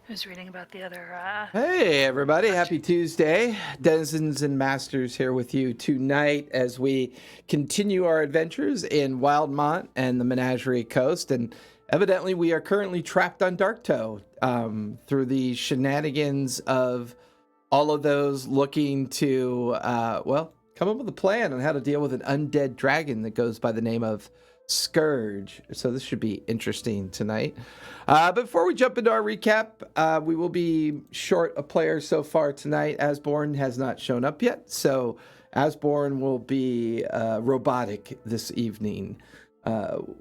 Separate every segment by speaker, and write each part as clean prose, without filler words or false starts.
Speaker 1: I was reading about the other.
Speaker 2: Hey, everybody. Happy Tuesday. Denizens and Masters here with you tonight as we continue our adventures in Wildmont and the Menagerie Coast. And evidently, we are currently trapped on Darktoe through the shenanigans of all of those looking to, come up with a plan on how to deal with an undead dragon that goes by the name of Scourge. So this should be interesting tonight. Before we jump into our recap, we will be short a player so far tonight. Asborn has not shown up yet, so Asborn will be robotic this evening.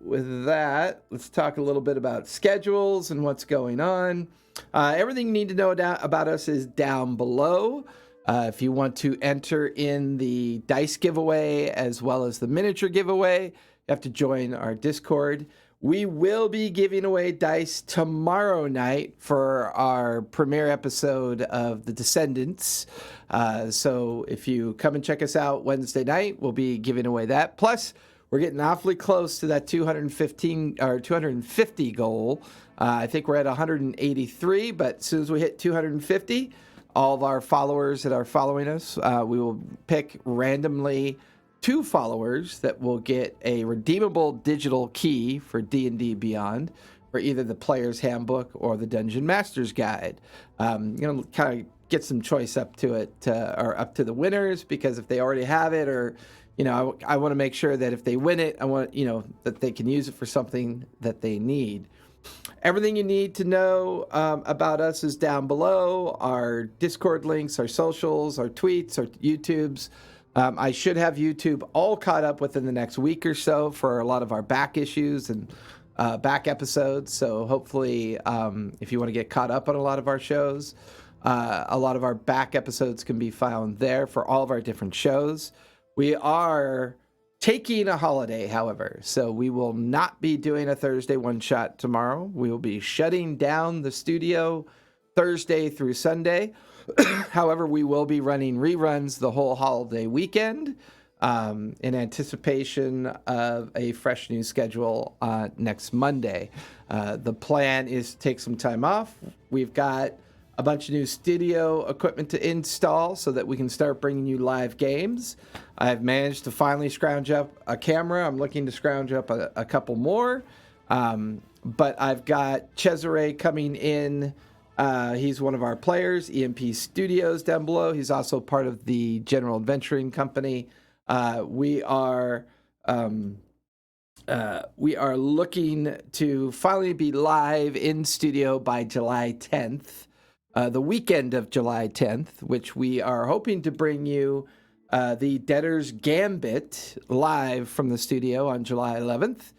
Speaker 2: With that, let's talk a little bit about schedules and what's going on. Everything you need to know about us is down below. If you want to enter in the dice giveaway as well as the miniature giveaway, you have to join our Discord. We will be giving away dice tomorrow night for our premiere episode of The Descendants. So if you come and check us out Wednesday night, we'll be giving away that. Plus, we're getting awfully close to that 250 goal. I think we're at 183, but as soon as we hit 250, all of our followers that are following us, we will pick randomly 2 followers that will get a redeemable digital key for D&D Beyond for either the Player's Handbook or the Dungeon Master's Guide. Kind of get some choice up to it, or up to the winners, because if they already have it, or I want to make sure that if they win it, I want that they can use it for something that they need. Everything you need to know about us is down below. Our Discord links, our socials, our tweets, our YouTubes. I should have YouTube all caught up within the next week or so for a lot of our back issues and back episodes. So hopefully, if you want to get caught up on a lot of our shows, a lot of our back episodes can be found there for all of our different shows. We are taking a holiday, however, so we will not be doing a Thursday one-shot tomorrow. We will be shutting down the studio Thursday through Sunday. However, we will be running reruns the whole holiday weekend in anticipation of a fresh new schedule next Monday. The plan is to take some time off. We've got a bunch of new studio equipment to install so that we can start bringing you live games. I've managed to finally scrounge up a camera. I'm looking to scrounge up a couple more. But I've got Cesare coming in. He's one of our players, EMP Studios down below. He's also part of the General Adventuring Company. We are looking to finally be live in studio by July 10th, the weekend of July 10th, which we are hoping to bring you the Debtor's Gambit live from the studio on July 11th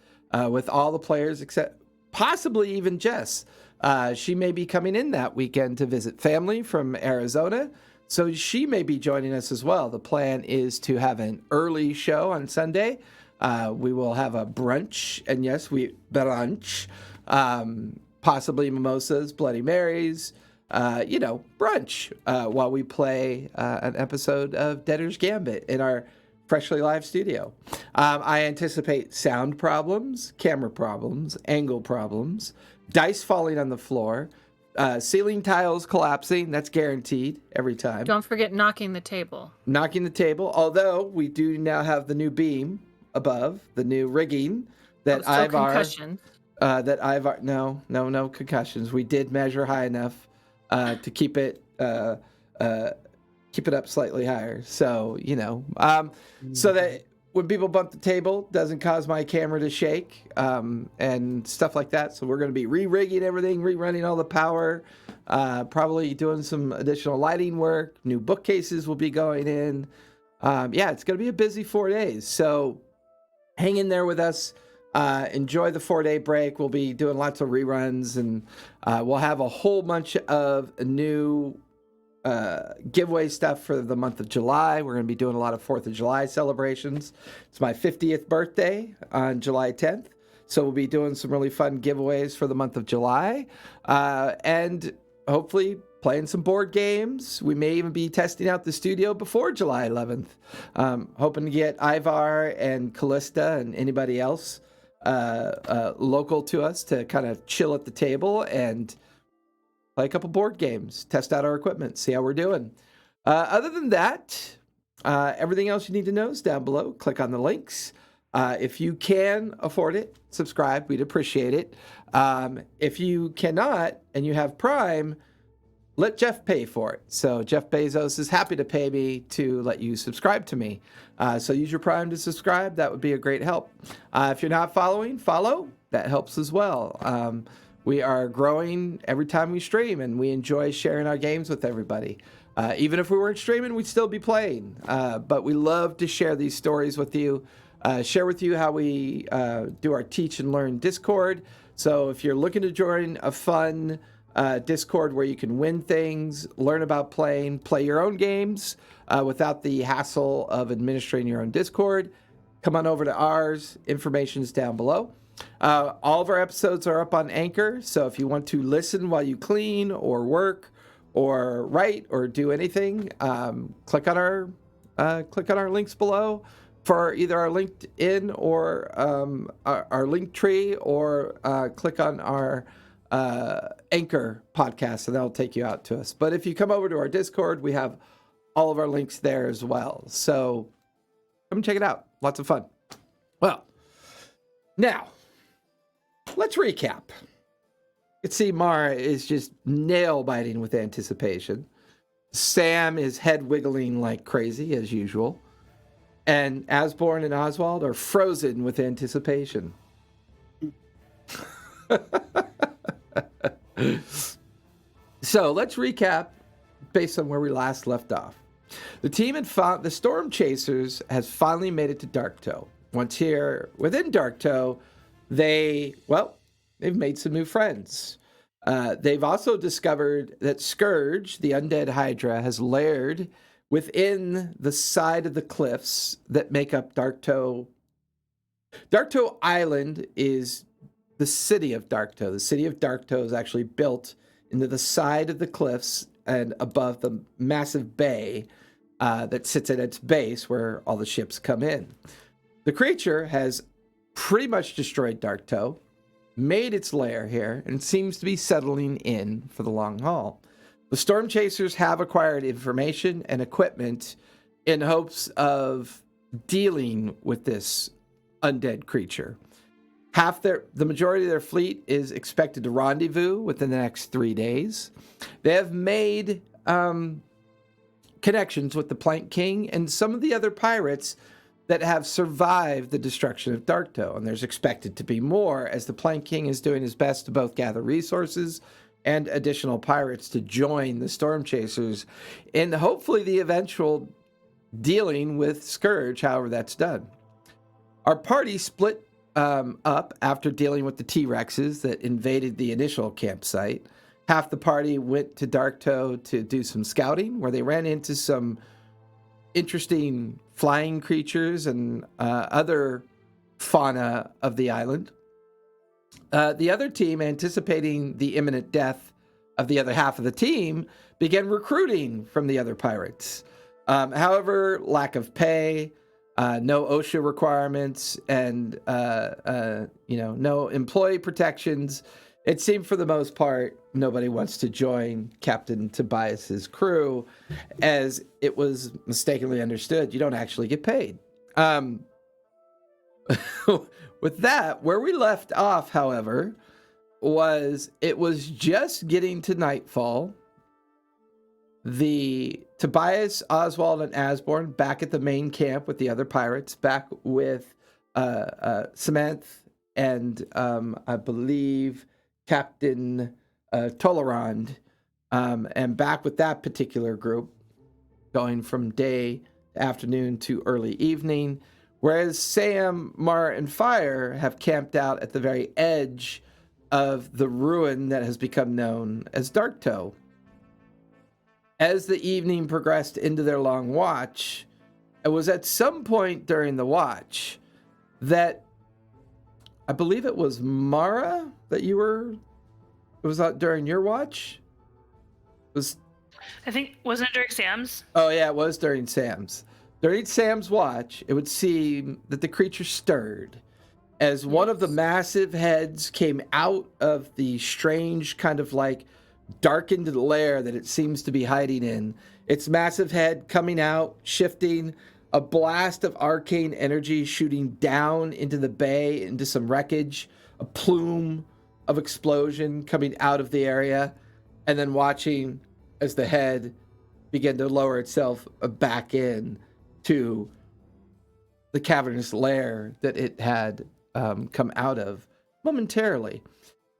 Speaker 2: with all the players except possibly even Jess. She may be coming in that weekend to visit family from Arizona, so she may be joining us as well. The plan is to have an early show on Sunday. We will have a brunch, and yes, brunch, possibly mimosas, Bloody Marys, brunch while we play an episode of Debtor's Gambit in our freshly live studio. I anticipate sound problems, camera problems, angle problems, dice falling on the floor, ceiling tiles collapsing. That's guaranteed every time.
Speaker 3: Don't forget knocking the table.
Speaker 2: Knocking the table, although we do now have the new beam above, the new rigging that
Speaker 3: concussions.
Speaker 2: No concussions. We did measure high enough to keep it up slightly higher. So, so that when people bump the table, doesn't cause my camera to shake and stuff like that. So we're going to be re-rigging everything, rerunning all the power, probably doing some additional lighting work. New bookcases will be going in. It's going to be a busy 4 days. So hang in there with us. Enjoy the 4-day break. We'll be doing lots of reruns, and we'll have a whole bunch of new giveaway stuff for the month of July. We're going to be doing a lot of 4th of July celebrations. It's my 50th birthday on July 10th, so we'll be doing some really fun giveaways for the month of July, and hopefully playing some board games. We may even be testing out the studio before July 11th. Hoping to get Ivar and Callista and anybody else local to us to kind of chill at the table and play a couple board games, test out our equipment, see how we're doing. Other than that, everything else you need to know is down below. Click on the links. If you can afford it, subscribe. We'd appreciate it. If you cannot and you have Prime, let Jeff pay for it. So Jeff Bezos is happy to pay me to let you subscribe to me. So use your Prime to subscribe. That would be a great help. If you're not following, follow. That helps as well. We are growing every time we stream, and we enjoy sharing our games with everybody. Even if we weren't streaming, we'd still be playing. But we love to share these stories with you, share with you how we do our Teach and Learn Discord. So if you're looking to join a fun Discord where you can win things, learn about playing, play your own games without the hassle of administrating your own Discord, come on over to ours. Information's down below. All of our episodes are up on Anchor, so if you want to listen while you clean or work or write or do anything, click on our links below for either our LinkedIn or our link tree, or click on our Anchor podcast, and that'll take you out to us. But if you come over to our Discord, we have all of our links there as well. So come check it out. Lots of fun. Well, now let's recap. You can see Mara is just nail biting with anticipation. Sam is head wiggling like crazy as usual. And Asborn and Oswald are frozen with anticipation. So let's recap based on where we last left off. The team had found the Storm Chasers has finally made it to Darktoe. Once here within Darktoe, they've made some new friends. They've also discovered that Scourge, the undead Hydra, has laired within the side of the cliffs that make up Darktoe. Darktoe Island is the city of Darktoe. The city of Darktoe is actually built into the side of the cliffs and above the massive bay that sits at its base where all the ships come in. The creature has pretty much destroyed Darktoe, made its lair here, and seems to be settling in for the long haul. The Storm Chasers have acquired information and equipment in hopes of dealing with this undead creature. The majority of their fleet is expected to rendezvous within the next 3 days. They have made connections with the Plank King and some of the other pirates that have survived the destruction of Darktoe, and there's expected to be more, as the Plank King is doing his best to both gather resources and additional pirates to join the Storm Chasers in hopefully the eventual dealing with Scourge, however that's done. Our party split up after dealing with the T-Rexes that invaded the initial campsite. Half the party went to Darktoe to do some scouting, where they ran into some interesting flying creatures and other fauna of the island. The other team, anticipating the imminent death of the other half of the team, began recruiting from the other pirates. However, lack of pay, no OSHA requirements, and no employee protections. It seemed for the most part nobody wants to join Captain Tobias's crew, as it was mistakenly understood you don't actually get paid. With that, where we left off, however, was just getting to nightfall. The Tobias, Oswald, and Asborn back at the main camp with the other pirates, back with Samantha and I believe Captain Tolerand, and back with that particular group, going from day, afternoon to early evening. Whereas Sam, Mara, and Fire have camped out at the very edge of the ruin that has become known as Darktoe. As the evening progressed into their long watch, it was at some point during the watch that I believe it was Mara that it was during your watch?
Speaker 1: I think, wasn't it during Sam's?
Speaker 2: Oh yeah, it was during Sam's. During Sam's watch, it would seem that the creature stirred as one of the massive heads came out of the strange kind of like darkened lair that it seems to be hiding in. Its massive head coming out, shifting, a blast of arcane energy shooting down into the bay, into some wreckage, a plume of explosion coming out of the area, and then watching as the head began to lower itself back in to the cavernous lair that it had come out of momentarily.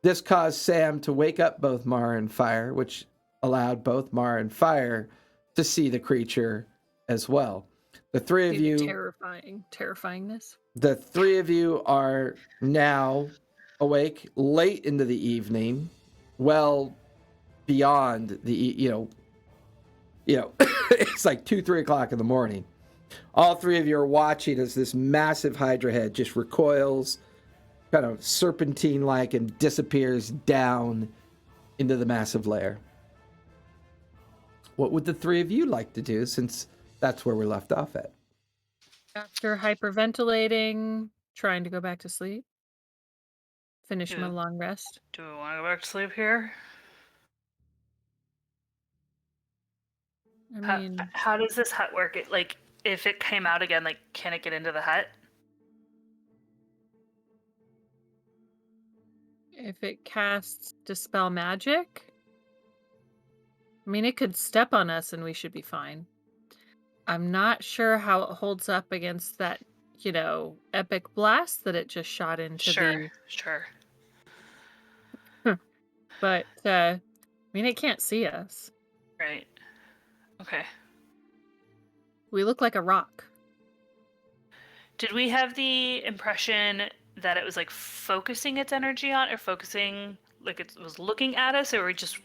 Speaker 2: This caused Sam to wake up both Mara and Fire, which allowed both Mara and Fire to see the creature as well. The three of you,
Speaker 3: terrifyingness.
Speaker 2: The three of you are now awake late into the evening, well beyond the it's like 2-3 o'clock in the morning. All three of you are watching as this massive Hydra head just recoils, kind of serpentine-like, and disappears down into the massive lair. What would the three of you like to do, since that's where we left off at?
Speaker 3: After hyperventilating, trying to go back to sleep. Finish my long rest.
Speaker 1: Do we want to go back to sleep here?
Speaker 3: I mean,
Speaker 1: how does this hut work? If it came out again, can it get into the hut?
Speaker 3: if it casts Dispel Magic, I mean, it could step on us and we should be fine. I'm not sure how it holds up against that, epic blast that it just shot into
Speaker 1: Sure.
Speaker 3: But, I mean, it can't see us.
Speaker 1: Right. Okay.
Speaker 3: We look like a rock.
Speaker 1: Did we have the impression that it was focusing its energy on, or focusing it was looking at us, or we just?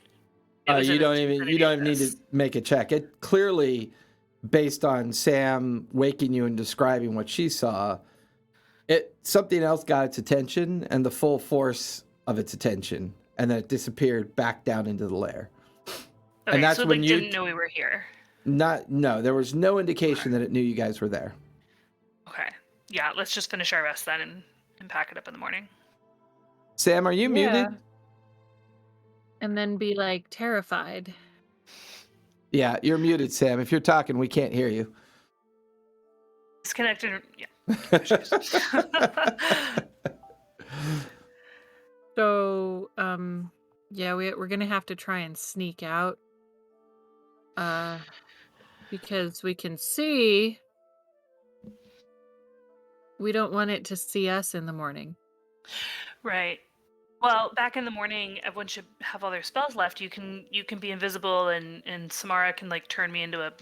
Speaker 2: You don't even need to make a check. It clearly, based on Sam waking you and describing what she saw, something else got its attention and the full force of its attention, and then it disappeared back down into the lair.
Speaker 1: Okay,
Speaker 2: and that's
Speaker 1: so
Speaker 2: when you
Speaker 1: didn't know we were here.
Speaker 2: No, there was no indication that it knew you guys were there.
Speaker 1: Okay. Yeah, let's just finish our rest then and pack it up in the morning.
Speaker 2: Sam, are you muted?
Speaker 3: And then be terrified.
Speaker 2: Yeah, you're muted, Sam. If you're talking, we can't hear you.
Speaker 1: Disconnected. Yeah.
Speaker 3: So, we're gonna have to try and sneak out. Because we can see. We don't want it to see us in the morning.
Speaker 1: Right. Well, back in the morning, everyone should have all their spells left. You can be invisible, and Samara can turn me into a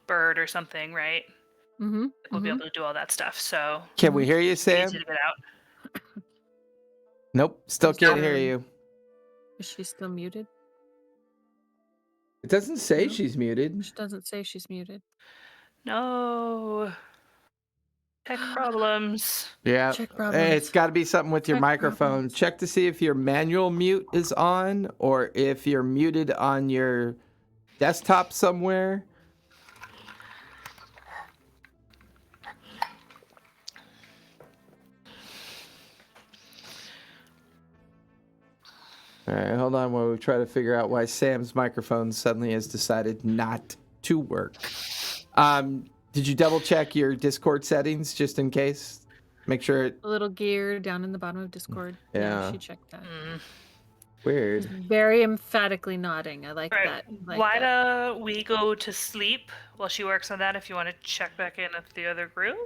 Speaker 1: bird or something, right?
Speaker 3: Mm-hmm.
Speaker 1: We'll be able to do all that stuff. So
Speaker 2: Can we hear you,
Speaker 1: it's easy
Speaker 2: Sam?
Speaker 1: to get out.
Speaker 2: Nope, still
Speaker 3: Is
Speaker 2: can't
Speaker 3: that-
Speaker 2: hear you.
Speaker 3: Is she still muted?
Speaker 2: It doesn't say
Speaker 3: No.
Speaker 2: she's muted.
Speaker 3: She doesn't say she's muted.
Speaker 1: No. Tech problems.
Speaker 2: Yeah,
Speaker 3: Check problems.
Speaker 2: it's got to be something with your
Speaker 3: Check
Speaker 2: microphone.
Speaker 3: problems.
Speaker 2: Check to see if your manual mute is on or if you're muted on your desktop somewhere. All right, hold on while we try to figure out why Sam's microphone suddenly has decided not to work. Did you double check your Discord settings just in case? Make sure it...
Speaker 3: A little gear down in the bottom of Discord.
Speaker 2: Yeah.
Speaker 3: She checked that.
Speaker 2: Weird.
Speaker 3: Very emphatically nodding. I like
Speaker 1: Right.
Speaker 3: that. Like
Speaker 1: Why
Speaker 3: that.
Speaker 1: don't we go to sleep while she works on that if you want to check back in with the other group?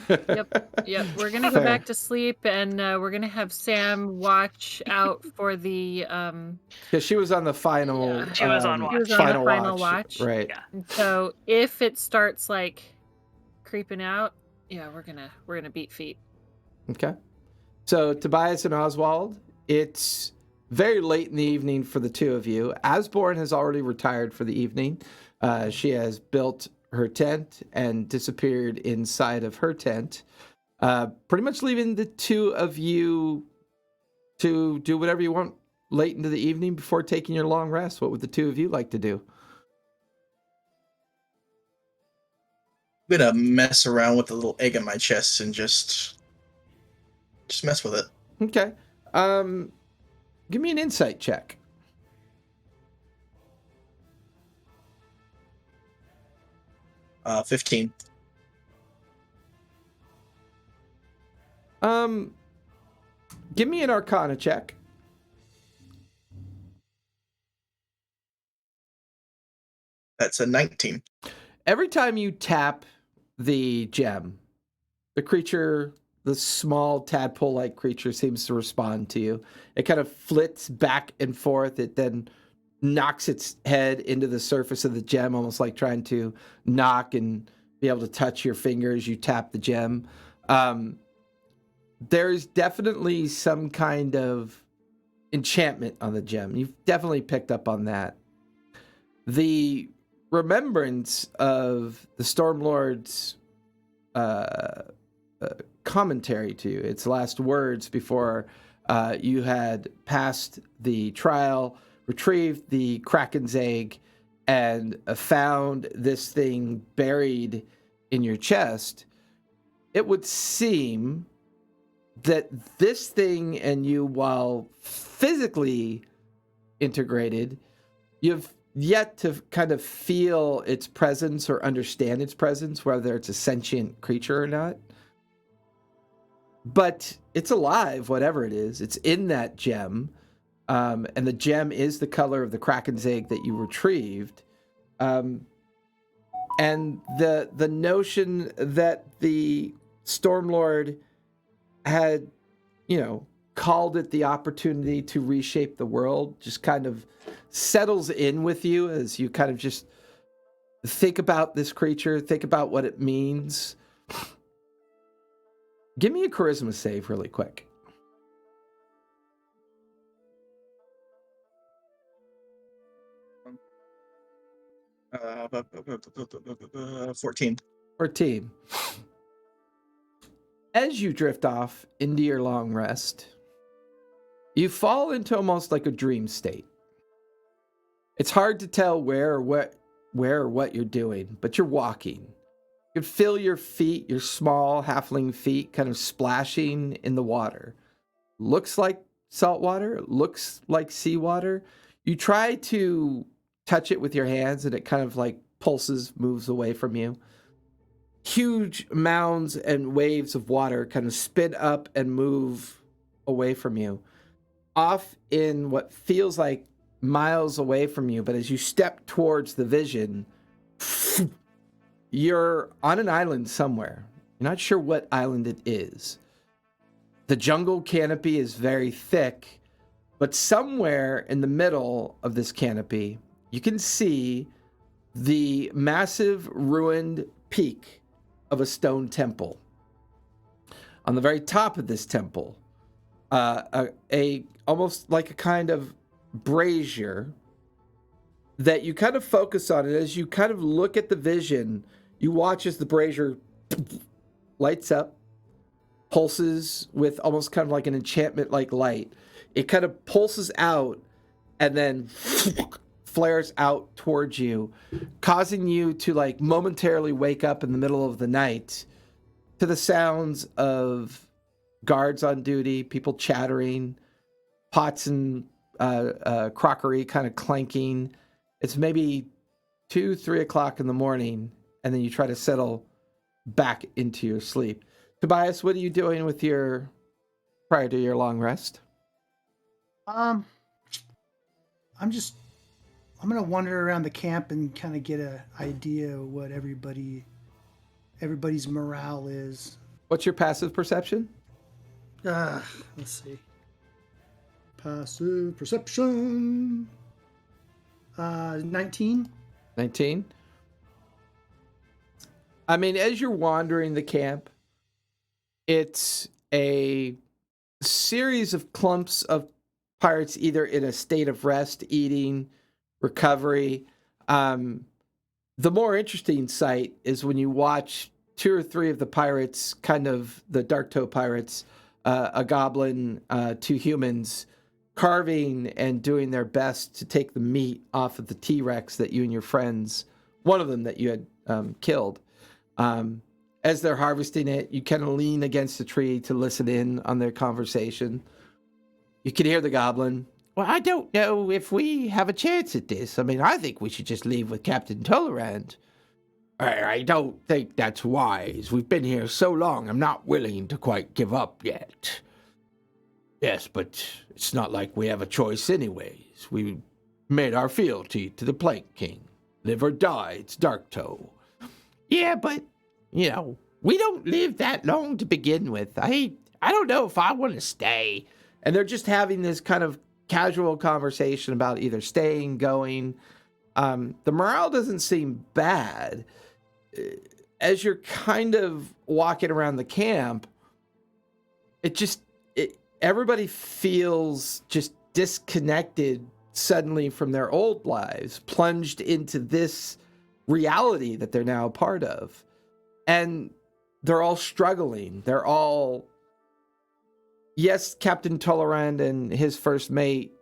Speaker 3: Yep. We're gonna go
Speaker 2: Fair.
Speaker 3: back to sleep, and we're gonna have Sam watch out for the.
Speaker 2: Because she was on the final...
Speaker 3: Yeah.
Speaker 1: She was on watch.
Speaker 3: She was on the
Speaker 2: final
Speaker 3: final
Speaker 2: watch.
Speaker 3: watch.
Speaker 2: Right.
Speaker 1: Yeah.
Speaker 3: And so if it starts like creeping out, yeah, we're gonna beat feet.
Speaker 2: Okay. So Tobias and Oswald, it's very late in the evening for the two of you. Asborn has already retired for the evening. She has built her tent and disappeared inside of her tent, pretty much leaving the two of you to do whatever you want late into the evening before taking your long rest. What would the two of you like to do?
Speaker 4: I'm gonna mess around with the little egg in my chest and just mess with it.
Speaker 2: Okay. Give me an insight check.
Speaker 4: 15.
Speaker 2: Give me an Arcana check.
Speaker 4: That's a 19.
Speaker 2: Every time you tap the gem, the creature, the small tadpole-like creature, seems to respond to you. It kind of flits back and forth. It then knocks its head into the surface of the gem, almost like trying to knock and be able to touch your finger as you tap the gem. There's definitely some kind of enchantment on the gem. You've definitely picked up on that. The remembrance of the Stormlord's commentary to you, its last words before you had passed the trial, retrieved the Kraken's egg, and found this thing buried in your chest, it would seem that this thing and you, while physically integrated, you've yet to kind of feel its presence or understand its presence, whether it's a sentient creature or not. But it's alive, whatever it is. It's in that gem. And the gem is the color of the Kraken's egg that you retrieved. And the notion that the Stormlord had, called it the opportunity to reshape the world just kind of settles in with you as you kind of just think about this creature, think about what it means. Give me a charisma save really quick.
Speaker 4: 14.
Speaker 2: 14. As you drift off into your long rest, you fall into almost like a dream state. It's hard to tell where or what you're doing, but you're walking. You can feel your feet, your small halfling feet, kind of splashing in the water. Looks like salt water, looks like seawater. You try to touch it with your hands and it kind of like pulses, moves away from you. Huge mounds and waves of water kind of spin up and move away from you. Off in what feels like miles away from you, but as you step towards the vision, you're on an island somewhere. You're not sure what island it is. The jungle canopy is very thick, but somewhere in the middle of this canopy, you can see the massive ruined peak of a stone temple. On the very top of this temple, a almost like a kind of brazier that you kind of focus on. And as you kind of look at the vision, you watch as the brazier lights up, pulses with almost kind of like an enchantment-like light. It kind of pulses out and then flares out towards you, causing you to like momentarily wake up in the middle of the night to the sounds of guards on duty, people chattering, pots and crockery kind of clanking. It's maybe 2, 3 o'clock in the morning, and then you try to settle back into your sleep. Tobias, what are you doing with your prior to your long rest?
Speaker 5: I'm gonna wander around the camp and kind of get an idea of what everybody's morale is.
Speaker 2: What's your passive perception?
Speaker 5: Let's see. Passive perception. 19.
Speaker 2: 19. I mean, as you're wandering the camp, it's a series of clumps of pirates either in a state of rest, eating, recovery. The more interesting sight is when you watch 2 or 3 of the pirates, kind of the dark toe pirates, a goblin, 2 humans, carving and doing their best to take the meat off of the T-Rex that you and your friends, one of them that you had killed. As they're harvesting it, you kind of lean against a tree to listen in on their conversation. You can hear the goblin. Well, I don't know if we have a chance at this. I mean, I think we should just leave with Captain Tolerant. I don't think that's wise. We've been here so long, I'm not willing to quite give up yet. Yes, but it's not like we have a choice anyways. We made our fealty to the Plank King. Live or die, it's Dark Toe. Yeah, but, you know, we don't live that long to begin with. I don't know if I want to stay. And they're just having this kind of casual conversation about either staying, going. The morale doesn't seem bad. As you're kind of walking around the camp, everybody feels just disconnected suddenly from their old lives, plunged into this reality that they're now a part of. And they're all struggling. They're all... Yes, Captain Tolerant and his first mate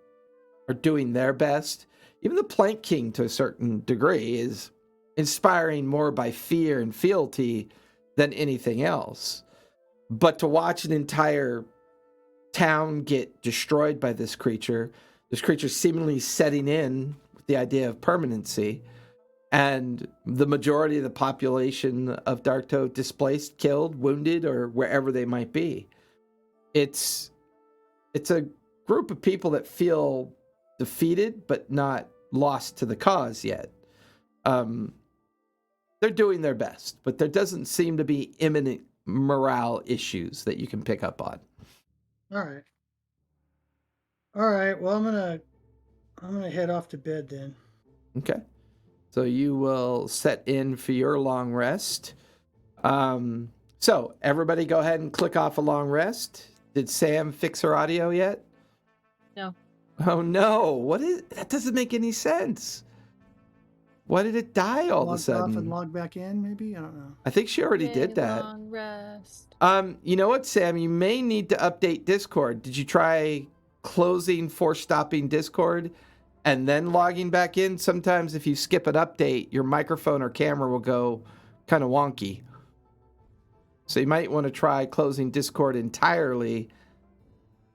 Speaker 2: are doing their best. Even the Plank King, to a certain degree, is inspiring more by fear and fealty than anything else. But to watch an entire town get destroyed by this creature seemingly setting in with the idea of permanency, and the majority of the population of Darktoe displaced, killed, wounded, or wherever they might be. It's a group of people that feel defeated, but not lost to the cause yet. They're doing their best, but there doesn't seem to be imminent morale issues that you can pick up on.
Speaker 5: All right. Well, I'm gonna head off to bed then.
Speaker 2: Okay. So you will set in for your long rest. So everybody go ahead and click off a long rest. Did Sam fix her audio yet?
Speaker 3: No.
Speaker 2: Oh no. That doesn't make any sense. Why did it die all of a sudden?
Speaker 5: Off and log back in, maybe? I don't know.
Speaker 2: I think she already did that.
Speaker 3: Long rest.
Speaker 2: You know what, Sam? You may need to update Discord. Did you try closing, force stopping Discord, and then logging back in? Sometimes if you skip an update, your microphone or camera will go kind of wonky. So you might want to try closing Discord entirely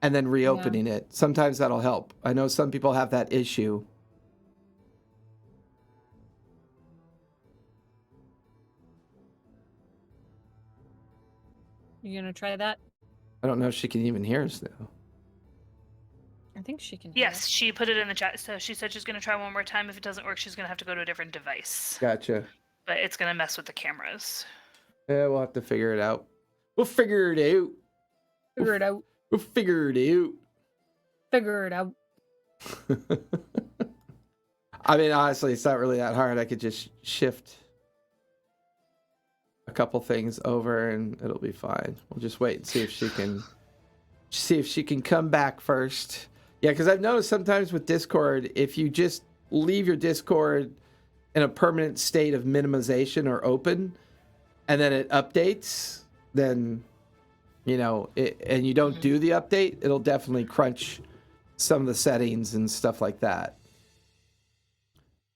Speaker 2: and then reopening it. Sometimes that'll help. I know some people have that issue.
Speaker 3: You gonna try that?
Speaker 2: I don't know if she can even hear us now.
Speaker 3: I think she can hear
Speaker 1: Yes, she put it in the chat. So she said she's going to try one more time. If it doesn't work, she's going to have to go to a different device.
Speaker 2: Gotcha.
Speaker 1: But it's going to mess with the cameras.
Speaker 2: Yeah, we'll have to figure it out. We'll figure it out.
Speaker 3: Figure it out.
Speaker 2: We'll figure it out.
Speaker 3: Figure it out.
Speaker 2: I mean, honestly, it's not really that hard. I could just shift a couple things over and it'll be fine. We'll just wait and see if she can come back first. Yeah, because I've noticed sometimes with Discord, if you just leave your Discord in a permanent state of minimization or open, and then it updates, then, you know, and you don't do the update, it'll definitely crunch some of the settings and stuff like that.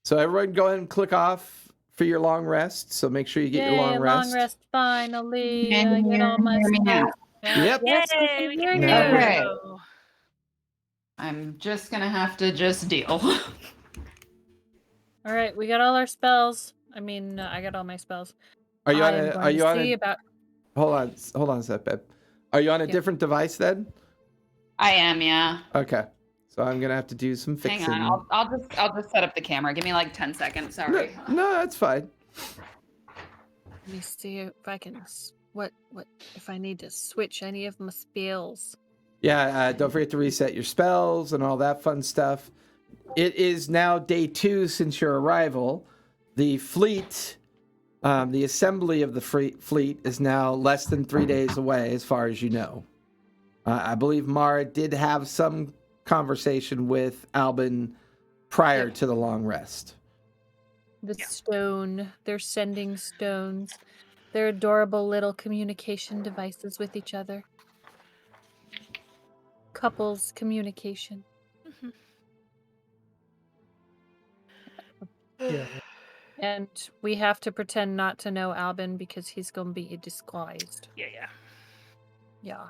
Speaker 2: So everyone go ahead and click off for your long rest. So make sure you get your long rest.
Speaker 3: Long rest finally.
Speaker 6: Can
Speaker 3: I
Speaker 6: you
Speaker 3: get all my
Speaker 6: hear me now?
Speaker 3: spells back.
Speaker 2: Yep.
Speaker 3: Yes, we
Speaker 1: Yay,
Speaker 3: can
Speaker 1: we
Speaker 3: hear
Speaker 1: can
Speaker 3: you.
Speaker 2: hear you.
Speaker 6: Okay.
Speaker 1: you.
Speaker 6: I'm just gonna have to just deal.
Speaker 3: All right, we got all our spells. I mean, I got all my spells.
Speaker 2: Are you on
Speaker 3: I'm
Speaker 2: a?
Speaker 3: going
Speaker 2: Are you
Speaker 3: to
Speaker 2: on
Speaker 3: see
Speaker 2: a?
Speaker 3: about...
Speaker 2: Hold on a sec, babe. Are you on a
Speaker 3: Yeah.
Speaker 2: different device then?
Speaker 6: I am, yeah.
Speaker 2: Okay. So I'm gonna have to do some
Speaker 6: Hang
Speaker 2: fixing.
Speaker 6: on, I'll just set up the camera. Give me like 10 seconds. Sorry.
Speaker 2: No, that's fine.
Speaker 3: Let me see if I can... What if I need to switch any of my spells?
Speaker 2: Yeah, don't forget to reset your spells and all that fun stuff. It is now day 2 since your arrival. The fleet, the assembly of the fleet is now less than 3 days away, as far as you know. I believe Mara did have some conversation with Albin prior to the long rest.
Speaker 3: The stone. They're sending stones. They're adorable little communication devices with each other. Couples communication.
Speaker 5: Yeah.
Speaker 3: And we have to pretend not to know Albin because he's going to be disguised.
Speaker 1: Yeah.
Speaker 3: Yeah.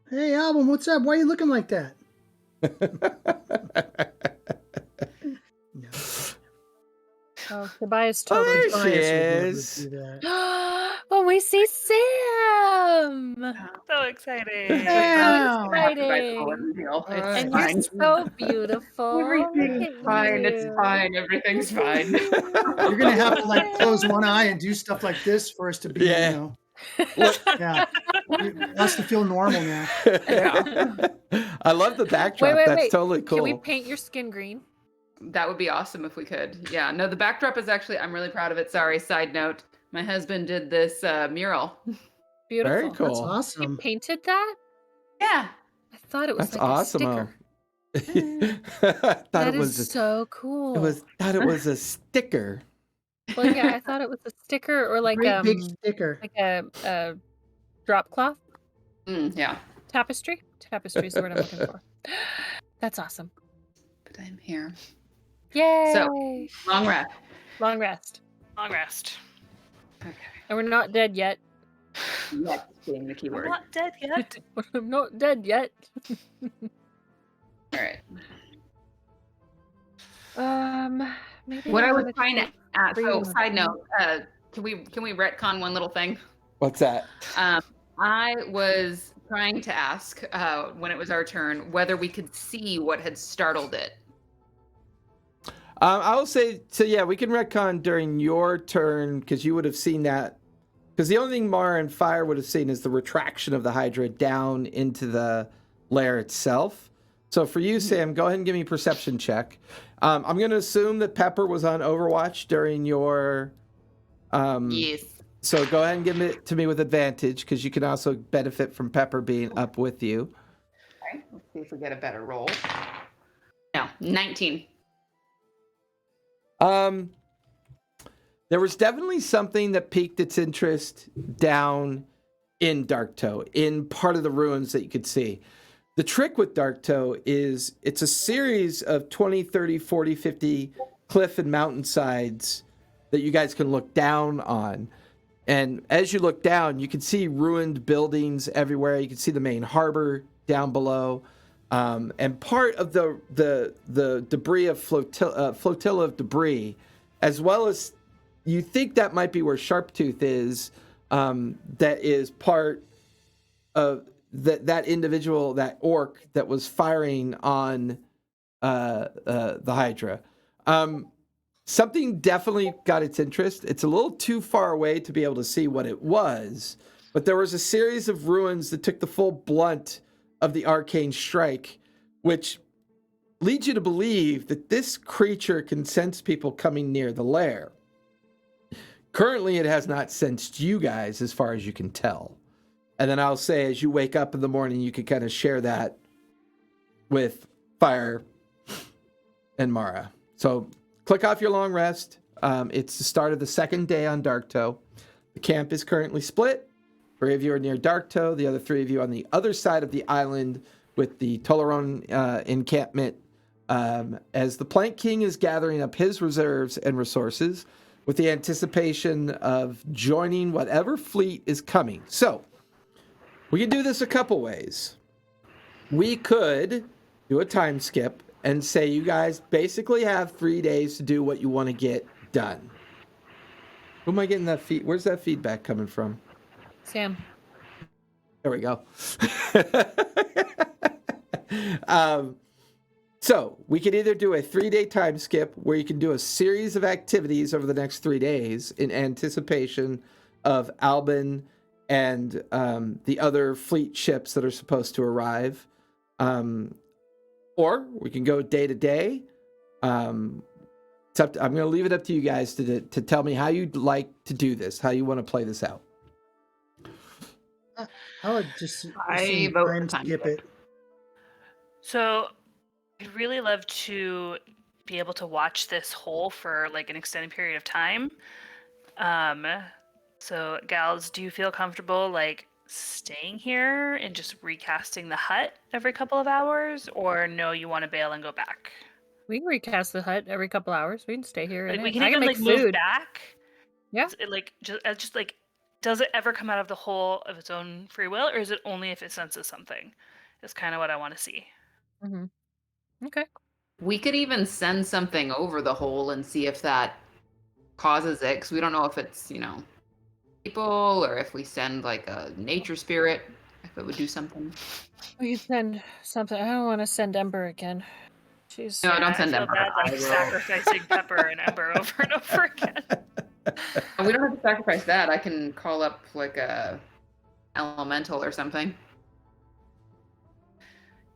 Speaker 5: Hey, Album, what's up? Why are you looking like that? No.
Speaker 3: Oh, Tobias totally
Speaker 2: there she
Speaker 5: Tobias would never
Speaker 2: is.
Speaker 5: do that.
Speaker 3: when we see Sam!
Speaker 1: So exciting.
Speaker 5: Wow.
Speaker 3: Exciting.
Speaker 6: Deal.
Speaker 5: All
Speaker 6: It's
Speaker 5: right.
Speaker 3: And
Speaker 6: fine.
Speaker 3: you're so beautiful.
Speaker 6: Everything's
Speaker 3: Look at
Speaker 6: fine. It's
Speaker 3: you.
Speaker 6: fine. Everything's fine.
Speaker 5: You're gonna have to like close one eye and do stuff like this for us to be,
Speaker 2: Yeah.
Speaker 5: you know. Yeah. It has to feel normal now.
Speaker 2: I love the backdrop.
Speaker 3: Wait.
Speaker 2: That's totally cool.
Speaker 3: Can we paint your skin green?
Speaker 6: That would be awesome if we could. Yeah. No, the backdrop is actually, I'm really proud of it. Sorry, side note. My husband did this mural.
Speaker 3: Beautiful.
Speaker 2: Very cool.
Speaker 5: That's
Speaker 3: You
Speaker 5: awesome.
Speaker 3: painted that?
Speaker 6: Yeah.
Speaker 3: I thought it was
Speaker 2: That's
Speaker 3: like
Speaker 2: awesome.
Speaker 3: a sticker.
Speaker 2: I thought
Speaker 3: That
Speaker 2: it was
Speaker 3: is so cool.
Speaker 2: thought it was a sticker.
Speaker 3: Well, yeah, I thought it was a sticker or like
Speaker 5: Great big sticker.
Speaker 3: like a drop cloth
Speaker 6: Yeah.
Speaker 3: tapestry. Tapestry is the word I'm looking for. That's awesome.
Speaker 6: But I'm here.
Speaker 3: Yay!
Speaker 6: Long rest.
Speaker 3: Long rest.
Speaker 1: Long rest.
Speaker 6: Okay.
Speaker 3: And we're not dead yet.
Speaker 6: Yes, being the
Speaker 1: I'm
Speaker 6: keyword.
Speaker 1: not dead yet.
Speaker 3: I'm not dead yet.
Speaker 6: All right.
Speaker 3: Maybe
Speaker 6: What I was
Speaker 3: wanna
Speaker 6: trying to
Speaker 3: take
Speaker 6: add. So,
Speaker 3: freedom.
Speaker 6: side note, can we retcon one little thing?
Speaker 2: What's that?
Speaker 6: I was trying to ask when it was our turn whether we could see what had startled it.
Speaker 2: I will say, so yeah, we can retcon during your turn because you would have seen that. Because the only thing Mara and Fire would have seen is the retraction of the Hydra down into the lair itself. So for you, Sam, go ahead and give me a perception check. I'm going to assume that Pepper was on Overwatch during your...
Speaker 6: Yes.
Speaker 2: So go ahead and give it to me with advantage because you can also benefit from Pepper being up with you.
Speaker 6: Okay. Let's see if we get a better roll. No, 19.
Speaker 2: There was definitely something that piqued its interest down in Darktoe, in part of the ruins that you could see. The trick with Darktoe is it's a series of 20, 30, 40, 50 cliff and mountainsides that you guys can look down on. And as you look down, you can see ruined buildings everywhere. You can see the main harbor down below. And part of the debris of flotilla of debris, as well as you think that might be where Sharptooth is, that is part of that individual, that orc that was firing on the Hydra. Something definitely got its interest. It's a little too far away to be able to see what it was, but there was a series of ruins that took the full blunt of the arcane strike, which leads you to believe that this creature can sense people coming near the lair. Currently, it has not sensed you guys as far as you can tell. And then I'll say, as you wake up in the morning, you can kind of share that with Fire and Mara. So click off your long rest. It's the start of the second day on Darktoe. The camp is currently split. 3 of you are near Darktoe. The other 3 of you on the other side of the island with the Tolaron encampment. As the Plank King is gathering up his reserves and resources with the anticipation of joining whatever fleet is coming. So we can do this a couple ways. We could do a time skip and say you guys basically have 3 days to do what you want to get done. Who am I getting that feed? Where's that feedback coming from?
Speaker 3: Sam.
Speaker 2: There we go. So we could either do a 3-day time skip where you can do a series of activities over the next 3 days in anticipation of Albin and the other fleet ships that are supposed to arrive. Or we can go day to day. I'm going to leave it up to you guys to tell me how you'd like to do this, how you want to play this out.
Speaker 5: I would just
Speaker 6: I vote for time
Speaker 5: skip
Speaker 6: skip.
Speaker 5: it.
Speaker 1: So I'd really love to be able to watch this hole for like an extended period of time. So gals, do you feel comfortable like staying here and just recasting the hut every couple of hours, or no, you want to bail and go back?
Speaker 3: We can recast the hut every couple hours. We can stay here.
Speaker 1: Like
Speaker 3: and
Speaker 1: we
Speaker 3: I
Speaker 1: can
Speaker 3: can
Speaker 1: even
Speaker 3: make
Speaker 1: like move
Speaker 3: food.
Speaker 1: back.
Speaker 3: Yeah.
Speaker 1: It, like just like, does it ever come out of the hole of its own free will, or is it only if it senses something? Is kind of what I want to see.
Speaker 3: Mm-hmm. Okay.
Speaker 6: We could even send something over the hole and see if that causes it, because we don't know if it's, people or if we send like a nature spirit, if it would do something.
Speaker 3: We can send something. I don't want to send Ember again. She's.
Speaker 6: No, don't
Speaker 1: I
Speaker 6: send
Speaker 1: feel
Speaker 6: Ember.
Speaker 1: bad like
Speaker 6: I will.
Speaker 1: sacrificing Pepper and Ember over and over again.
Speaker 6: We don't have to sacrifice that. I can call up like a elemental or something.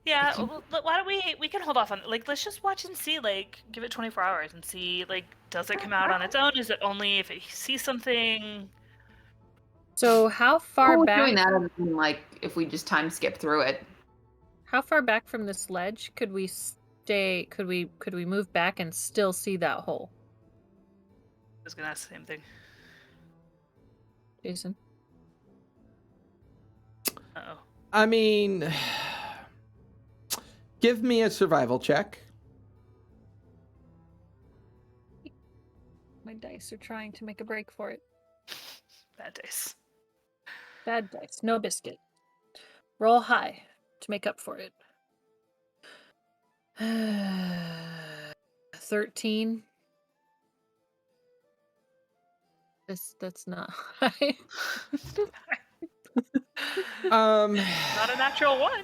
Speaker 1: Yeah, well, why don't we can hold off on like let's just watch and see, like give it 24 hours and see like does it come out on its own? Is it only if it sees something?
Speaker 3: So how far
Speaker 6: Cool,
Speaker 3: back?
Speaker 6: doing that, and like if we just time skip through it.
Speaker 3: How far back from this ledge could we stay? Could we move back and still see that hole,
Speaker 1: I was gonna ask the same thing.
Speaker 3: Jason?
Speaker 1: Uh-oh.
Speaker 2: I mean, give me a survival check.
Speaker 3: My dice are trying to make a break for it.
Speaker 1: Bad days.
Speaker 3: Bad dice. No biscuit. Roll high to make up for it. 13. That's not high.
Speaker 1: Not a natural one.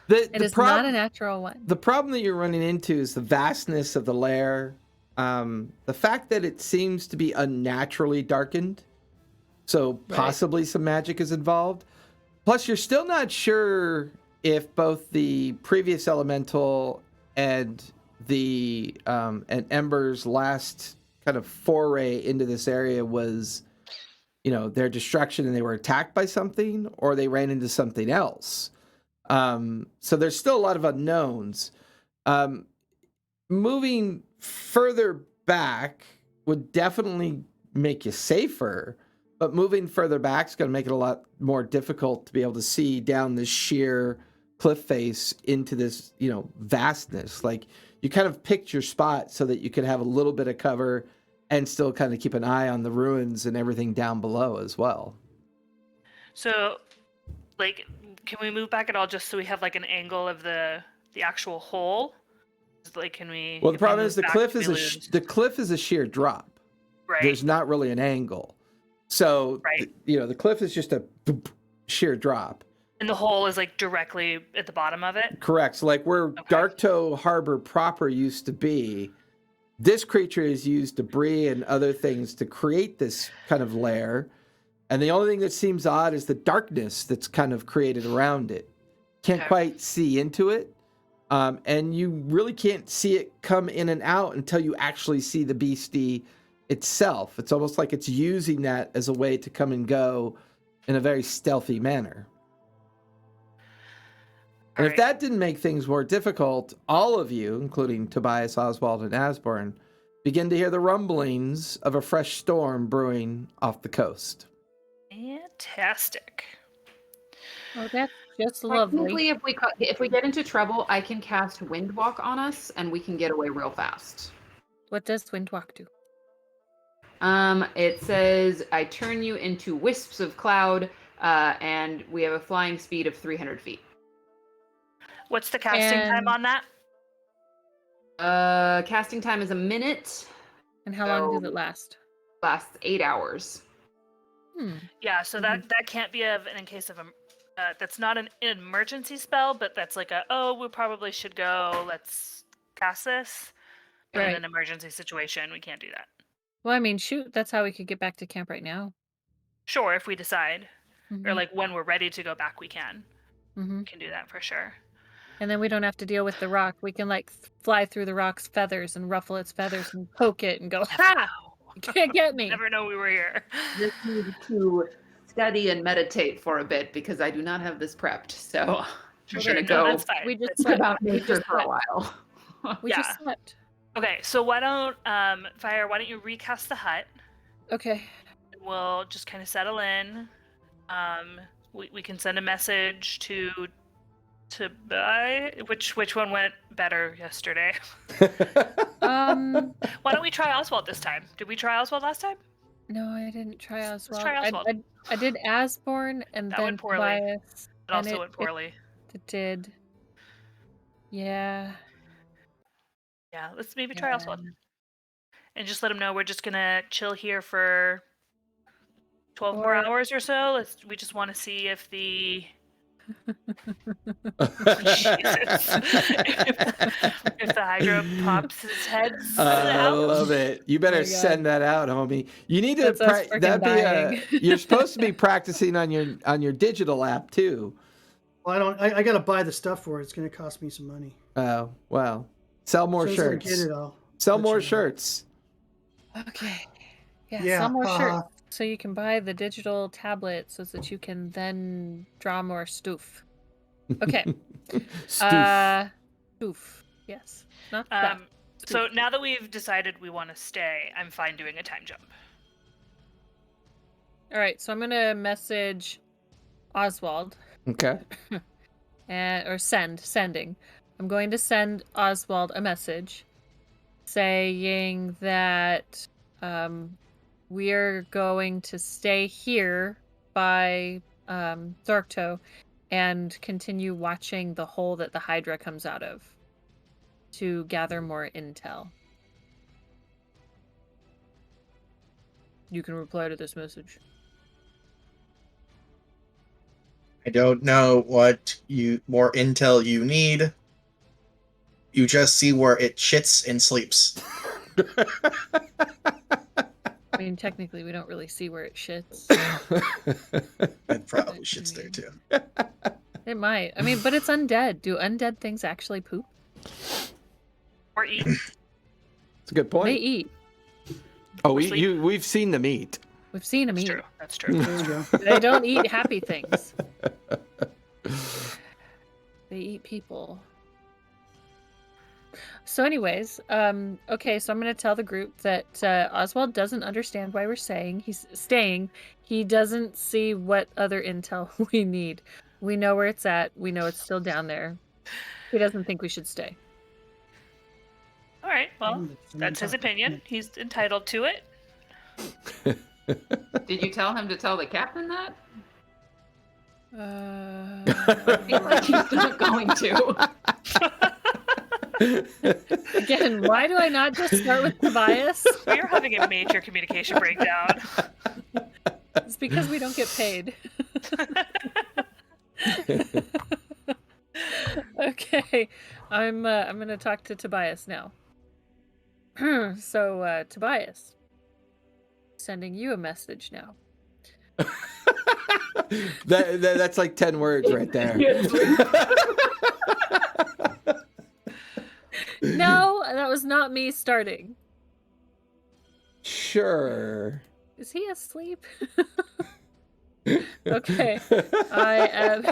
Speaker 3: It is not a natural one.
Speaker 2: The problem that you're running into is the vastness of the lair. The fact that it seems to be unnaturally darkened. So possibly some magic is involved. Plus, you're still not sure if both the previous elemental and the and Ember's last kind of foray into this area was, their destruction and they were attacked by something, or they ran into something else. So there's still a lot of unknowns. Moving further back would definitely make you safer. But moving further back is going to make it a lot more difficult to be able to see down this sheer cliff face into this, vastness. Like you kind of picked your spot so that you could have a little bit of cover and still kind of keep an eye on the ruins and everything down below as well.
Speaker 1: So, like, can we move back at all just so we have like an angle of the actual hole? Like, can we?
Speaker 2: Well, the
Speaker 1: if we
Speaker 2: problem is
Speaker 1: move
Speaker 2: the
Speaker 1: back,
Speaker 2: cliff
Speaker 1: do
Speaker 2: is
Speaker 1: we
Speaker 2: a
Speaker 1: lose?
Speaker 2: the cliff is a sheer drop.
Speaker 1: Right.
Speaker 2: There's not really an angle. So,
Speaker 1: Right.
Speaker 2: the cliff is just a sheer drop.
Speaker 1: And the hole is like directly at the bottom of it.
Speaker 2: Correct. So like where Darktoe Harbor proper used to be, this creature has used debris and other things to create this kind of lair. And the only thing that seems odd is the darkness that's kind of created around it. Can't quite see into it. and you really can't see it come in and out until you actually see the beastie itself. It's almost like it's using that as a way to come and go in a very stealthy manner. And if that didn't make things more difficult, all of you, including Tobias, Oswald, and Asborn, begin to hear the rumblings of a fresh storm brewing off the coast.
Speaker 1: Fantastic.
Speaker 3: Oh, that's just lovely.
Speaker 6: Technically, if we get into trouble, I can cast Windwalk on us, and we can get away real fast.
Speaker 3: What does Windwalk do?
Speaker 6: It says I turn you into wisps of cloud, and we have a flying speed of 300 feet.
Speaker 1: What's the casting time on that?
Speaker 6: Casting time is a minute.
Speaker 3: And how long does it last?
Speaker 6: Lasts 8 hours.
Speaker 1: Yeah, so that can't be in case of that's not an emergency spell, but that's like we probably should go. Let's cast this.
Speaker 3: Right.
Speaker 1: In an emergency situation, we can't do that.
Speaker 3: Well, I mean, shoot, that's how we could get back to camp right now.
Speaker 1: Sure, if we decide,
Speaker 3: Mhm.
Speaker 1: or like when we're ready to go back, we can.
Speaker 3: Mhm.
Speaker 1: We can do that for sure.
Speaker 3: And then we don't have to deal with the rock. We can like fly through the rock's feathers and ruffle its feathers and poke it and go, ha! You can't get me.
Speaker 1: Never know we were here.
Speaker 6: Just need to study and meditate for a bit because I do not have this prepped. So we're gonna go.
Speaker 1: That's fine.
Speaker 3: We just
Speaker 6: Think
Speaker 3: slept.
Speaker 6: about
Speaker 3: We
Speaker 6: nature
Speaker 3: just
Speaker 6: for a
Speaker 3: slept.
Speaker 6: while.
Speaker 3: We just slept.
Speaker 1: Okay, so why don't Fire? Why don't you recast the hut?
Speaker 3: Okay.
Speaker 1: We'll just kind of settle in. We can send a message to buy. Which one went better yesterday? Why don't we try Oswald this time? Did we try Oswald last time?
Speaker 3: No, I didn't try Oswald.
Speaker 1: try Oswald.
Speaker 3: I did Asborn and
Speaker 1: That
Speaker 3: then
Speaker 1: went poorly.
Speaker 3: Tobias.
Speaker 1: It also went poorly.
Speaker 3: It did. Yeah.
Speaker 1: Yeah, let's maybe try Oswald. And just let him know we're just gonna chill here for 12 more hours or so. We just want to see if the if the Hydra pops his head
Speaker 2: I
Speaker 1: out.
Speaker 2: love it. You better send that out, homie. You need to.
Speaker 3: That's us freaking
Speaker 2: You're supposed to be practicing on your digital app too.
Speaker 5: Well, I gotta buy the stuff for it. It's gonna cost me some money.
Speaker 2: Oh well, sell more
Speaker 5: As soon as I
Speaker 2: shirts.
Speaker 5: get it, I'll
Speaker 2: Sell
Speaker 5: let
Speaker 2: more
Speaker 5: you know.
Speaker 2: shirts.
Speaker 3: Okay. Yeah,
Speaker 5: Yeah,
Speaker 3: sell more shirts so you can buy the digital tablet so that you can then draw more stuff. Okay. Stoof. Yes. Not that.
Speaker 1: So now that we've decided we want to stay, I'm fine doing a time jump.
Speaker 3: All right, so I'm gonna message Oswald.
Speaker 2: Okay.
Speaker 3: Or sending. I'm going to send Oswald a message saying that we're going to stay here by Thorkto and continue watching the hole that the Hydra comes out of to gather more intel. You can reply to this message.
Speaker 4: I don't know what more intel you need. You just see where it shits and sleeps.
Speaker 3: I mean, technically, we don't really see where it shits.
Speaker 4: It probably shits there too.
Speaker 3: It might. I mean, but it's undead. Do undead things actually poop?
Speaker 1: Or eat.
Speaker 2: It's a good point.
Speaker 3: They eat.
Speaker 2: Oh, we've seen them eat.
Speaker 3: We've seen them
Speaker 1: That's
Speaker 3: eat.
Speaker 1: true. That's true.
Speaker 5: There you go.
Speaker 3: They don't eat happy things. They eat people. So anyways, okay, so I'm going to tell the group that Oswald doesn't understand why we're staying. He doesn't see what other intel we need. We know where it's at. We know it's still down there. He doesn't think we should stay.
Speaker 1: All right. Well, that's his opinion. He's entitled to it.
Speaker 6: Did you tell him to tell the captain that?
Speaker 3: I
Speaker 6: feel like he's not going to.
Speaker 3: Again, why do I not just start with Tobias?
Speaker 1: We are having a major communication breakdown.
Speaker 3: It's because we don't get paid. Okay, I'm gonna talk to Tobias now. So, Tobias, sending you a message now.
Speaker 2: That's like 10 words right there.
Speaker 3: No, that was not me starting.
Speaker 2: Sure.
Speaker 3: Is he asleep? Okay. I am.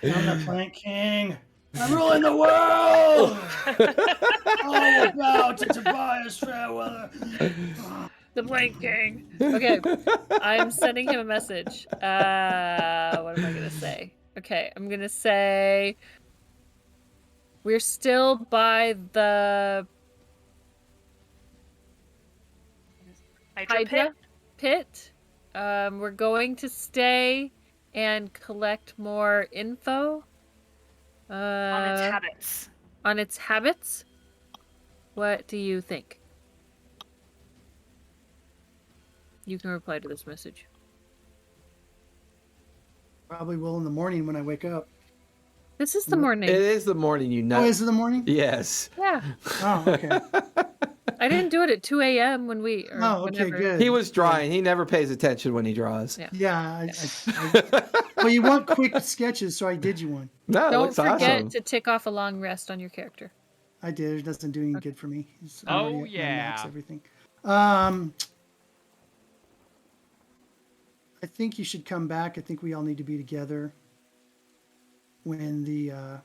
Speaker 5: I'm the Plant King. I'm ruling the world. All about to Tobias Fairweather.
Speaker 3: The Blank King. Okay. I'm sending him a message. What am I gonna say? Okay, I'm gonna say we're still by the
Speaker 1: Hydra pit?
Speaker 3: Hydra pit. We're going to stay and collect more info
Speaker 1: On its habits.
Speaker 3: on its habits. What do you think? You can reply to this message.
Speaker 5: Probably will in the morning when I wake up.
Speaker 3: This is the
Speaker 2: It
Speaker 3: morning.
Speaker 2: is the morning, you know.
Speaker 5: Oh, is it the morning?
Speaker 2: Yes.
Speaker 3: Yeah.
Speaker 5: Oh, okay.
Speaker 3: I didn't do it at 2 a.m. when we. Or
Speaker 5: Oh, okay,
Speaker 3: whenever.
Speaker 5: good.
Speaker 2: He was drawing. He never pays attention when he draws.
Speaker 3: Yeah.
Speaker 5: Yeah. Well, you want quick sketches, so I did you one.
Speaker 2: No, it
Speaker 3: Don't
Speaker 2: looks
Speaker 3: forget
Speaker 2: awesome.
Speaker 3: to tick off a long rest on your character.
Speaker 5: I did. It doesn't do any good for me. I'm
Speaker 7: Oh,
Speaker 5: already at my max
Speaker 7: yeah.
Speaker 5: everything. I think you should come back. I think we all need to be together when the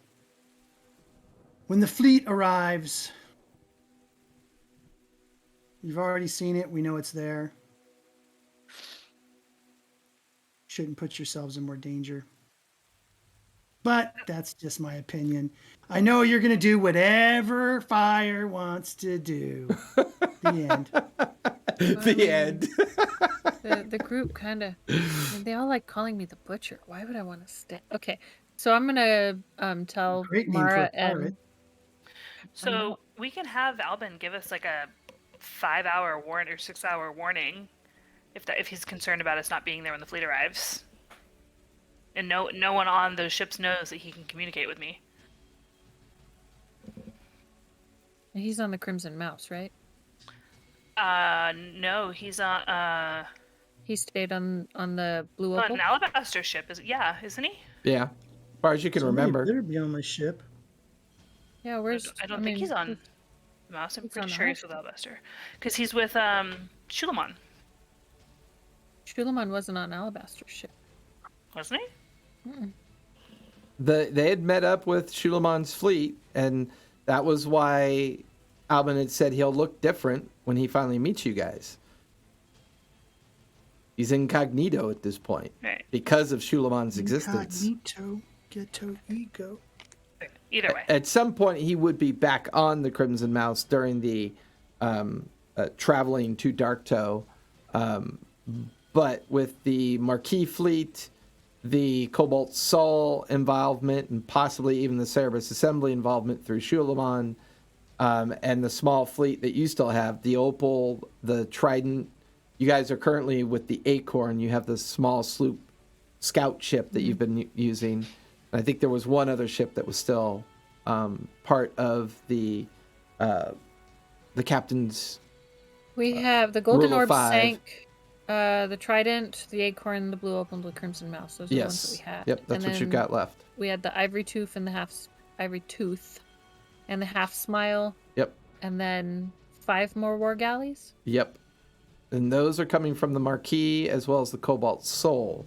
Speaker 5: fleet arrives. You've already seen it. We know it's there. Shouldn't put yourselves in more danger. But that's just my opinion. I know you're going to do whatever Fire wants to do. The end.
Speaker 2: The end.
Speaker 3: The group kind of. They all like calling me the Butcher. Why would I want to stay? Okay, so I'm gonna tell
Speaker 5: Great name for
Speaker 3: Mara
Speaker 5: a pirate.
Speaker 3: and.
Speaker 1: So we can have Albin give us like a 5-hour warning or 6-hour warning if he's concerned about us not being there when the fleet arrives. And no one on those ships knows that he can communicate with me.
Speaker 3: He's on the Crimson Mouse, right?
Speaker 1: No, he's on
Speaker 3: He stayed on the Blue Opal.
Speaker 1: an Alabaster ship, isn't he?
Speaker 2: Yeah. As far as you can
Speaker 5: Somebody
Speaker 2: remember.
Speaker 5: better be on my ship.
Speaker 3: Yeah, where's?
Speaker 1: I don't think he's on the Mouse. I'm
Speaker 3: he's
Speaker 1: pretty
Speaker 3: on the
Speaker 1: sure he's with Alabaster. Because he's with Shulamon,
Speaker 3: Shulamon wasn't on Alabaster's ship.
Speaker 1: wasn't he?
Speaker 3: Mm-mm.
Speaker 2: They had met up with Shulamon's fleet, and that was why Albin had said he'll look different when he finally meets you guys. He's incognito at this point
Speaker 1: Right.
Speaker 2: because of Shulamon's existence.
Speaker 5: Incognito, ghetto ego.
Speaker 1: Either way.
Speaker 2: At some point, he would be back on the Crimson Mouse during the traveling to Darktow. But with the Marquis fleet, the Cobalt Sol involvement, and possibly even the Cerberus Assembly involvement through Shulamon, and the small fleet that you still have, the Opal, the Trident, you guys are currently with the Acorn. You have the small sloop scout ship that you've been using. I think there was one other ship that was still part of the captain's.
Speaker 3: We have the Golden
Speaker 2: Rule of
Speaker 3: Orb
Speaker 2: five.
Speaker 3: sank, the Trident, the Acorn, the Blue Opal, and the Crimson Mouse. Those are the ones that we
Speaker 2: Yes.
Speaker 3: had.
Speaker 2: Yep, that's
Speaker 3: And
Speaker 2: what you've
Speaker 3: then
Speaker 2: got left.
Speaker 3: We had the Ivory Tooth and the Ivory Tooth, and the Half Smile,
Speaker 2: Yep.
Speaker 3: and then 5 more war galleys.
Speaker 2: Yep. And those are coming from the Marquis as well as the Cobalt Soul.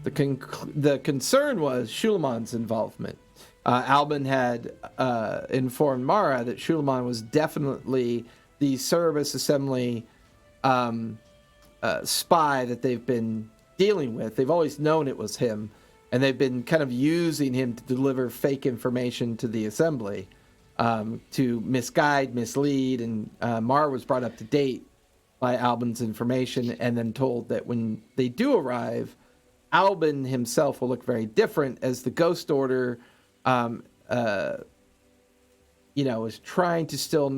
Speaker 2: The concern was Shulamon's involvement. Albin had informed Mara that Shulamon was definitely the Cerberus Assembly spy that they've been dealing with. They've always known it was him, and they've been kind of using him to deliver fake information to the Assembly to misguide, mislead, and Mara was brought up to date by Albin's information and then told that when they do arrive, Albin himself will look very different as the Ghost Order, is trying to still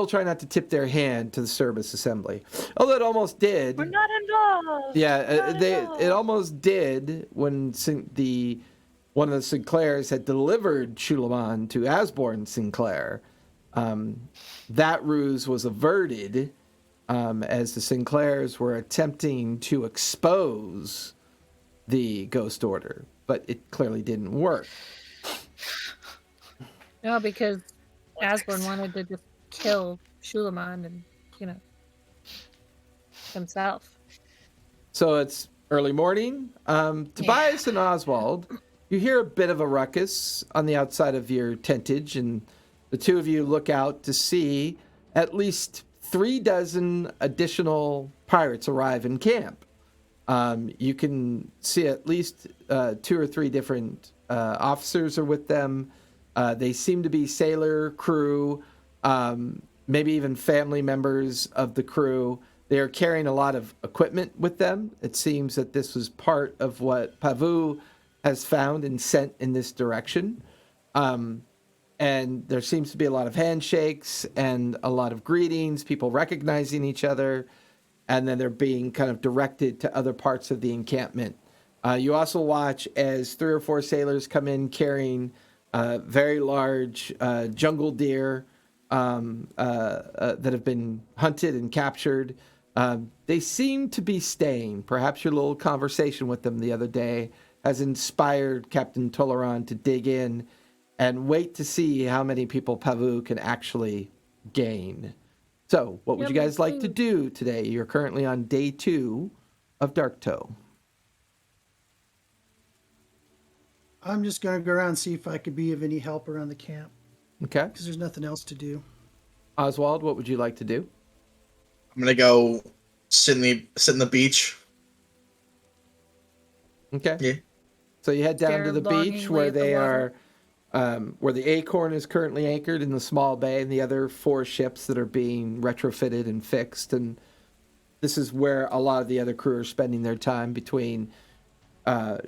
Speaker 2: try not to tip their hand to the Cerberus Assembly. Although it almost did.
Speaker 1: We're not involved.
Speaker 2: Yeah, it almost did when one of the Sinclairs had delivered Shulamon to Asborn Sinclair. That ruse was averted as the Sinclairs were attempting to expose the Ghost Order, but it clearly didn't work.
Speaker 3: No, because
Speaker 1: Politics.
Speaker 3: Asborn wanted to just kill Shulamon and, himself.
Speaker 2: So it's early morning. Tobias and Oswald, you hear a bit of a ruckus on the outside of your tentage, and the two of you look out to see at least 36 additional pirates arrive in camp. You can see at least 2 or 3 different officers are with them. They seem to be sailor crew, maybe even family members of the crew. They are carrying a lot of equipment with them. It seems that this was part of what Pavu has found and sent in this direction. And there seems to be a lot of handshakes and a lot of greetings, people recognizing each other, and then they're being kind of directed to other parts of the encampment. You also watch as 3 or 4 sailors come in carrying very large jungle deer that have been hunted and captured. They seem to be staying. Perhaps your little conversation with them the other day has inspired Captain Toleran to dig in and wait to see how many people Pavu can actually gain. So, what would you guys like to do today? You're currently on day 2 of Dark Toe.
Speaker 5: I'm just going to go around and see if I could be of any help around the camp
Speaker 2: Okay.
Speaker 5: because there's nothing else to do.
Speaker 2: Oswald, what would you like to do?
Speaker 4: I'm gonna go sit in the beach.
Speaker 2: Okay.
Speaker 4: Yeah.
Speaker 2: So you head down
Speaker 3: Stare
Speaker 2: to the beach
Speaker 3: longingly
Speaker 2: where
Speaker 3: at the
Speaker 2: they
Speaker 3: water.
Speaker 2: are, where the Acorn is currently anchored in the small bay, and the other 4 ships that are being retrofitted and fixed. And this is where a lot of the other crew are spending their time between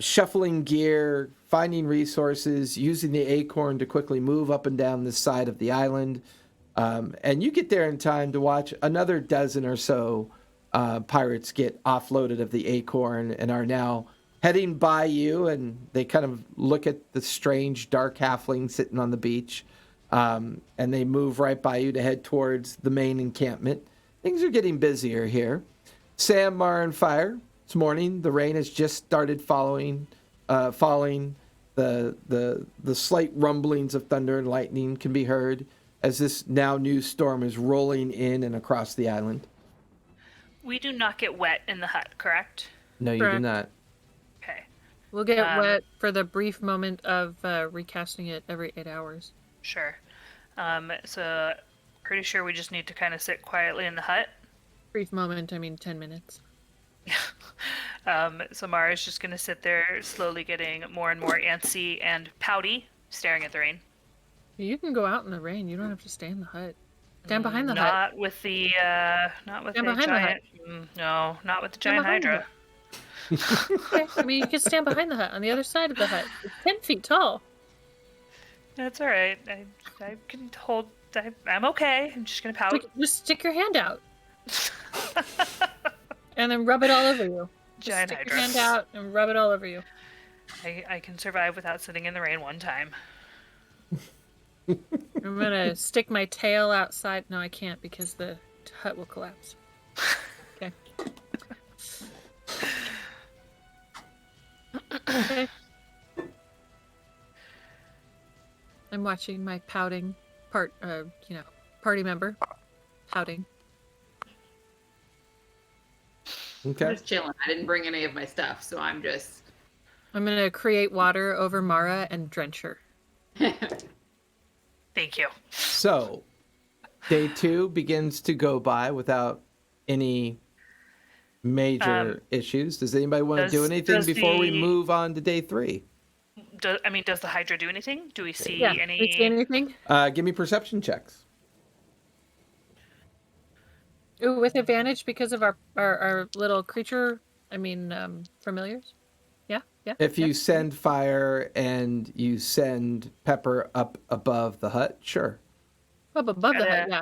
Speaker 2: shuffling gear, finding resources, using the Acorn to quickly move up and down the side of the island. And you get there in time to watch another dozen or so pirates get offloaded of the Acorn and are now heading by you, and they kind of look at the strange dark halfling sitting on the beach, and they move right by you to head towards the main encampment. Things are getting busier here. Sam, Mar, and Fire. This morning, the rain has just started falling. The slight rumblings of thunder and lightning can be heard as this now new storm is rolling in and across the island.
Speaker 1: We do not get wet in the hut, correct?
Speaker 2: No, you do
Speaker 3: Correct.
Speaker 2: not.
Speaker 1: Okay.
Speaker 3: We'll get wet for the brief moment of recasting it every 8 hours.
Speaker 1: Sure. So pretty sure we just need to kind of sit quietly in the hut.
Speaker 3: Brief moment, I mean 10 minutes.
Speaker 1: So Mara's just gonna sit there, slowly getting more and more antsy and pouty, staring at the rain.
Speaker 3: You can go out in the rain. You don't have to stay in the hut. Stand behind the hut.
Speaker 1: Not with the
Speaker 3: Stand behind the hut.
Speaker 1: giant. No, not with the
Speaker 3: Stand
Speaker 1: giant
Speaker 3: behind the
Speaker 1: hydra.
Speaker 3: Okay. I mean, you can stand behind the hut on the other side of the hut. It's 10 feet tall.
Speaker 1: That's all right. I can hold. I'm okay. I'm just gonna pout.
Speaker 3: Just stick your hand out. And then rub it all over you. Just
Speaker 1: Giant
Speaker 3: stick
Speaker 1: hydra.
Speaker 3: your hand out and rub it all over you.
Speaker 1: I can survive without sitting in the rain one time.
Speaker 3: I'm gonna stick my tail outside. No, I can't because the hut will collapse. Okay. Okay. I'm watching my pouting party member pouting.
Speaker 6: I'm
Speaker 2: Okay.
Speaker 6: just chilling. I didn't bring any of my stuff, so I'm just.
Speaker 3: I'm gonna create water over Mara and drench her.
Speaker 1: Thank you.
Speaker 2: So, day 2 begins to go by without any major issues. Does anybody want to do
Speaker 1: does-
Speaker 2: anything
Speaker 1: does
Speaker 2: before we
Speaker 1: the-
Speaker 2: move on to day 3?
Speaker 1: Does the hydra do anything? Do we see
Speaker 3: Yeah.
Speaker 1: any?
Speaker 3: Do you see anything?
Speaker 2: Give me perception checks.
Speaker 3: Ooh, with advantage because of our little creature. I mean, familiars. Yeah.
Speaker 2: If you send Fire and you send Pepper up above the hut, sure.
Speaker 3: Up above the hut, yeah.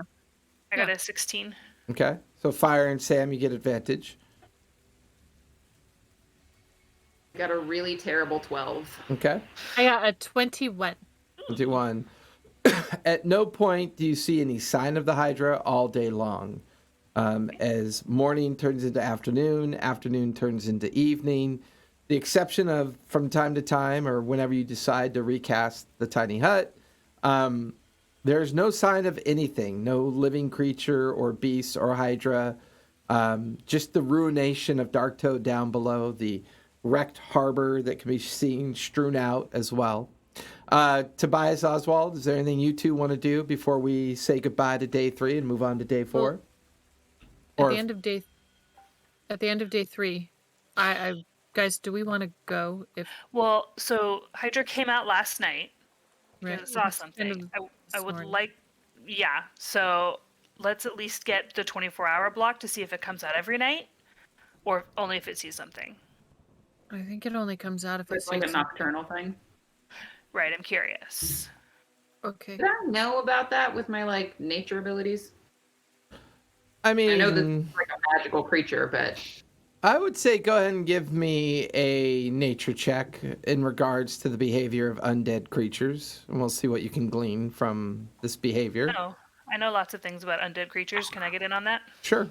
Speaker 1: I got a 16.
Speaker 2: Okay. So Fire and Sam, you get advantage.
Speaker 6: Got a really terrible 12.
Speaker 2: Okay.
Speaker 3: I got a 21.
Speaker 2: 21. At no point do you see any sign of the Hydra all day long. As morning turns into afternoon, afternoon turns into evening, the exception of from time to time or whenever you decide to recast the tiny hut, there's no sign of anything, no living creature or beast or hydra, just the ruination of Darktoad down below, the wrecked harbor that can be seen strewn out as well. Tobias, Oswald, is there anything you two want to do before we say goodbye to day 3 and move on to day 4?
Speaker 3: Well, at the end of day 3, I guys, do we want to go?
Speaker 1: Well, so Hydra came out last night.
Speaker 3: Right,
Speaker 1: I saw
Speaker 3: it's kind
Speaker 1: something.
Speaker 3: of
Speaker 1: I would
Speaker 3: sworn.
Speaker 1: like, yeah. So let's at least get the 24-hour block to see if it comes out every night, or only if it sees something.
Speaker 3: I think it only comes out if
Speaker 6: It's
Speaker 3: it's
Speaker 6: like a nocturnal thing.
Speaker 1: Right, I'm curious.
Speaker 3: Okay.
Speaker 6: Did I know about that with my like nature abilities?
Speaker 2: I mean,
Speaker 6: I know this is like a magical creature, but
Speaker 2: I would say go ahead and give me a nature check in regards to the behavior of undead creatures, and we'll see what you can glean from this behavior.
Speaker 1: No, I know lots of things about undead creatures. Can I get in on that?
Speaker 2: Sure.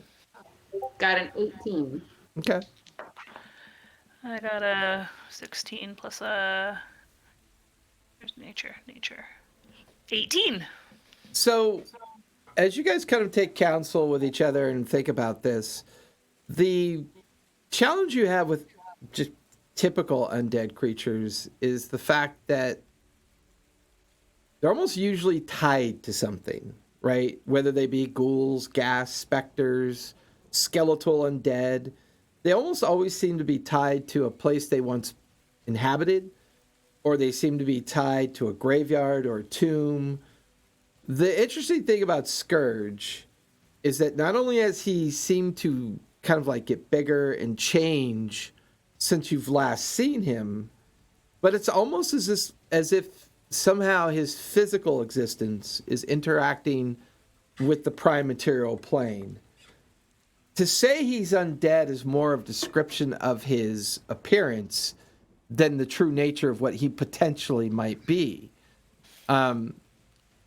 Speaker 6: got an 18.
Speaker 2: Okay.
Speaker 1: I got a 16 plus a... Where's nature? 18!
Speaker 2: So, as you guys kind of take counsel with each other and think about this, the challenge you have with just typical undead creatures is the fact that they're almost usually tied to something, right? Whether they be ghouls, ghast, specters, skeletal undead, they almost always seem to be tied to a place they once inhabited, or they seem to be tied to a graveyard or a tomb. The interesting thing about Scourge is that not only has he seemed to kind of like get bigger and change since you've last seen him, but it's almost as if somehow his physical existence is interacting with the prime material plane. To say he's undead is more of a description of his appearance than the true nature of what he potentially might be.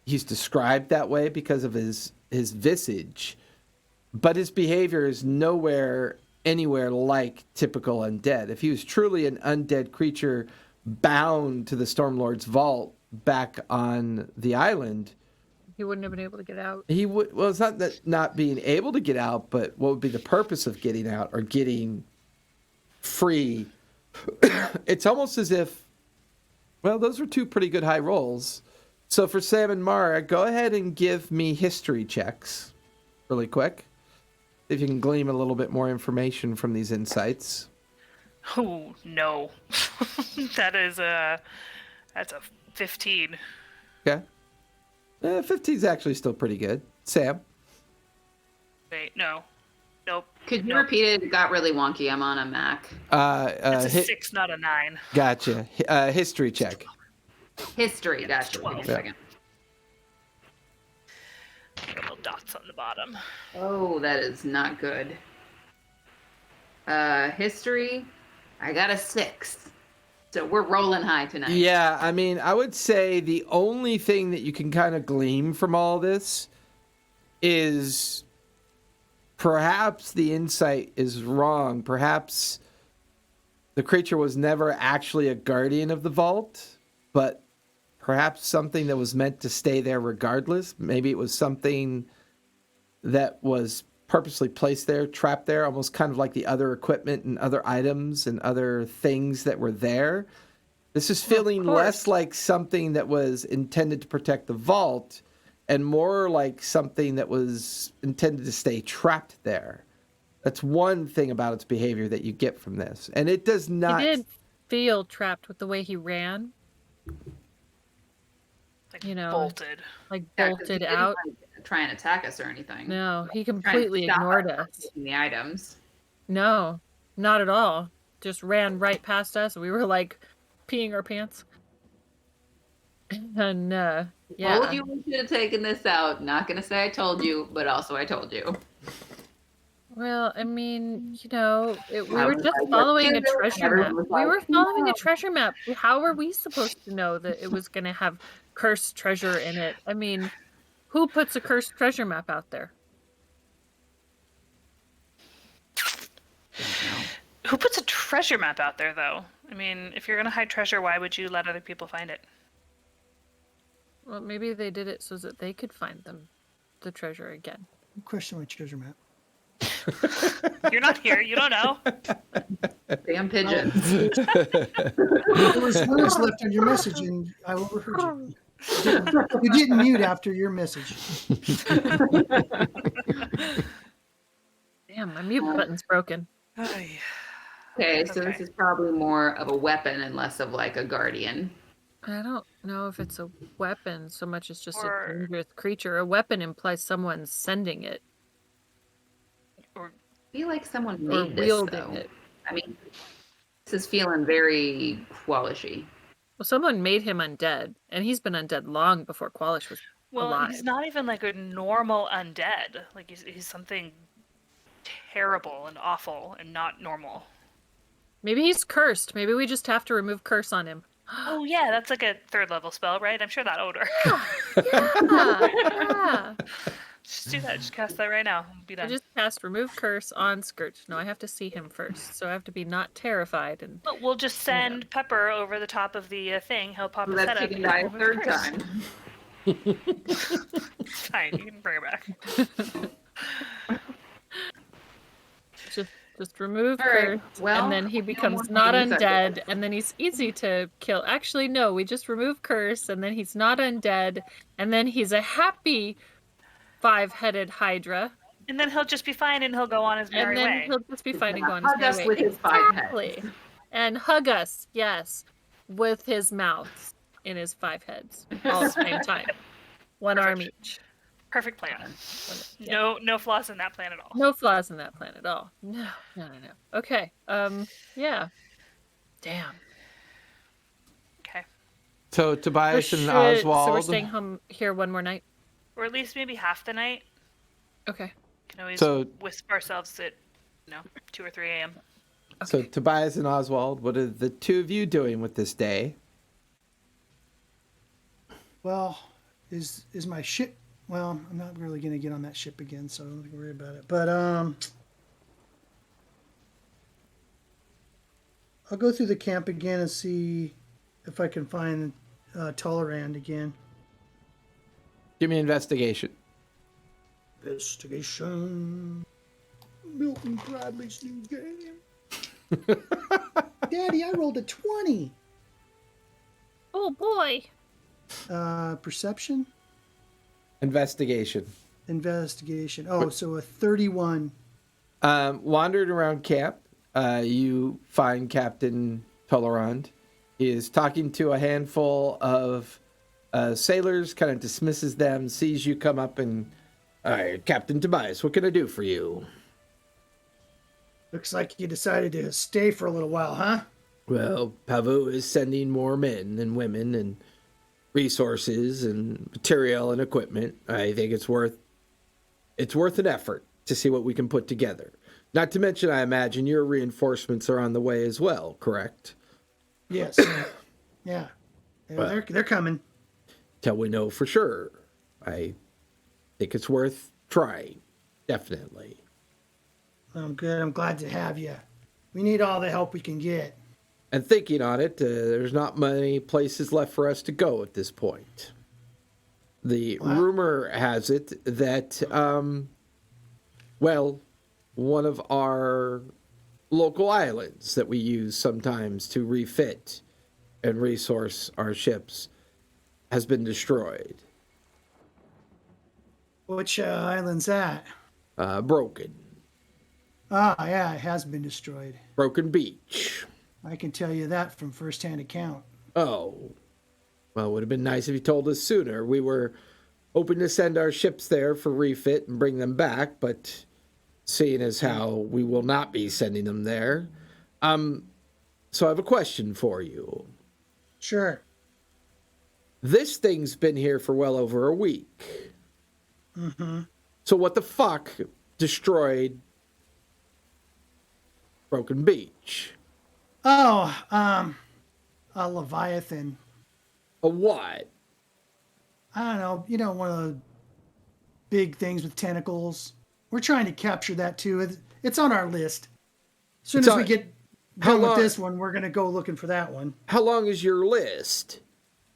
Speaker 2: He's described that way because of his visage, but his behavior is anywhere like typical undead. If he was truly an undead creature bound to the Stormlord's vault back on the island,
Speaker 3: He wouldn't have been able to get out.
Speaker 2: he would. Well, it's not that not being able to get out, but what would be the purpose of getting out or getting free? It's almost as if, well, those were two pretty good high rolls. So for Sam and Mara, go ahead and give me history checks really quick. If you can glean a little bit more information from these insights.
Speaker 1: Oh, no. That's a 15.
Speaker 2: Okay. 15 is actually still pretty good. Sam?
Speaker 1: Wait, no. Nope.
Speaker 6: Could you
Speaker 1: Nope.
Speaker 6: repeat it? It got really wonky. I'm on a Mac.
Speaker 1: It's a 6, not a 9.
Speaker 2: Gotcha. History check.
Speaker 6: History. Gotcha.
Speaker 1: 12.
Speaker 6: Give me a second.
Speaker 1: Little dots on the bottom.
Speaker 6: Oh, that is not good. History. I got a 6. So we're rolling high tonight.
Speaker 2: Yeah, I mean, I would say the only thing that you can kind of glean from all this is perhaps the insight is wrong. Perhaps the creature was never actually a guardian of the vault, but perhaps something that was meant to stay there regardless. Maybe it was something that was purposely placed there, trapped there, almost kind of like the other equipment and other items and other things that were there. This is feeling less like something that was intended to protect the vault and more like something that was intended to stay trapped there. That's one thing about its behavior that you get from this. And it does not...
Speaker 3: He did feel trapped with the way he ran.
Speaker 1: Like
Speaker 3: You know,
Speaker 1: bolted.
Speaker 3: Like
Speaker 6: Yeah, 'cause he
Speaker 3: bolted
Speaker 6: didn't,
Speaker 3: out.
Speaker 6: like, try and attack us or anything.
Speaker 3: No, he
Speaker 6: Trying to
Speaker 3: completely
Speaker 6: stop
Speaker 3: ignored
Speaker 6: us from
Speaker 3: us.
Speaker 6: taking the items.
Speaker 3: No, not at all. Just ran right past us. We were like peeing our pants. And yeah.
Speaker 6: Told you we should have taken this out. Not gonna say I told you, but also I told you.
Speaker 3: Well, I mean, we were
Speaker 6: was
Speaker 3: just
Speaker 6: like,
Speaker 3: following a
Speaker 6: "Let's do it."
Speaker 3: treasure
Speaker 6: Everyone
Speaker 3: map.
Speaker 6: was
Speaker 3: We
Speaker 6: like,
Speaker 3: were following
Speaker 6: "No."
Speaker 3: a treasure map. How are we supposed to know that it was going to have cursed treasure in it? I mean, who puts a cursed treasure map out there?
Speaker 1: Who puts a treasure map out there, though? I mean, if you're gonna hide treasure, why would you let other people find it?
Speaker 3: Well, maybe they did it so that they could find the treasure again.
Speaker 5: Question my treasure map.
Speaker 1: You're not here. You don't know.
Speaker 6: Damn pigeons.
Speaker 5: There was words left on your message, and I overheard you. You didn't mute after your message.
Speaker 3: Damn, my mute button's broken.
Speaker 1: Ay.
Speaker 6: Okay, so this
Speaker 1: Okay.
Speaker 6: is probably more of a weapon and less of like a guardian.
Speaker 3: I don't know if it's a weapon so much as just
Speaker 1: Or-
Speaker 3: a dangerous creature. A weapon implies someone's sending it
Speaker 1: Or
Speaker 6: I feel like someone
Speaker 3: or
Speaker 6: made this
Speaker 3: wielding
Speaker 6: though.
Speaker 3: it.
Speaker 6: I mean, this is feeling very Qualishy.
Speaker 3: Well, someone made him undead, and he's been undead long before Qualish was
Speaker 1: well,
Speaker 3: alive.
Speaker 1: he's not even like a normal undead. Like he's something terrible and awful and not normal.
Speaker 3: Maybe he's cursed. Maybe we just have to remove curse on him.
Speaker 1: Oh yeah, that's like a 3rd level spell, right? I'm sure that'll work.
Speaker 3: Yeah.
Speaker 1: Just do that. Just cast that right now. Be
Speaker 3: I
Speaker 1: done.
Speaker 3: just cast remove curse on Scourge. No, I have to see him first, so I have to be not terrified and
Speaker 1: But we'll just send Pepper over the top of the thing. He'll pop
Speaker 6: So
Speaker 1: a
Speaker 6: that
Speaker 1: setup.
Speaker 6: she can die a
Speaker 1: and
Speaker 6: third
Speaker 1: remove curse.
Speaker 6: time.
Speaker 1: It's fine. You can bring her back.
Speaker 3: just remove
Speaker 6: All right,
Speaker 3: curse,
Speaker 6: well,
Speaker 3: and then he
Speaker 6: no
Speaker 3: becomes
Speaker 6: more
Speaker 3: not
Speaker 6: things, I
Speaker 3: undead,
Speaker 6: guess.
Speaker 3: and then he's easy to kill. Actually, no, we just remove curse, and then he's not undead, and then he's a happy 5-headed Hydra,
Speaker 1: And then he'll just be fine and he'll go on his merry
Speaker 3: and then
Speaker 1: way.
Speaker 3: he'll just be fine and go on
Speaker 6: Hug
Speaker 3: his
Speaker 6: us
Speaker 3: merry
Speaker 6: with
Speaker 3: way.
Speaker 6: his 5 heads.
Speaker 3: Exactly. And hug us, yes, with his mouth in his 5 heads all at the same time. One arm
Speaker 1: Perfect.
Speaker 3: each.
Speaker 1: Perfect plan.
Speaker 3: Yeah.
Speaker 1: No flaws in that plan at all.
Speaker 3: No flaws in that plan at all. No. Okay. Yeah. Damn.
Speaker 1: Okay.
Speaker 2: So Tobias and
Speaker 3: So we're
Speaker 2: Oswald.
Speaker 3: staying home here one more night.
Speaker 1: Or at least maybe half the night.
Speaker 3: Okay.
Speaker 1: Can always
Speaker 2: So-
Speaker 1: wisp ourselves at 2 or 3 a.m.
Speaker 2: So Tobias and Oswald, what are the two of you doing with this day?
Speaker 5: Well, is my ship? Well, I'm not really gonna get on that ship again, so don't worry about it. But I'll go through the camp again and see if I can find Tolerand again.
Speaker 2: Give me investigation.
Speaker 5: Investigation. Milton Bradley's new game. Daddy, I rolled a 20.
Speaker 3: Oh boy.
Speaker 5: Perception?
Speaker 2: Investigation.
Speaker 5: Investigation. Oh, so a 31.
Speaker 2: Wandering around camp, you find Captain Tolerand. He is talking to a handful of sailors, kind of dismisses them, sees you come up and, all right, Captain Tobias, what can I do for you?
Speaker 5: Looks like you decided to stay for a little while, huh?
Speaker 2: Well, Pavu is sending more men and women and resources and material and equipment. I think it's worth an effort to see what we can put together. Not to mention, I imagine your reinforcements are on the way as well, correct?
Speaker 5: Yes. Yeah.
Speaker 2: Well-
Speaker 5: They're coming.
Speaker 2: Till we know for sure. I think it's worth trying. Definitely.
Speaker 5: I'm good. I'm glad to have you. We need all the help we can get.
Speaker 2: And thinking on it, there's not many places left for us to go at this point. The
Speaker 5: Wow.
Speaker 2: rumor has it that, one of our local islands that we use sometimes to refit and resource our ships has been destroyed,
Speaker 5: Which island's that?
Speaker 2: broken.
Speaker 5: Ah, yeah, it has been destroyed.
Speaker 2: Broken Beach.
Speaker 5: I can tell you that from first-hand account.
Speaker 2: Oh, well, it would have been nice if you told us sooner. We were hoping to send our ships there for refit and bring them back, but seeing as how we will not be sending them there, so I have a question for you.
Speaker 5: Sure.
Speaker 2: This thing's been here for well over a week.
Speaker 5: Mm-hmm.
Speaker 2: So what the fuck destroyed Broken Beach?
Speaker 5: Oh, a Leviathan.
Speaker 2: A what?
Speaker 5: I don't know. You know, one of the big things with tentacles. We're trying to capture that too. It's on our list. As soon
Speaker 2: It's
Speaker 5: as we
Speaker 2: on-
Speaker 5: get
Speaker 2: how
Speaker 5: done with
Speaker 2: long-
Speaker 5: this one, we're gonna go looking for that one.
Speaker 2: How long is your list?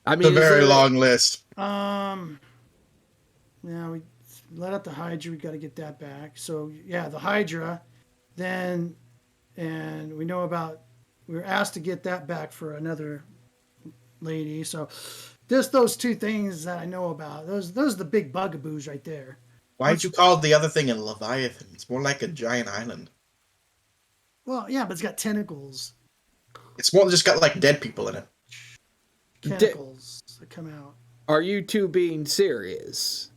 Speaker 2: I
Speaker 4: It's a
Speaker 2: mean, is
Speaker 4: very
Speaker 2: there-
Speaker 4: long list.
Speaker 5: Now we let out the Hydra. We got to get that back. So yeah, the Hydra. Then, and we know about. We were asked to get that back for another lady. So, just those two things that I know about. Those are the big bugaboos right there.
Speaker 4: Why'd you call the other thing a Leviathan? It's more like a giant island.
Speaker 5: Well, yeah, but it's got tentacles.
Speaker 4: It's more just got like dead people in it.
Speaker 5: Tentacles that come out.
Speaker 2: Are you two being serious?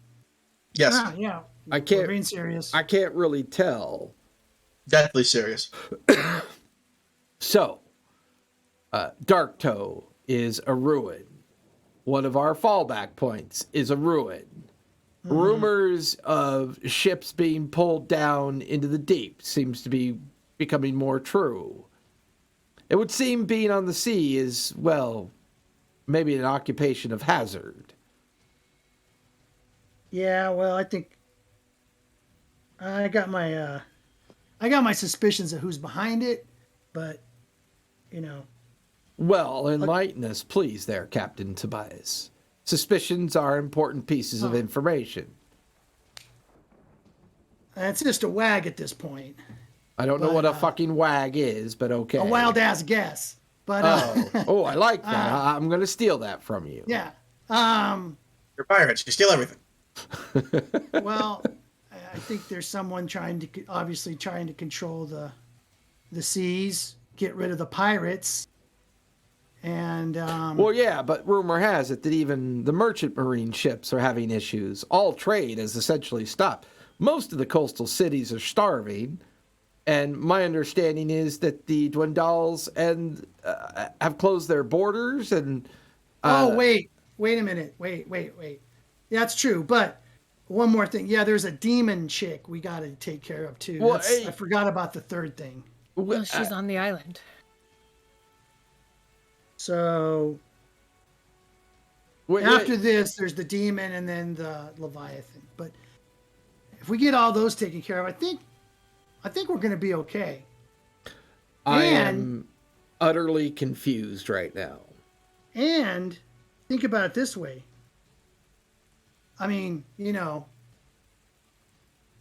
Speaker 4: Yes,
Speaker 5: Yeah.
Speaker 2: I can't-
Speaker 5: We're being serious.
Speaker 2: I can't really tell.
Speaker 4: deathly serious.
Speaker 2: So, Dark Toe is a ruin. One of our fallback points is a ruin. Rumors of ships being pulled down into the deep seems to be becoming more true. It would seem being on the sea is, well, maybe an occupation of hazard.
Speaker 5: Yeah, well, I think I got my suspicions of who's behind it, but you know,
Speaker 2: Well, enlighten us, please, there, Captain Tobias. Suspicions are important pieces of information.
Speaker 5: it's just a wag at this point.
Speaker 2: I don't know
Speaker 5: But,
Speaker 2: what a fucking wag is, but okay.
Speaker 5: A wild ass guess. But
Speaker 2: Oh, I like that. I'm going to steal that from you.
Speaker 5: yeah.
Speaker 4: You're pirates. You steal everything.
Speaker 5: Well, I think there's someone obviously trying to control the seas, get rid of the pirates, and
Speaker 2: Well, yeah, but rumor has it that even the merchant marine ships are having issues. All trade has essentially stopped. Most of the coastal cities are starving, and my understanding is that the Dwendals and have closed their borders. And
Speaker 5: wait a minute, wait. Yeah, that's true, but one more thing. Yeah, there's a demon chick we got to take care of too.
Speaker 2: Well,
Speaker 5: I forgot about the third thing.
Speaker 3: Well, she's on the island.
Speaker 5: So after this, there's the demon and then the Leviathan. But if we get all those taken care of, I think we're going to be okay.
Speaker 2: I
Speaker 5: and-
Speaker 2: am utterly confused right now.
Speaker 5: And think about it this way. I mean, you know,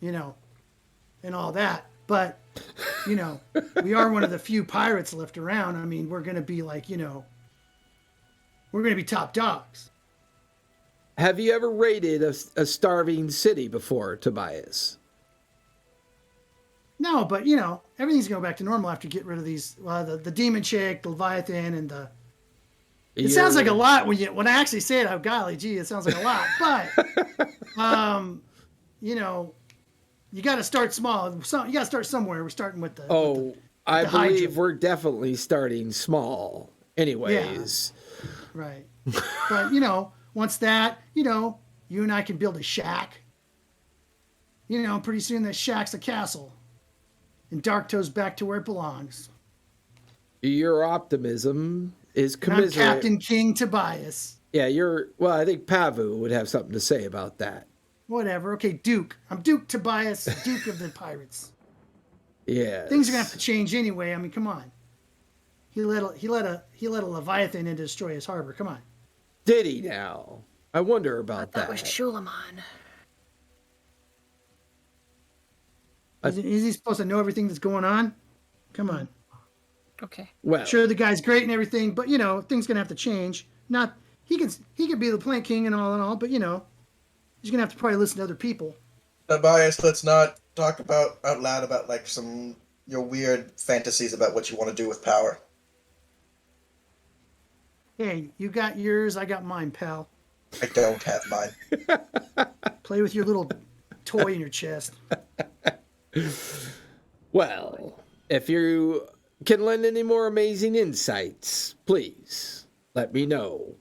Speaker 5: and all that. But, we are one of the few pirates left around. I mean, we're going to be like, we're going to be top dogs.
Speaker 2: Have you ever raided a starving city before, Tobias?
Speaker 5: No, but, everything's going back to normal after you get rid of these, the demon chick, the Leviathan, and the... It sounds like a lot when I actually say it. Oh, golly, gee, it sounds like a lot. But, you got to start small. So you got to start somewhere. We're starting with the.
Speaker 2: I
Speaker 5: the Hydra.
Speaker 2: believe we're definitely starting small. Anyways,
Speaker 5: Right. But once that, you and I can build a shack. Pretty soon that shack's a castle, and Dark Toe's back to where it belongs.
Speaker 2: your optimism is
Speaker 5: And I'm
Speaker 2: commiserate.
Speaker 5: Captain King Tobias.
Speaker 2: Yeah, I think Pavu would have something to say about that.
Speaker 5: Whatever. Okay, Duke. I'm Duke Tobias, Duke of the Pirates.
Speaker 2: Yeah.
Speaker 5: Things are gonna have to change anyway. I mean, come on. He let a Leviathan in to destroy his harbor. Come on.
Speaker 2: Did he now? I wonder about
Speaker 3: That
Speaker 2: that.
Speaker 3: was Shulamon.
Speaker 5: Is he supposed to know everything that's going on? Come on.
Speaker 3: Okay.
Speaker 2: Well,
Speaker 5: Sure, the guy's great and everything, but things gonna have to change. Not he could be the Plant King and all, but he's gonna have to probably listen to other people.
Speaker 4: Tobias, let's not talk out loud about like your weird fantasies about what you want to do with power.
Speaker 5: Hey, you got yours, I got mine, pal.
Speaker 4: I don't have mine.
Speaker 5: Play with your little toy in your chest.
Speaker 2: well, if you can lend any more amazing insights, please let me know.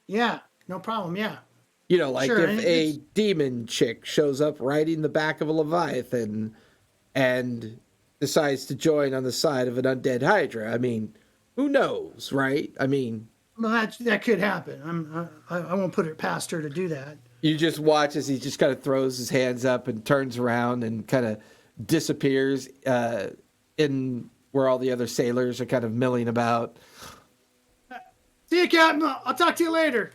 Speaker 5: Yeah, no problem. Yeah.
Speaker 2: Like
Speaker 5: Sure,
Speaker 2: if
Speaker 5: and
Speaker 2: a
Speaker 5: it's-
Speaker 2: demon chick shows up riding the back of a Leviathan and decides to join on the side of an undead Hydra. I mean, who knows, right? I mean,
Speaker 5: Well, that could happen. I won't put it past her to do that.
Speaker 2: you just watch as he just kind of throws his hands up and turns around and kind of disappears in where all the other sailors are kind of milling about.
Speaker 5: See you, Captain. I'll talk to you later.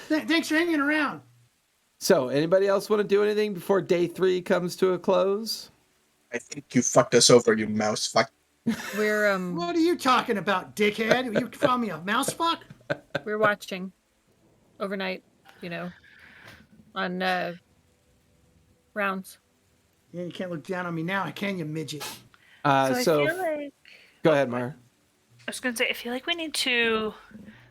Speaker 5: Thanks for hanging around.
Speaker 2: So, anybody else want to do anything before day 3 comes to a close?
Speaker 4: I think you fucked us over, you mouse fuck.
Speaker 3: We're
Speaker 5: What are you talking about, dickhead? You call me a mouse fuck?
Speaker 3: we're watching overnight, on rounds.
Speaker 5: Yeah, you can't look down on me now, can you, midget?
Speaker 1: So I feel like
Speaker 2: go ahead, Mara.
Speaker 1: I was gonna say I feel like we need to.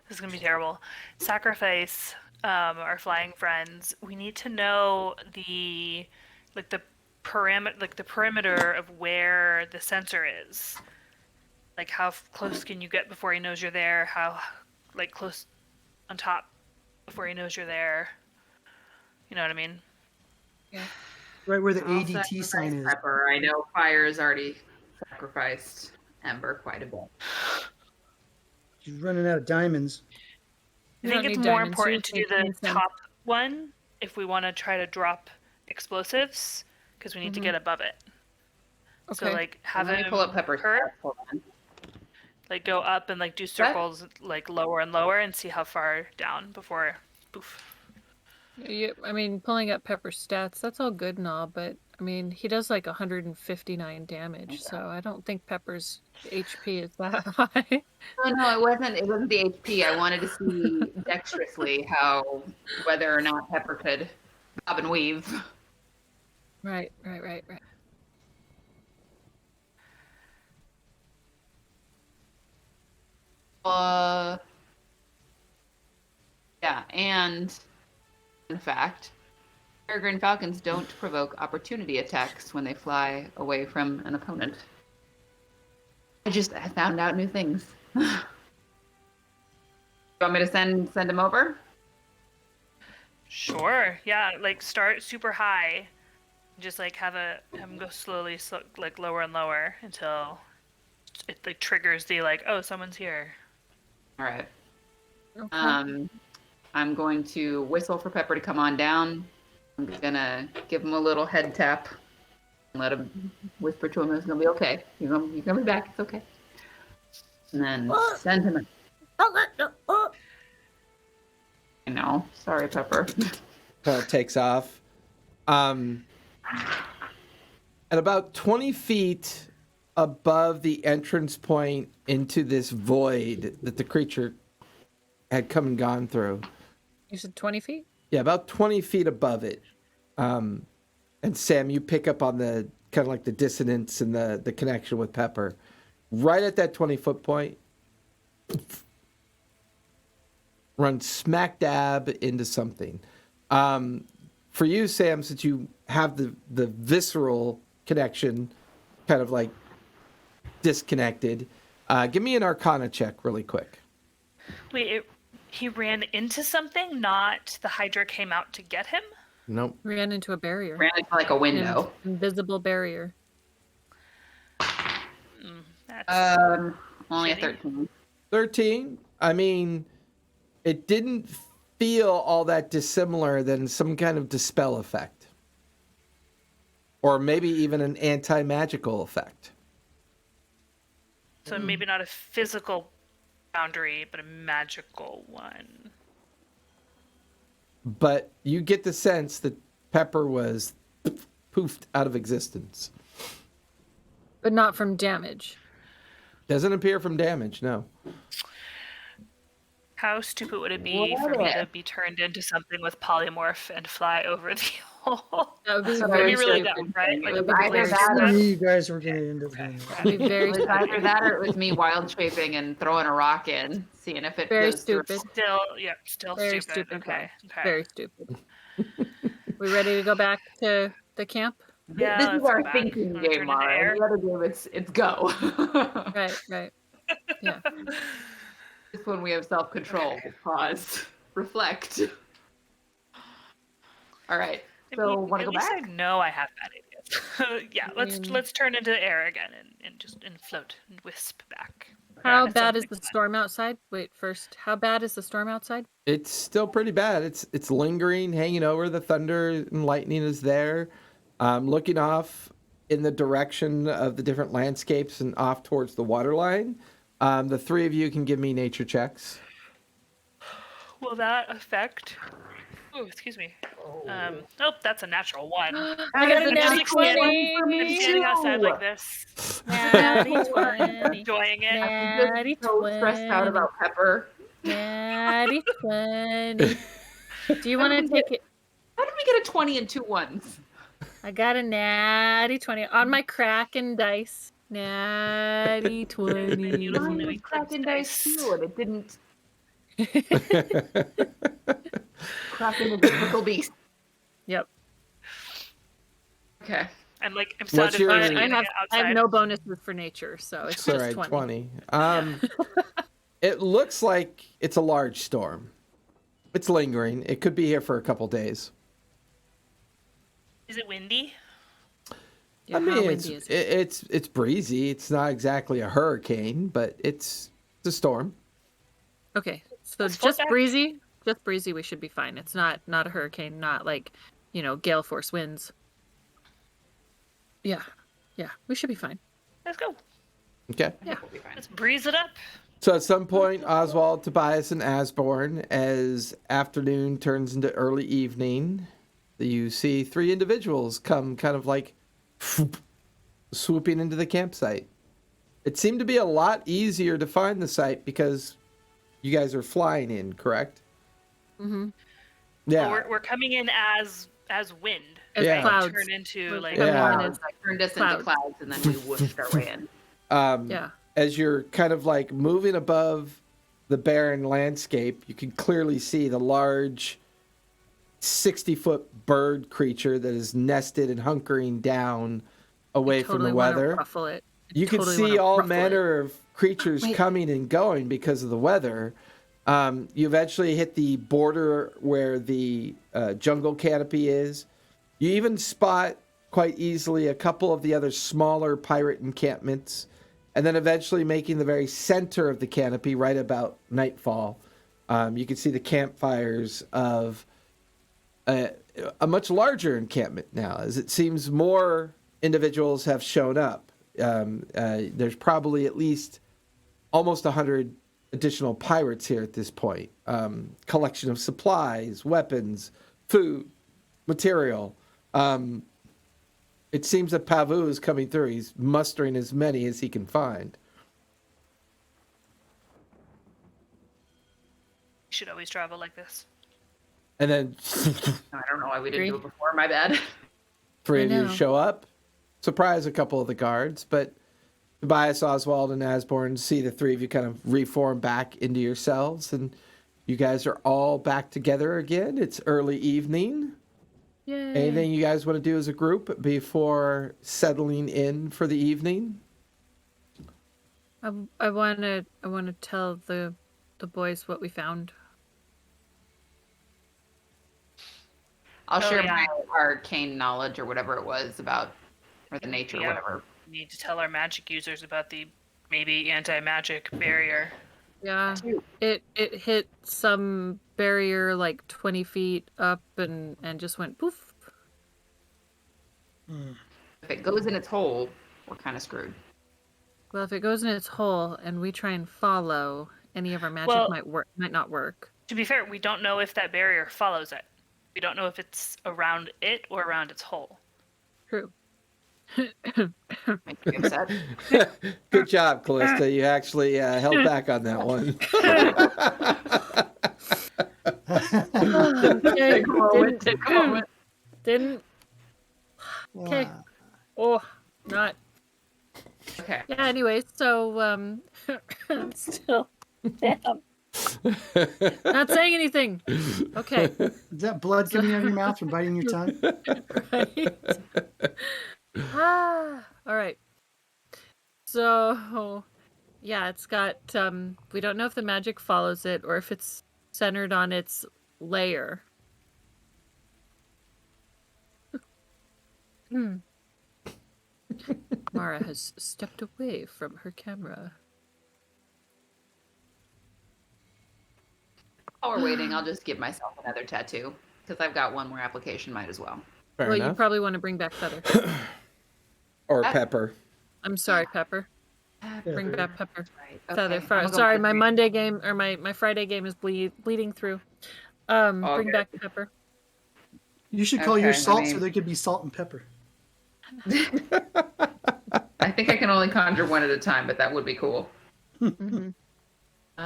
Speaker 1: This is gonna be terrible. Sacrifice our flying friends. We need to know the perimeter of where the sensor is. Like how close can you get before he knows you're there? How close on top before he knows you're there? You know what I mean?
Speaker 3: Yeah.
Speaker 5: Right where the
Speaker 6: I'll
Speaker 5: ADT sign
Speaker 6: sacrifice
Speaker 5: is.
Speaker 6: Pepper. I know Fire's already sacrificed Ember quite a bit.
Speaker 5: She's running out of diamonds.
Speaker 1: I
Speaker 3: You
Speaker 1: think
Speaker 3: don't
Speaker 1: it's
Speaker 3: need
Speaker 1: more
Speaker 3: diamonds, you
Speaker 1: important
Speaker 3: just
Speaker 1: to do
Speaker 3: need
Speaker 1: the
Speaker 3: incense.
Speaker 1: top one if we want to try to drop explosives because we need to get above it. So
Speaker 3: Okay.
Speaker 1: have
Speaker 6: Let me
Speaker 1: him
Speaker 6: pull up Pepper's
Speaker 1: hurt,
Speaker 6: stats. Hold on.
Speaker 1: go up and do circles lower and lower and see how far down before poof.
Speaker 3: Pulling up Pepper's stats, that's all good and all, but he does 159 damage, so I don't think Pepper's HP is that high.
Speaker 6: No, it wasn't the HP. I wanted to see dexterously whether or not Pepper could bob and weave.
Speaker 3: Right.
Speaker 6: Yeah, and in fact, peregrine falcons don't provoke opportunity attacks when they fly away from an opponent. I found out new things. You want me to send him over?
Speaker 1: Sure. Yeah. Start super high. Just have him go slowly, lower and lower until it triggers the oh, someone's here.
Speaker 6: All right.
Speaker 3: Okay.
Speaker 6: I'm going to whistle for Pepper to come on down. I'm gonna give him a little head tap and let him whisper to him it's gonna be okay. You're gonna be back. It's okay. And then send him. I know. Sorry, Pepper.
Speaker 2: Takes off. At about 20 feet above the entrance point into this void that the creature had come and gone through.
Speaker 3: You said 20 feet?
Speaker 2: Yeah, about 20 feet above it. And Sam, you pick up on the kind of the dissonance and the connection with Pepper. Right at that 20-foot point, run smack dab into something. For you, Sam, since you have the visceral connection kind of disconnected, give me an Arcana check really quick.
Speaker 1: Wait, he ran into something, not the Hydra came out to get him?
Speaker 2: Nope.
Speaker 3: Ran into a barrier.
Speaker 6: Ran into a window.
Speaker 3: Invisible barrier.
Speaker 1: That's
Speaker 6: Only a
Speaker 1: shitty.
Speaker 6: 13.
Speaker 2: 13? It didn't feel all that dissimilar than some kind of dispel effect. Or maybe even an anti-magical effect.
Speaker 1: So maybe not a physical boundary, but a magical one.
Speaker 2: But you get the sense that Pepper was poofed out of existence.
Speaker 3: But not from damage.
Speaker 2: Doesn't appear from damage, no.
Speaker 1: How stupid would it be for me to be turned into something with polymorph and fly over the hole?
Speaker 3: That would be
Speaker 6: So
Speaker 3: very
Speaker 1: It'd be really
Speaker 6: stupid.
Speaker 1: dumb, right?
Speaker 6: It was
Speaker 1: it'd be
Speaker 6: either
Speaker 1: very
Speaker 6: that or-
Speaker 1: stupid.
Speaker 5: You guys were going to end up doing that.
Speaker 3: That'd be very
Speaker 6: It was either that or it was me wild shaping and throwing a rock in, seeing if it
Speaker 3: Very
Speaker 6: goes through.
Speaker 3: stupid.
Speaker 1: Still
Speaker 3: Very
Speaker 1: stupid.
Speaker 3: stupid.
Speaker 1: Okay.
Speaker 3: Very stupid. We ready to go back to the camp?
Speaker 1: Yeah,
Speaker 6: This
Speaker 1: let's
Speaker 6: is
Speaker 1: go
Speaker 6: our
Speaker 1: back.
Speaker 6: thinking
Speaker 1: Wanna turn
Speaker 6: game,
Speaker 1: into
Speaker 6: Mara.
Speaker 1: air?
Speaker 6: The other game, it's go.
Speaker 3: Right. Yeah.
Speaker 6: This one we have self-control. Pause. Reflect. All right. So, want to go
Speaker 1: at least
Speaker 6: back?
Speaker 1: I know I have bad ideas. Yeah, let's turn into air again and float and wisp back.
Speaker 3: How
Speaker 1: that
Speaker 3: bad
Speaker 1: sounds
Speaker 3: is
Speaker 1: like
Speaker 3: the
Speaker 1: fun.
Speaker 3: storm outside? Wait, first, how bad is the storm outside?
Speaker 2: It's still pretty bad. It's lingering, hanging over. The thunder and lightning is there. Looking off in the direction of the different landscapes and off towards the waterline. The three of you can give me nature checks.
Speaker 1: Will that affect? Oh, excuse me. Oh, that's a natural one.
Speaker 3: I got a
Speaker 1: I'm
Speaker 3: natty
Speaker 1: just standing,
Speaker 3: 20.
Speaker 1: I'm standing outside like this,
Speaker 3: Natty 20.
Speaker 1: enjoying it.
Speaker 6: I'm
Speaker 3: Natty
Speaker 6: just so stressed out
Speaker 3: 20.
Speaker 6: about Pepper.
Speaker 3: Natty 20. Do you want to take it?
Speaker 6: How did we get a 20 and 2 ones?
Speaker 3: I got a natty 20 on my Kraken dice. Natty 20.
Speaker 1: Beautiful
Speaker 6: Mine
Speaker 1: New
Speaker 6: was
Speaker 1: England
Speaker 6: cracking dice
Speaker 1: dice.
Speaker 6: too, and it didn't crack in a difficult beast.
Speaker 3: Yep.
Speaker 6: Okay.
Speaker 1: I'm
Speaker 2: What's
Speaker 1: sounded
Speaker 2: your-
Speaker 1: fun
Speaker 2: I
Speaker 1: getting
Speaker 3: I
Speaker 1: it
Speaker 3: have
Speaker 1: outside.
Speaker 3: no bonuses for nature, so it's
Speaker 2: All
Speaker 3: just
Speaker 2: right,
Speaker 3: 20.
Speaker 2: 20. It looks like it's a large storm. It's lingering. It could be here for a couple days.
Speaker 1: Is it windy?
Speaker 3: Yeah,
Speaker 2: I
Speaker 3: how
Speaker 2: mean,
Speaker 3: windy is it?
Speaker 2: it's breezy. It's not exactly a hurricane, but it's a storm.
Speaker 3: Okay, so
Speaker 1: Let's flip
Speaker 3: just
Speaker 1: back.
Speaker 3: breezy. Just breezy, we should be fine. It's not a hurricane, not like, gale force winds. Yeah, we should be fine.
Speaker 1: Let's go.
Speaker 2: Okay.
Speaker 3: Yeah.
Speaker 6: We'll be fine.
Speaker 1: Let's breeze it up.
Speaker 2: So at some point, Oswald, Tobias, and Asborn, as afternoon turns into early evening, you see three individuals come kind of like swooping into the campsite. It seemed to be a lot easier to find the site because you guys are flying in, correct?
Speaker 3: Mm-hmm.
Speaker 2: Yeah.
Speaker 1: Well, we're coming in as wind.
Speaker 3: As
Speaker 2: Yeah.
Speaker 3: clouds.
Speaker 1: Turn into
Speaker 3: We're
Speaker 1: like
Speaker 3: coming
Speaker 2: Yeah.
Speaker 3: in as
Speaker 6: That turned us
Speaker 3: clouds.
Speaker 6: into clouds, and then we whooshed our way in.
Speaker 3: Yeah.
Speaker 2: As you're kind of like moving above the barren landscape, you can clearly see the large 60-foot bird creature that is nested and hunkering down away from the
Speaker 3: Totally wanna
Speaker 2: weather.
Speaker 3: ruffle it.
Speaker 2: You can
Speaker 3: Totally
Speaker 2: see
Speaker 3: wanna
Speaker 2: all
Speaker 3: ruffle it.
Speaker 2: manner of creatures
Speaker 6: Wait.
Speaker 2: coming and going because of the weather. You eventually hit the border where the jungle canopy is. You even spot quite easily a couple of the other smaller pirate encampments, and then eventually making the very center of the canopy right about nightfall. You can see the campfires of a much larger encampment now, as it seems more individuals have shown up. There's probably at least almost 100 additional pirates here at this point. Collection of supplies, weapons, food, material. It seems that Pavu is coming through. He's mustering as many as he can find.
Speaker 1: you should always travel like this.
Speaker 2: And then
Speaker 6: I don't know why we didn't do
Speaker 3: Agree.
Speaker 6: it before. My bad.
Speaker 2: three
Speaker 3: I
Speaker 2: of you
Speaker 3: know.
Speaker 2: show up, surprise a couple of the guards, but Tobias, Oswald, and Asborn see the three of you kind of reform back into yourselves, and you guys are all back together again. It's early evening.
Speaker 3: Yay.
Speaker 2: Anything you guys want to do as a group before settling in for the evening?
Speaker 3: I wanna tell the boys what we found.
Speaker 6: I'll
Speaker 1: Oh,
Speaker 6: share
Speaker 1: yeah.
Speaker 6: my arcane knowledge or whatever it was about, or the nature or
Speaker 1: Yeah.
Speaker 6: whatever.
Speaker 1: We need to tell our magic users about the maybe anti-magic barrier.
Speaker 3: Yeah.
Speaker 6: Two.
Speaker 3: It hit some barrier like 20 feet up and just went poof.
Speaker 6: If it goes in its hole, we're kind of screwed.
Speaker 3: Well, if it goes in its hole and we try and follow, any of our magic
Speaker 1: Well-
Speaker 3: might not work.
Speaker 1: To be fair, we don't know if that barrier follows it. We don't know if it's around it or around its hole.
Speaker 3: True.
Speaker 6: Make me upset.
Speaker 2: Good job, Callista. You actually held back on that one.
Speaker 3: Okay,
Speaker 6: Take a moment. Take a moment.
Speaker 3: didn't. Okay.
Speaker 5: Wow.
Speaker 3: Oh, not.
Speaker 6: Okay.
Speaker 3: Yeah. Anyway, so still, damn, not saying anything. Okay.
Speaker 5: Is that blood coming out of your mouth from biting your tongue?
Speaker 3: Right. All right. So, yeah, it's got. We don't know if the magic follows it or if it's centered on its layer. Mara has stepped away from her camera.
Speaker 6: While we're waiting, I'll just give myself another tattoo because I've got one more application. Might as well.
Speaker 2: Fair
Speaker 3: Well, you
Speaker 2: enough.
Speaker 3: probably want to bring back Feather.
Speaker 2: Or Pepper.
Speaker 3: I'm sorry, Pepper. Bring
Speaker 4: Pepper.
Speaker 3: back Pepper.
Speaker 6: Right.
Speaker 3: Feather.
Speaker 6: Okay, I'm gonna go
Speaker 3: Sorry,
Speaker 6: with
Speaker 3: my
Speaker 6: green.
Speaker 3: Monday game or my Friday game is bleeding through.
Speaker 6: All
Speaker 3: Bring
Speaker 6: good.
Speaker 3: back Pepper.
Speaker 5: You should call
Speaker 6: Okay,
Speaker 5: your
Speaker 6: let
Speaker 5: salt
Speaker 6: me-
Speaker 5: so they could be salt and pepper.
Speaker 6: I think I can only conjure one at a time, but that would be cool.
Speaker 3: Mhm. And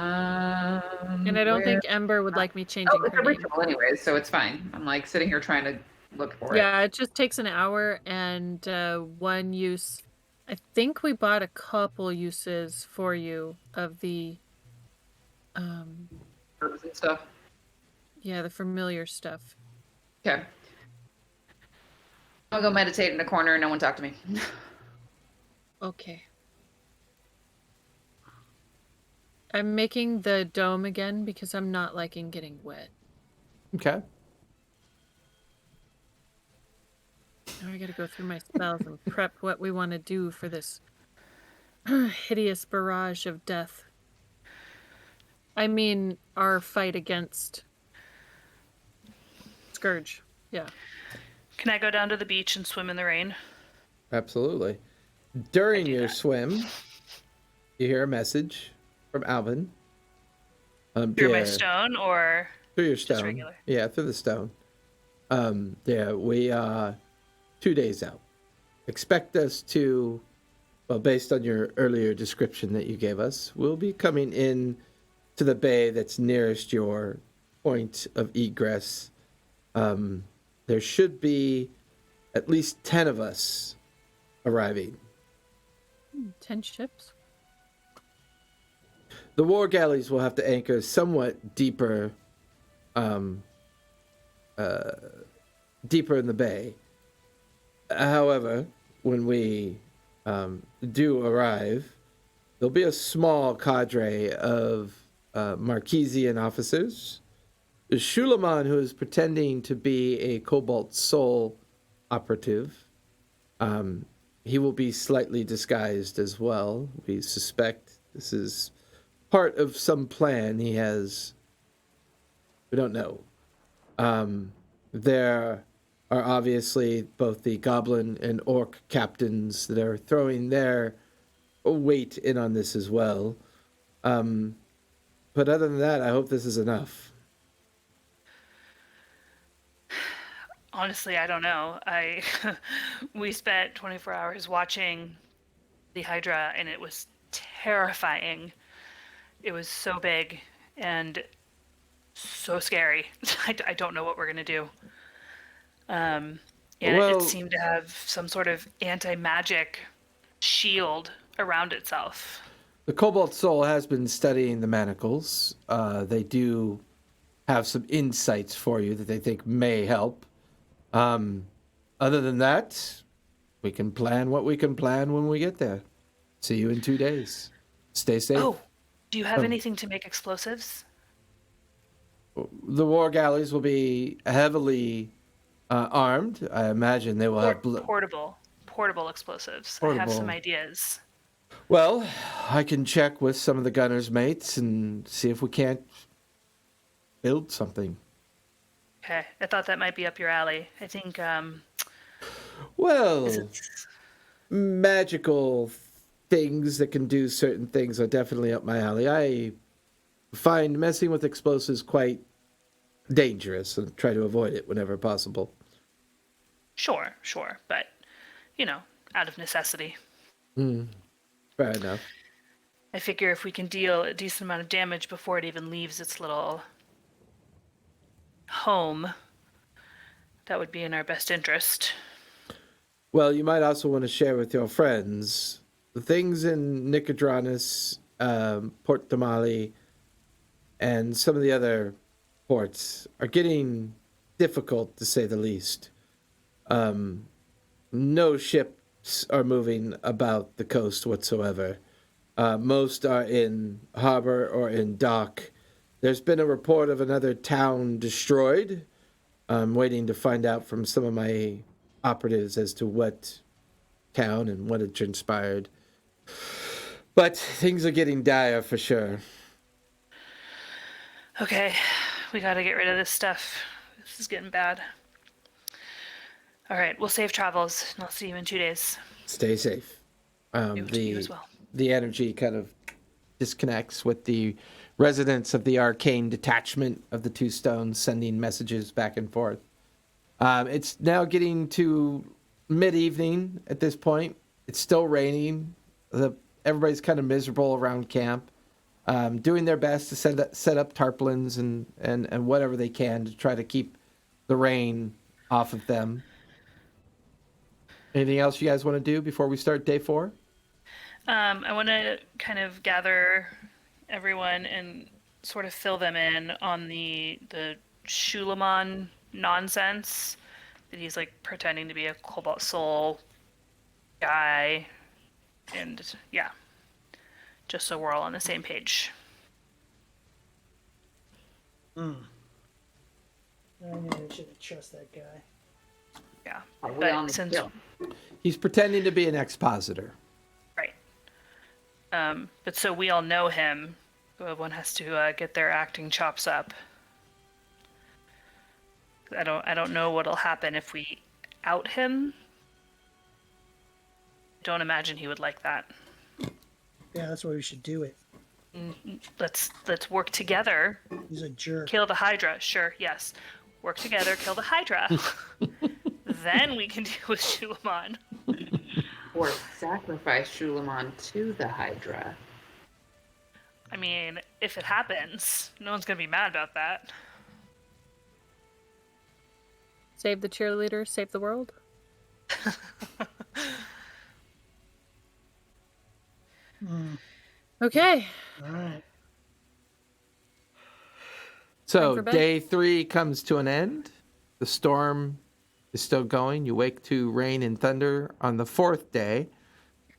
Speaker 3: I don't
Speaker 6: where-
Speaker 3: think Ember would like me changing
Speaker 6: Oh, it's
Speaker 3: her
Speaker 6: a
Speaker 3: name.
Speaker 6: ritual anyways, so it's fine. I'm like sitting here trying to look for it.
Speaker 3: Yeah, it just takes an hour and one use. I think we bought a couple uses for you of the
Speaker 6: Herbs and stuff.
Speaker 3: the familiar stuff.
Speaker 6: Okay. I'll go meditate in a corner and no one talk to me.
Speaker 3: Okay. I'm making the dome again because I'm not liking getting wet.
Speaker 2: Okay.
Speaker 3: Now I gotta go through my spells and prep what we want to do for this hideous barrage of death. I mean, our fight against Scourge. Yeah.
Speaker 1: Can I go down to the beach and swim in the rain?
Speaker 2: Absolutely. During
Speaker 1: do
Speaker 2: your
Speaker 1: that.
Speaker 2: swim, you hear a message from Alvin.
Speaker 1: Through my
Speaker 2: yeah,
Speaker 1: stone or
Speaker 2: through your stone.
Speaker 1: regular?
Speaker 2: Yeah, through the stone. Yeah, we are 2 days out. Expect us to, well, based on your earlier description that you gave us, we'll be coming in to the bay that's nearest your point of egress. There should be at least 10 of us arriving.
Speaker 3: 10 ships?
Speaker 2: The war galleys will have to anchor somewhat deeper, deeper in the bay. However, when we do arrive, there'll be a small cadre of Marquesian officers. Shulaman, who is pretending to be a Cobalt Soul operative, he will be slightly disguised as well. We suspect this is part of some plan he has. We don't know. There are obviously both the goblin and orc captains that are throwing their weight in on this as well. But other than that, I hope this is enough.
Speaker 1: Honestly, I don't know. We spent 24 hours watching the Hydra, and it was terrifying. It was so big and so scary. I don't know what we're gonna do. And
Speaker 2: Well-
Speaker 1: it seemed to have some sort of anti-magic shield around itself.
Speaker 2: The Cobalt Soul has been studying the manacles. They do have some insights for you that they think may help. Other than that, we can plan what we can plan when we get there. See you in 2 days. Stay safe.
Speaker 1: Oh, do you have
Speaker 2: Oh.
Speaker 1: anything to make explosives?
Speaker 2: The war galleys will be heavily armed. I imagine they will have...
Speaker 1: Portable explosives. I have some
Speaker 2: Portable.
Speaker 1: ideas.
Speaker 2: Well, I can check with some of the gunners' mates and see if we can't build something.
Speaker 1: Okay, I thought that might be up your alley. I think
Speaker 2: Well,
Speaker 1: is it
Speaker 2: magical things that can do certain things are definitely up my alley. I find messing with explosives quite dangerous and try to avoid it whenever possible.
Speaker 1: sure, but out of necessity.
Speaker 2: Fair enough.
Speaker 1: I figure if we can deal a decent amount of damage before it even leaves its little home, that would be in our best interest.
Speaker 2: Well, you might also want to share with your friends the things in Nicodranus, Port Damali, and some of the other ports are getting difficult, to say the least. No ships are moving about the coast whatsoever. Most are in harbor or in dock. There's been a report of another town destroyed. I'm waiting to find out from some of my operatives as to what town and what had transpired. But things are getting dire for sure.
Speaker 1: Okay, we gotta get rid of this stuff. This is getting bad. All right, we'll save travels, and I'll see you in 2 days.
Speaker 2: Stay safe.
Speaker 1: To you as well.
Speaker 2: The energy kind of disconnects with the residents of the arcane detachment of the two stones sending messages back and forth. It's now getting to mid-evening at this point. It's still raining. Everybody's kind of miserable around camp, doing their best to set up tarpaulins and whatever they can to try to keep the rain off of them. Anything else you guys want to do before we start day 4?
Speaker 1: I want to kind of gather everyone and sort of fill them in on the Shulamon nonsense that he's like pretending to be a Cobalt Soul guy, and yeah, just so we're all on the same page.
Speaker 5: I knew I shouldn't trust that guy.
Speaker 1: Yeah,
Speaker 6: Are we
Speaker 1: but
Speaker 6: on the
Speaker 1: since
Speaker 6: kill?
Speaker 2: He's pretending to be an expositor.
Speaker 1: right, but so we all know him. Everyone has to get their acting chops up. I don't know what'll happen if we out him. Don't imagine he would like that.
Speaker 5: Yeah, that's why we should do it.
Speaker 1: Let's work together.
Speaker 5: He's a jerk.
Speaker 1: Kill the Hydra. Sure, yes. Work together, kill the Hydra. Then we can deal with Shulamon.
Speaker 6: Or sacrifice Shulamon to the Hydra.
Speaker 1: I mean, if it happens, no one's gonna be mad about that.
Speaker 3: Save the cheerleader, save the world. Okay.
Speaker 5: All right.
Speaker 2: So
Speaker 3: for bed.
Speaker 2: day 3 comes to an end. The storm is still going. You wake to rain and thunder on the 4th day.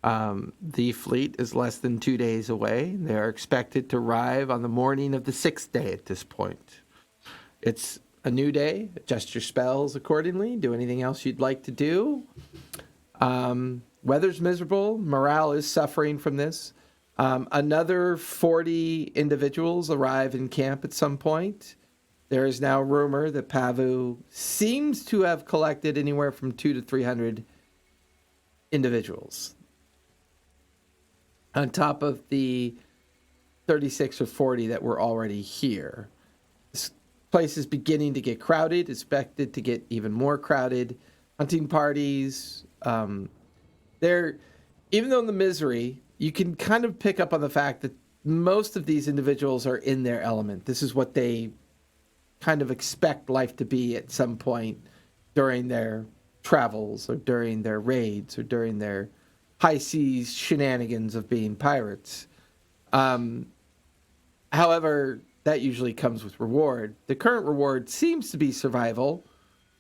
Speaker 2: The fleet is less than 2 days away. They are expected to arrive on the morning of the 6th day at this point. It's a new day. Adjust your spells accordingly. Do anything else you'd like to do. Weather's miserable. Morale is suffering from this. Another 40 individuals arrive in camp at some point. There is now rumor that Pavu seems to have collected anywhere from 200 to 300 individuals, on top of the 36 or 40 that were already here. This place is beginning to get crowded, expected to get even more crowded. Hunting parties. Even though in the misery, you can kind of pick up on the fact that most of these individuals are in their element. This is what they kind of expect life to be at some point during their travels or during their raids or during their high seas shenanigans of being pirates. However, that usually comes with reward. The current reward seems to be survival,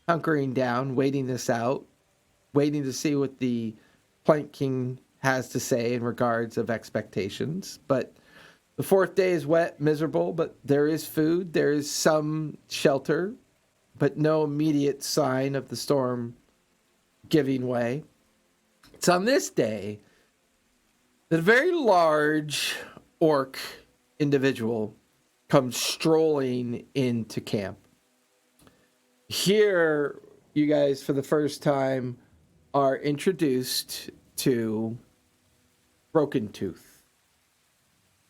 Speaker 2: hunkering down, waiting this out, waiting to see what the Plank King has to say in regards of expectations. But the 4th day is wet, miserable, but there is food, there is some shelter, but no immediate sign of the storm giving way. It's on this day that a very large orc individual comes strolling into camp. Here, you guys, for the first time, are introduced to Broken Tooth.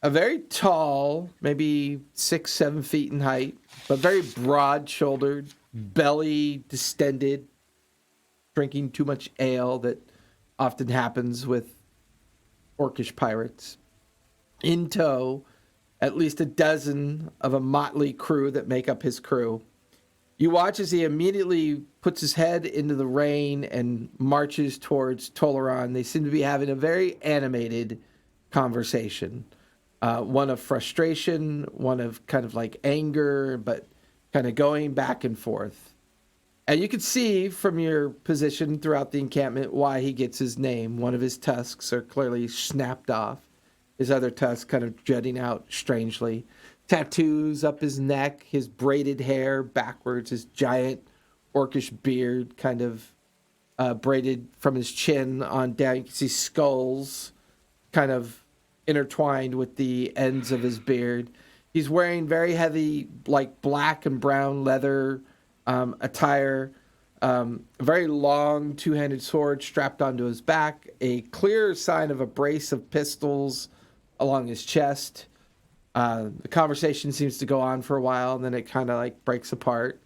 Speaker 2: A very tall, maybe 6-7 feet in height, but very broad-shouldered, belly distended, drinking too much ale that often happens with orcish pirates. In tow, at least a dozen of a motley crew that make up his crew. You watch as he immediately puts his head into the rain and marches towards Toleron. They seem to be having a very animated conversation. One of frustration, one of kind of like anger, but kind of going back and forth. And you can see from your position throughout the encampment why he gets his name. One of his tusks are clearly snapped off. His other tusk kind of jutting out strangely. Tattoos up his neck, his braided hair backwards, his giant orcish beard kind of braided from his chin on down. You can see skulls kind of intertwined with the ends of his beard. He's wearing very heavy, like black and brown leather attire, a very long two-handed sword strapped onto his back, a clear sign of a brace of pistols along his chest. The conversation seems to go on for a while, and then it kind of like breaks apart.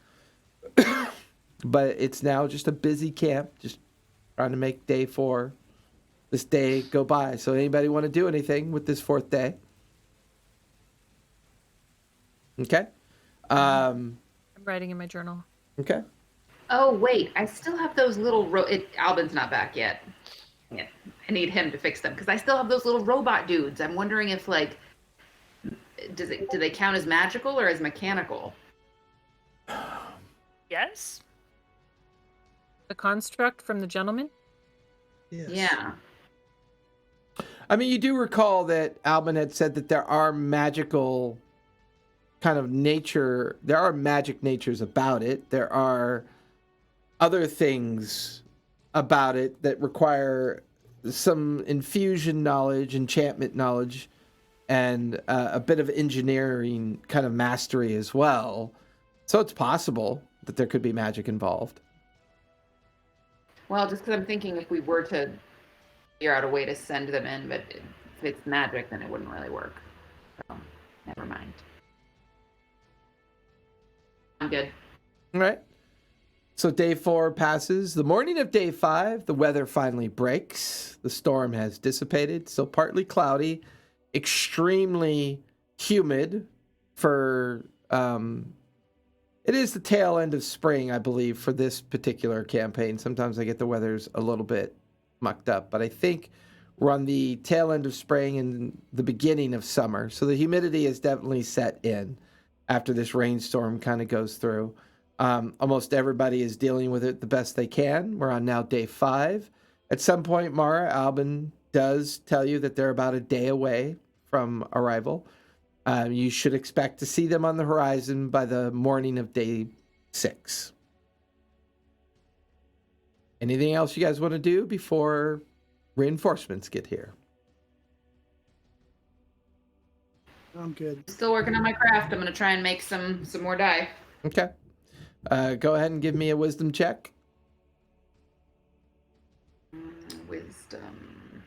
Speaker 2: But it's now just a busy camp, just trying to make day 4, this day, go by. So anybody want to do anything with this 4th day? Okay.
Speaker 3: I'm writing in my journal.
Speaker 2: Okay.
Speaker 6: Oh wait, I still have those little. Albin's not back yet. Yeah, I need him to fix them because I still have those little robot dudes. I'm wondering if like, do they count as magical or as mechanical?
Speaker 1: Yes.
Speaker 3: The construct from the gentleman?
Speaker 5: Yes.
Speaker 6: Yeah.
Speaker 2: I mean, you do recall that Albin had said that there are magical kind of nature, there are magic natures about it. There are other things about it that require some infusion knowledge, enchantment knowledge, and a bit of engineering kind of mastery as well. So it's possible that there could be magic involved.
Speaker 6: Well, just because I'm thinking if we were to figure out a way to send them in, but if it's magic, then it wouldn't really work. So, never mind. I'm good.
Speaker 2: All right. So day 4 passes. The morning of day 5, the weather finally breaks. The storm has dissipated. Still partly cloudy, extremely humid for, it is the tail end of spring, I believe, for this particular campaign. Sometimes I get the weather's a little bit mucked up, but I think we're on the tail end of spring and the beginning of summer. So the humidity is definitely set in after this rainstorm kind of goes through. Almost everybody is dealing with it the best they can. We're on now day 5. At some point, Mara, Albin does tell you that they're about a day away from arrival. You should expect to see them on the horizon by the morning of day 6. Anything else you guys want to do before reinforcements get here?
Speaker 5: I'm good.
Speaker 6: Still working on my craft. I'm gonna try and make some more dye.
Speaker 2: Okay. Go ahead and give me a wisdom check.
Speaker 6: Wisdom.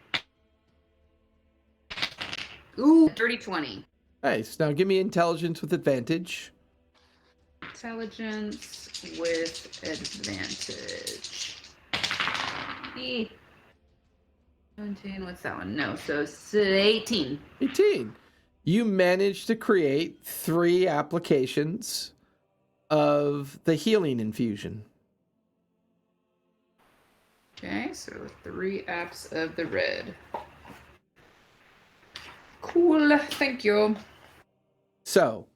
Speaker 6: Ooh, dirty 20.
Speaker 2: Nice. Now give me intelligence with advantage.
Speaker 6: Intelligence with advantage. 17, what's that one? No, so 18.
Speaker 2: 18. You managed to create 3 applications of the healing infusion.
Speaker 6: Okay, so 3 apps of the red. Cool, thank you.
Speaker 2: So,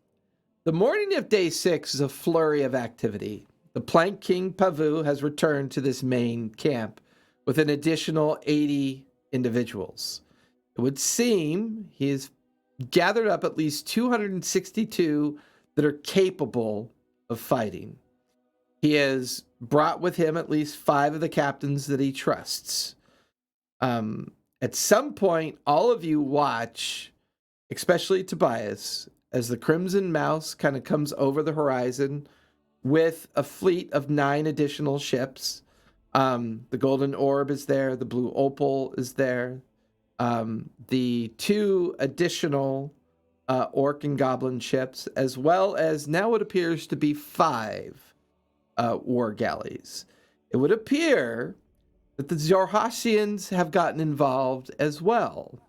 Speaker 2: the morning of day 6 is a flurry of activity. The Plank King Pavu has returned to this main camp with an additional 80 individuals. It would seem he has gathered up at least 262 that are capable of fighting. He has brought with him at least 5 of the captains that he trusts. At some point, all of you watch, especially Tobias, as the Crimson Mouse kind of comes over the horizon with a fleet of 9 additional ships. The Golden Orb is there. The Blue Opal is there. The 2 additional Orc and Goblin ships, as well as now it appears to be 5 war galleys. It would appear that the Zorhashians have gotten involved as well.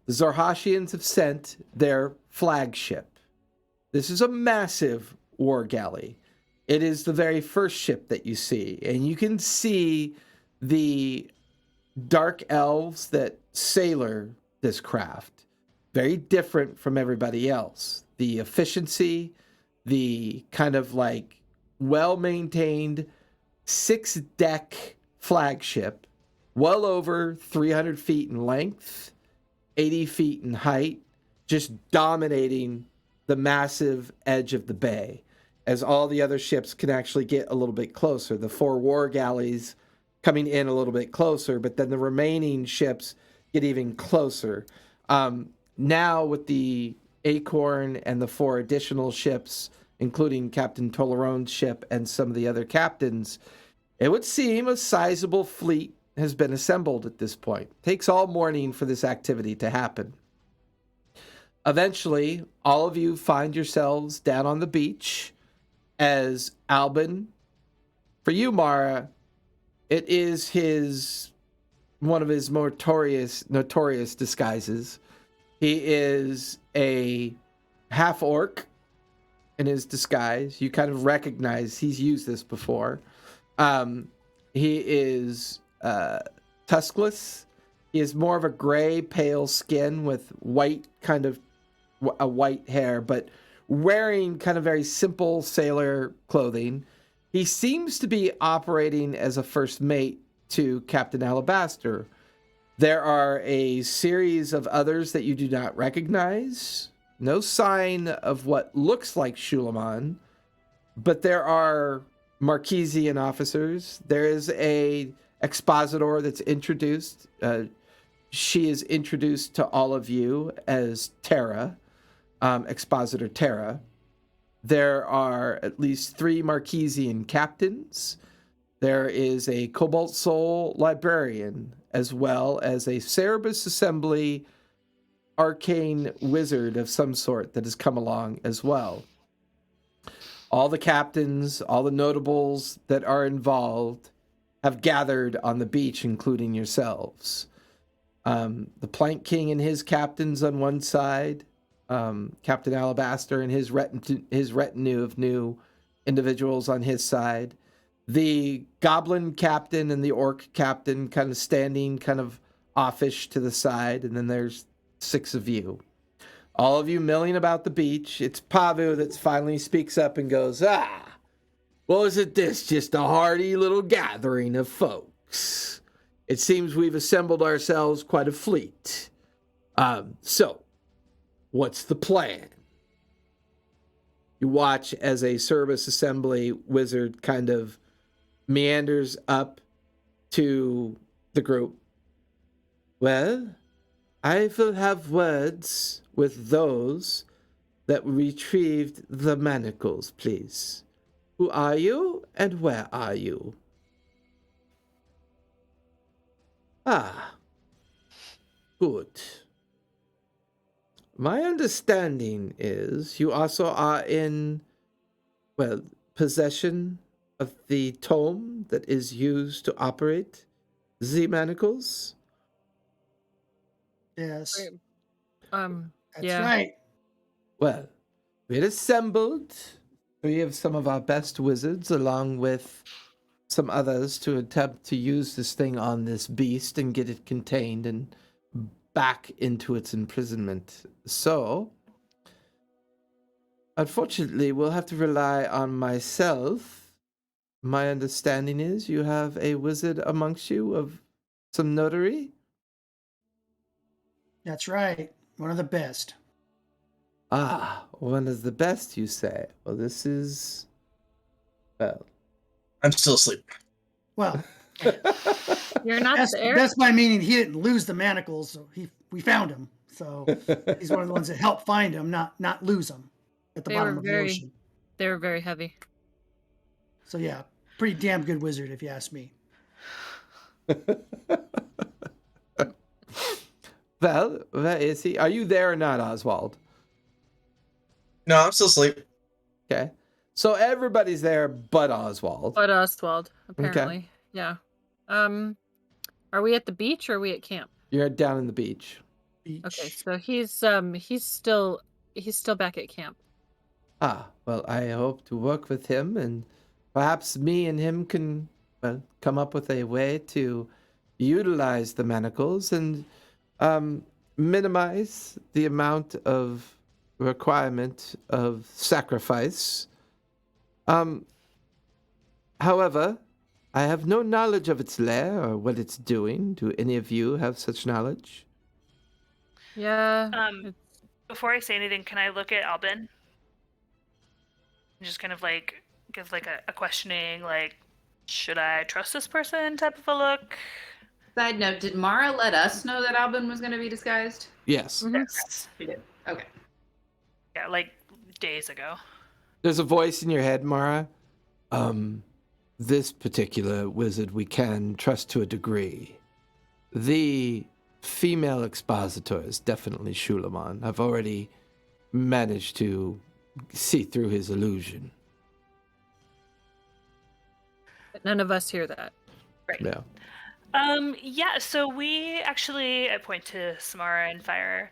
Speaker 2: The Zorhashians have sent their flagship. This is a massive war galley. It is the very first ship that you see, and you can see the dark elves that sailor this craft. Very different from everybody else. The efficiency, the kind of like well-maintained 6-deck flagship, well over 300 feet in length, 80 feet in height, just dominating the massive edge of the bay, as all the other ships can actually get a little bit closer. The 4 war galleys coming in a little bit closer, but then the remaining ships get even closer. Now with the Acorn and the 4 additional ships, including Captain Tolerone's ship and some of the other captains, it would seem a sizable fleet has been assembled at this point. It takes all morning for this activity to happen. Eventually, all of you find yourselves down on the beach as Albin, for you, Mara, it is one of his notorious disguises. He is a half orc in his disguise. You kind of recognize he's used this before. He is tuskless. He has more of a gray, pale skin with white white hair, but wearing kind of very simple sailor clothing. He seems to be operating as a first mate to Captain Alabaster. There are a series of others that you do not recognize. No sign of what looks like Shulaman, but there are Marquesian officers. There is a expositor that's introduced. She is introduced to all of you as Terra, Expositor Terra. There are at least 3 Marquesian captains. There is a Cobalt Soul librarian, as well as a Cerebus Assembly arcane wizard of some sort that has come along as well. All the captains, all the notables that are involved have gathered on the beach, including yourselves. The Plank King and his captains on one side, Captain Alabaster and his retinue of new individuals on his side, the Goblin captain and the Orc captain kind of standing kind of offish to the side, and then there's 6 of you. All of you milling about the beach. It's Pavu that finally speaks up and goes, well, isn't this just a hearty little gathering of folks? It seems we've assembled ourselves quite a fleet. So, what's the plan? You watch as a service assembly wizard kind of meanders up to the group. Well, I will have words with those that retrieved the manacles, please. Who are you and where are you? Good. My understanding is you also are in, possession of the tome that is used to operate the manacles.
Speaker 5: Yes.
Speaker 3: That's
Speaker 5: That's right.
Speaker 2: Well, we had assembled 3 of some of our best wizards along with some others to attempt to use this thing on this beast and get it contained and back into its imprisonment. So, unfortunately, we'll have to rely on myself. My understanding is you have a wizard amongst you of some notary?
Speaker 5: That's right. One of the best.
Speaker 2: One of the best, you say? Well, this is... Well...
Speaker 4: I'm still asleep.
Speaker 5: Well,
Speaker 3: You're not there.
Speaker 5: that's my meaning. He didn't lose the manacles. So we found him. So he's one of the ones that helped find him, not lose them at the bottom of the ocean.
Speaker 3: They were very heavy.
Speaker 5: So yeah, pretty damn good wizard if you ask me.
Speaker 2: Well, where is he? Are you there or not, Oswald?
Speaker 4: No, I'm still asleep.
Speaker 2: Okay. So everybody's there but Oswald.
Speaker 3: But Oswald, apparently. Yeah. Are we at the beach or are we at camp?
Speaker 2: You're down in the beach.
Speaker 3: Okay, so he's still back at camp.
Speaker 2: Well, I hope to work with him, and perhaps me and him can come up with a way to utilize the manacles and minimize the amount of requirement of sacrifice. However, I have no knowledge of its lair or what it's doing. Do any of you have such knowledge?
Speaker 3: Yeah.
Speaker 1: Before I say anything, can I look at Albin? And just kind of like give like a questioning, like, should I trust this person type of a look?
Speaker 6: Side note, did Mara let us know that Albin was going to be disguised?
Speaker 2: Yes.
Speaker 3: Mhm.
Speaker 1: Yes.
Speaker 6: She did. Okay.
Speaker 1: Yeah, like days ago.
Speaker 2: There's a voice in your head, Mara. This particular wizard we can trust to a degree. The female expositor is definitely Shulamon. I've already managed to see through his illusion.
Speaker 3: But none of us hear that.
Speaker 1: Right.
Speaker 2: Yeah.
Speaker 1: Yeah, so we actually, I point to Samara and Fire.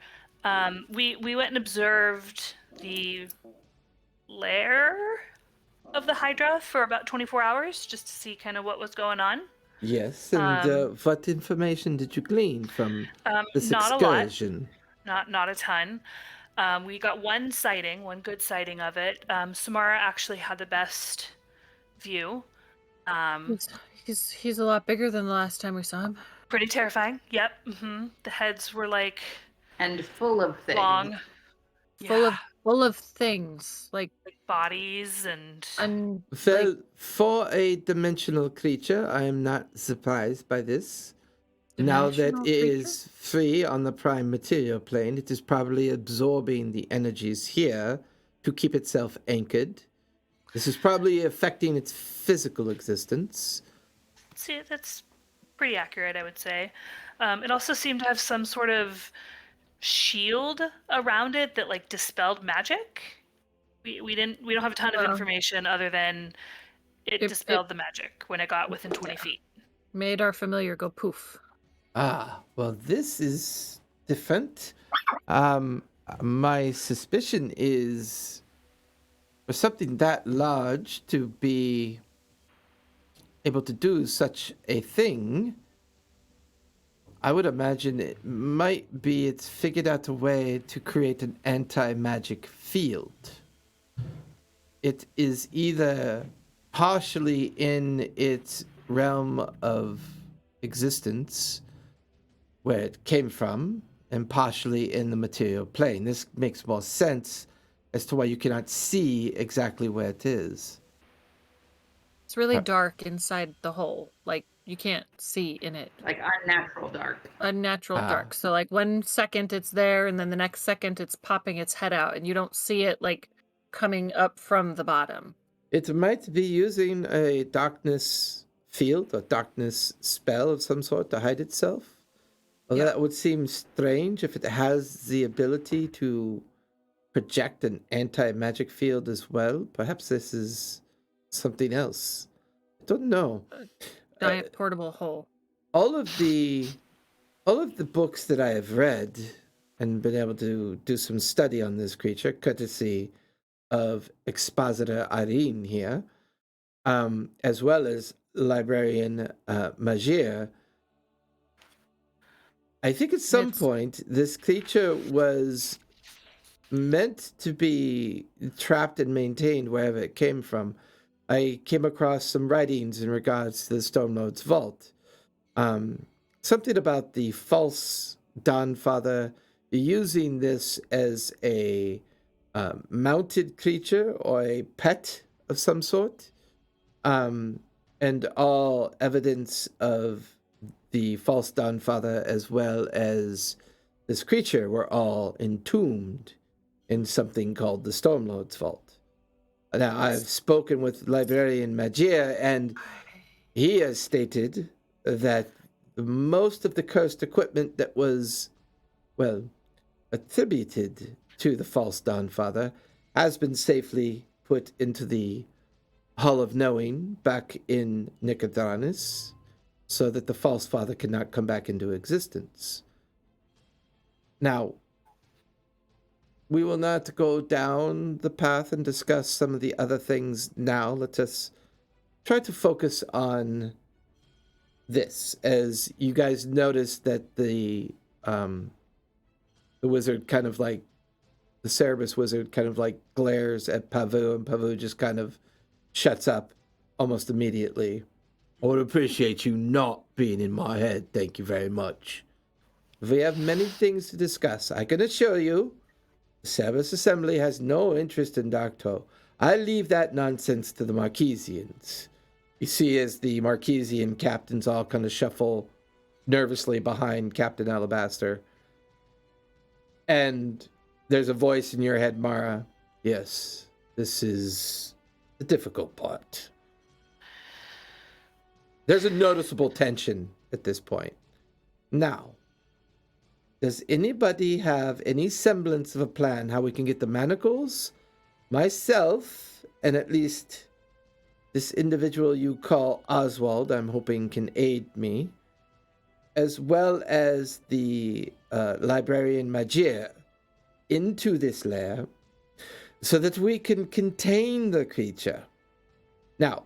Speaker 1: We went and observed the lair of the Hydra for about 24 hours just to see kind of what was going on.
Speaker 2: Yes, and what information did you glean from this
Speaker 1: Not a lot.
Speaker 2: excursion?
Speaker 1: Not a ton. We got one sighting, one good sighting of it. Samara actually had the best view.
Speaker 3: He's a lot bigger than the last time we saw him.
Speaker 1: Pretty terrifying. Yep. The heads were like
Speaker 6: And full of things.
Speaker 1: long,
Speaker 3: Full of things like
Speaker 1: bodies and
Speaker 2: Well, for a dimensional creature, I am not surprised by this. Now that
Speaker 3: Dimensional
Speaker 2: it is free on the prime material plane, it is probably absorbing the energies here to keep itself anchored. This is probably affecting its physical existence.
Speaker 1: see, that's pretty accurate, I would say. It also seemed to have some sort of shield around it that like dispelled magic. We don't have a ton of information other than it dispelled the magic when it got within 20 feet.
Speaker 3: made our familiar go poof.
Speaker 2: Ah, well, this is different. My suspicion is for something that large to be able to do such a thing, I would imagine it might be it's figured out a way to create an anti-magic field. It is either partially in its realm of existence, where it came from, and partially in the material plane. This makes more sense as to why you cannot see exactly where it is.
Speaker 3: It's really dark inside the hole. Like you can't see in it.
Speaker 6: Like unnatural dark.
Speaker 3: Unnatural dark. So like 1 second it's there, and then the next second it's popping its head out, and you don't see it like coming up from the bottom.
Speaker 2: It might be using a darkness field, a darkness spell of some sort to hide itself. Although that would seem strange if it has the ability to project an anti-magic field as well. Perhaps this is something else. I don't know.
Speaker 3: Giant portable hole.
Speaker 2: All of the books that I have read and been able to do some study on this creature, courtesy of Expositor Irene here, as well as librarian Magir, I think at some point this creature was meant to be trapped and maintained wherever it came from. I came across some writings in regards to the Stormlord's Vault. Something about the false Dawnfather using this as a mounted creature or a pet of some sort. And all evidence of the false Dawnfather as well as this creature were all entombed in something called the Stormlord's Vault. Now, I've spoken with librarian Magir, and he has stated that most of the cursed equipment that was, well, attributed to the false Dawnfather has been safely put into the Hall of Knowing back in Nicodranus, so that the false father cannot come back into existence. Now, we will not go down the path and discuss some of the other things now. Let us try to focus on this, as you guys noticed that the wizard kind of like, the Cerebus wizard kind of like glares at Pavu, and Pavu just kind of shuts up almost immediately. I would appreciate you not being in my head, thank you very much. We have many things to discuss. I can assure you, the Cerebus Assembly has no interest in Darktoe. I leave that nonsense to the Marquesians. You see, as the Marquesian captains all kind of shuffle nervously behind Captain Alabaster. And There's a voice in your head, Mara. Yes, this is the difficult part. There's a noticeable tension at this point. Now, does anybody have any semblance of a plan how we can get the manacles? Myself, and at least this individual you call Oswald, I'm hoping can aid me, as well as the librarian Magier, into this lair so that we can contain the creature. Now,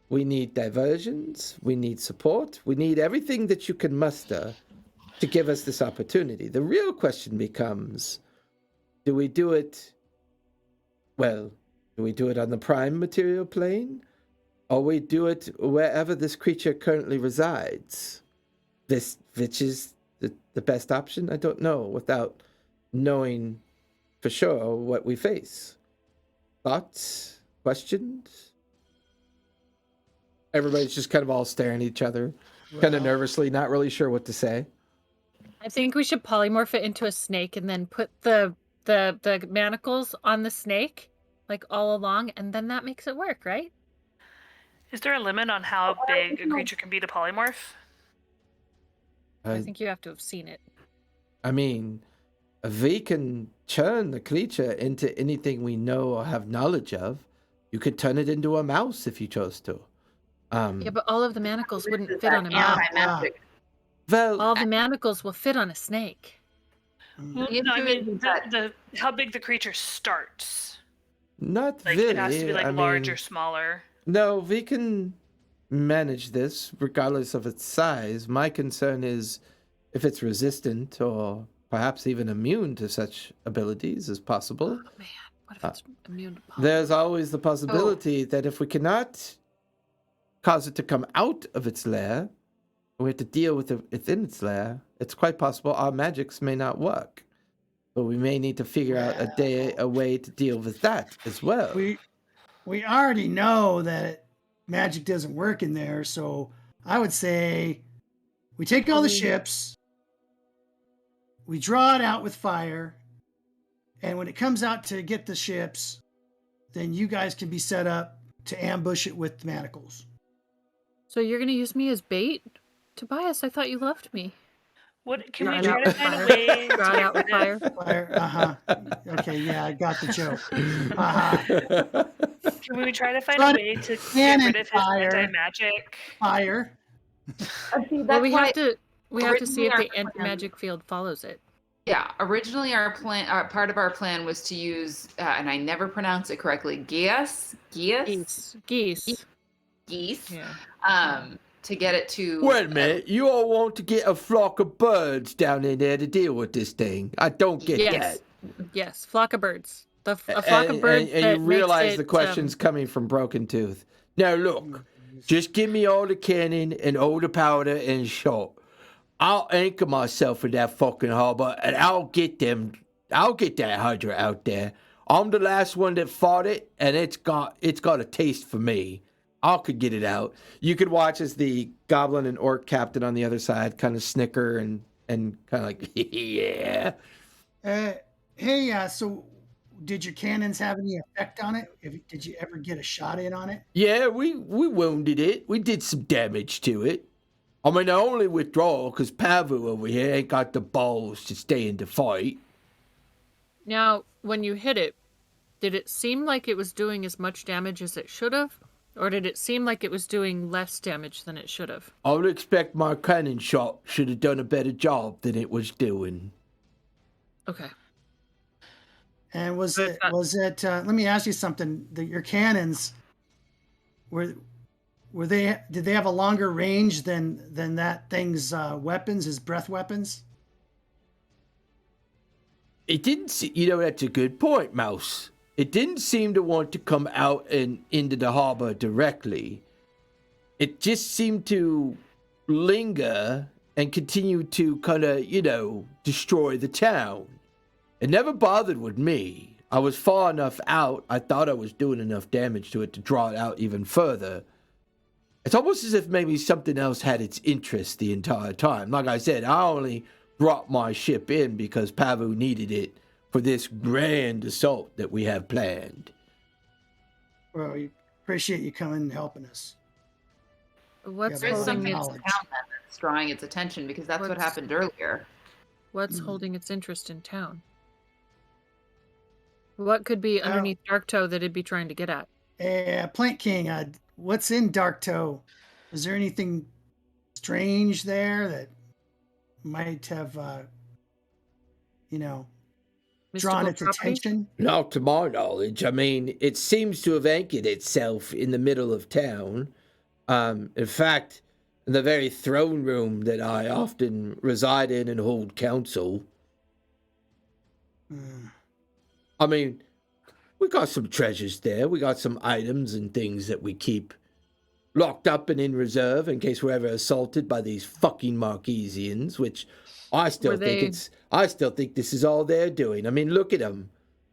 Speaker 2: we need diversions, we need support, we need everything that you can muster to give us this opportunity. The real question becomes, do we do it on the prime material plane? Or we do it wherever this creature currently resides? Which is the best option? I don't know, without knowing for sure what we face. Thoughts? Questions? Everybody's just kind of all staring at each other, kind of nervously, not really sure what to say.
Speaker 3: I think we should polymorph it into a snake and then put the manacles on the snake, like all along, and then that makes it work, right?
Speaker 1: Is there a limit on how big a creature can be to polymorph?
Speaker 3: I think you have to have seen it.
Speaker 2: I mean, we can turn the creature into anything we know or have knowledge of. You could turn it into a mouse if you chose to.
Speaker 3: Yeah, but all of the manacles wouldn't fit on a mouse.
Speaker 6: Anti-magic.
Speaker 2: Well,
Speaker 3: All the manacles will fit on a snake.
Speaker 1: Well, no, I mean, how big the creature starts.
Speaker 2: not
Speaker 1: Like,
Speaker 2: really.
Speaker 1: it has to be, like,
Speaker 2: I
Speaker 1: large
Speaker 2: mean,
Speaker 1: or smaller.
Speaker 2: No, we can manage this regardless of its size. My concern is if it's resistant or perhaps even immune to such abilities as possible.
Speaker 3: Oh, man. What if it's immune to pollen?
Speaker 2: There's always the possibility that if we cannot cause it to come out of its lair, we have to deal with it within its lair, it's quite possible our magics may not work. But we may need to figure out a way to deal with that as well.
Speaker 5: We already know that magic doesn't work in there, so I would say we take all the ships, we draw it out with fire, and when it comes out to get the ships, then you guys can be set up to ambush it with manacles.
Speaker 3: So you're going to use me as bait? Tobias, I thought you loved me.
Speaker 1: What can
Speaker 3: Draw
Speaker 1: we
Speaker 3: it
Speaker 1: try
Speaker 3: out
Speaker 1: to
Speaker 3: with
Speaker 1: find a
Speaker 3: fire.
Speaker 1: way to
Speaker 3: Draw it out with
Speaker 1: get rid
Speaker 3: fire.
Speaker 5: Fire, Okay, yeah, I got the joke.
Speaker 1: Can we try to find
Speaker 5: Try
Speaker 1: a
Speaker 5: to
Speaker 1: way to get
Speaker 5: cannon
Speaker 1: rid of his
Speaker 5: fire.
Speaker 1: anti-magic?
Speaker 5: Fire.
Speaker 3: Well, we have to see if the
Speaker 6: originally our
Speaker 3: anti-magic field follows it.
Speaker 6: Yeah, originally our plan, part of our plan was to use, and I never pronounce it correctly, geese,
Speaker 3: Geese.
Speaker 6: yeah. To get it to.
Speaker 2: Wait a minute, you all want to get a flock of birds down in there to deal with this thing? I don't get
Speaker 3: Yes.
Speaker 2: that.
Speaker 3: Yes, flock of birds. A flock of birds.
Speaker 2: And
Speaker 3: that
Speaker 2: you realize
Speaker 3: makes
Speaker 2: the
Speaker 3: it,
Speaker 2: question's coming from Broken Tooth. Now look, just give me all the cannon and all the powder and shot. I'll anchor myself in that fucking harbor and I'll get that Hydra out there. I'm the last one that fought it, and it's got a taste for me. I could get it out. You could watch as the goblin and orc captain on the other side kind of snicker and kind of like, yeah.
Speaker 5: Hey, so did your cannons have any effect on it? Did you ever get a shot in on it?
Speaker 2: Yeah, we wounded it. We did some damage to it. I mean, I only withdraw because Pavu over here ain't got the balls to stay in the fight.
Speaker 3: Now, when you hit it, did it seem like it was doing as much damage as it should have? Or did it seem like it was doing less damage than it should have?
Speaker 2: I would expect my cannon shot should have done a better job than it was doing.
Speaker 3: Okay.
Speaker 5: And was it? Let me ask you something. Your cannons were they? Did they have a longer range than that thing's weapons, his breath weapons?
Speaker 2: It didn't see, that's a good point, Mouse. It didn't seem to want to come out and into the harbor directly. It just seemed to linger and continue to kind of, destroy the town. It never bothered with me. I was far enough out, I thought I was doing enough damage to it to draw it out even further. It's almost as if maybe something else had its interest the entire time. Like I said, I only brought my ship in because Pavu needed it for this grand assault that we have planned.
Speaker 5: Well, we appreciate you coming and helping us.
Speaker 3: What's
Speaker 5: Yeah,
Speaker 6: There's
Speaker 5: but
Speaker 3: holding
Speaker 6: something in
Speaker 3: its
Speaker 5: knowledge.
Speaker 6: town that's drawing its attention because that's what
Speaker 3: What's-
Speaker 6: happened earlier.
Speaker 3: What's
Speaker 5: Hmm.
Speaker 3: holding its interest in town? What could be underneath Dark Toe that it'd be trying to get at?
Speaker 5: Plant King, what's in Dark Toe? Is there anything strange there that might have, drawn
Speaker 3: Mystical
Speaker 5: its
Speaker 3: property?
Speaker 5: attention?
Speaker 2: Not to my knowledge. I mean, it seems to have anchored itself in the middle of town. In fact, in the very throne room that I often reside in and hold council.
Speaker 5: Hmm.
Speaker 2: I mean, we got some treasures there. We got some items and things that we keep locked up and in reserve in case we're ever assaulted by these fucking Marquesians, which I still think this is all they're doing. I mean, look at them.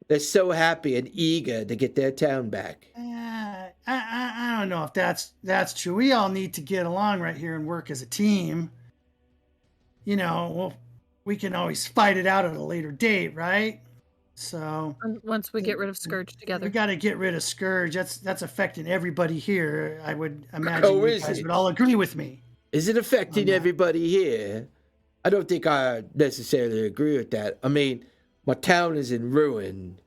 Speaker 2: They're so happy and eager to get their town back.
Speaker 5: I don't know if that's true. We all need to get along right here and work as a team. Well, we can always fight it out at a later date, right? So
Speaker 3: Once we get rid of Scourge together.
Speaker 5: we got to get rid of Scourge. That's affecting everybody here. I would imagine
Speaker 2: Oh,
Speaker 5: you
Speaker 2: is
Speaker 5: guys
Speaker 2: it?
Speaker 5: would all agree with me.
Speaker 2: Is it affecting
Speaker 5: On that.
Speaker 2: everybody here? I don't think I necessarily agree with that. I mean, my town is in ruin.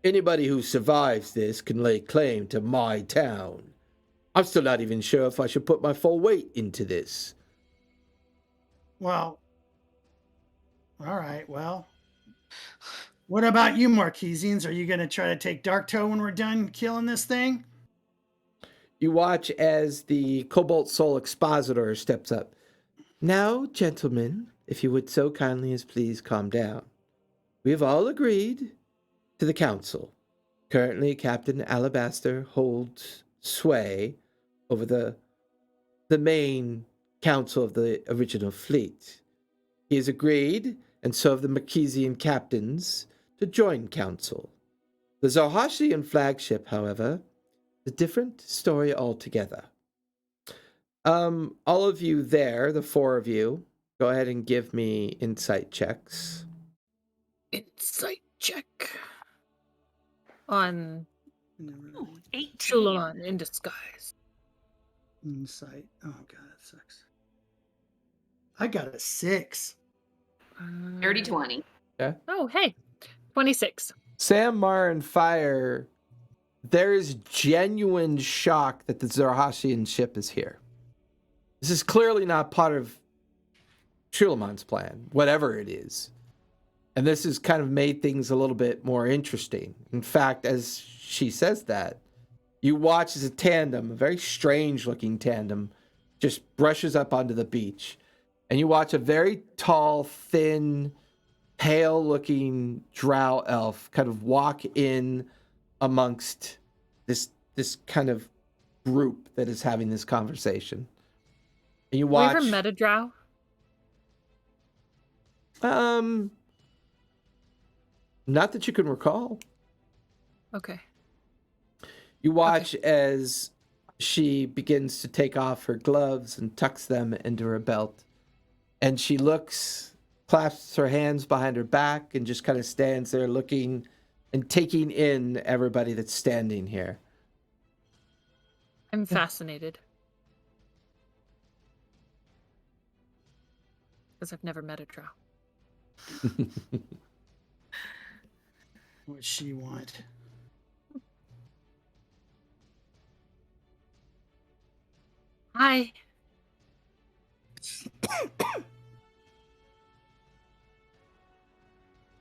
Speaker 2: Anybody who survives this can lay claim to my town. I'm still not even sure if I should put my full weight into this.
Speaker 5: Well, all right. Well, what about you, Marquesians? Are you going to try to take Dark Toe when we're done killing this thing?
Speaker 2: You watch as the Cobalt Soul Expositor steps up. Now, gentlemen, if you would so kindly as please calm down. We have all agreed to the council. Currently, Captain Alabaster holds sway over the main council of the original fleet. He has agreed, and so have the Marquesian captains, to join council. The Zarhashian flagship, however, is a different story altogether. All of you there, the four of you, go ahead and give me insight checks.
Speaker 3: Insight check. On
Speaker 1: Ooh, 18.
Speaker 3: Suleiman in disguise.
Speaker 5: Insight. Oh god, that sucks. I got a 6.
Speaker 6: Dirty 20.
Speaker 3: Oh, hey. 26.
Speaker 2: Sam, Mar, and Fire, there is genuine shock that the Zarhashian ship is here. This is clearly not part of Suleiman's plan, whatever it is. And this has kind of made things a little bit more interesting. In fact, as she says that, you watch as a tandem, a very strange looking tandem, just brushes up onto the beach. And you watch a very tall, thin, pale looking drow elf kind of walk in amongst this kind of group that is having this conversation. And you watch.
Speaker 3: Have we ever met a drow?
Speaker 2: Not that you can recall.
Speaker 3: Okay.
Speaker 2: You watch as she begins to take off her gloves and tucks them into her belt. And she looks, clasps her hands behind her back, and just kind of stands there looking and taking in everybody that's standing here.
Speaker 3: I'm fascinated. Because I've never met a drow.
Speaker 5: What's she want?
Speaker 3: Hi.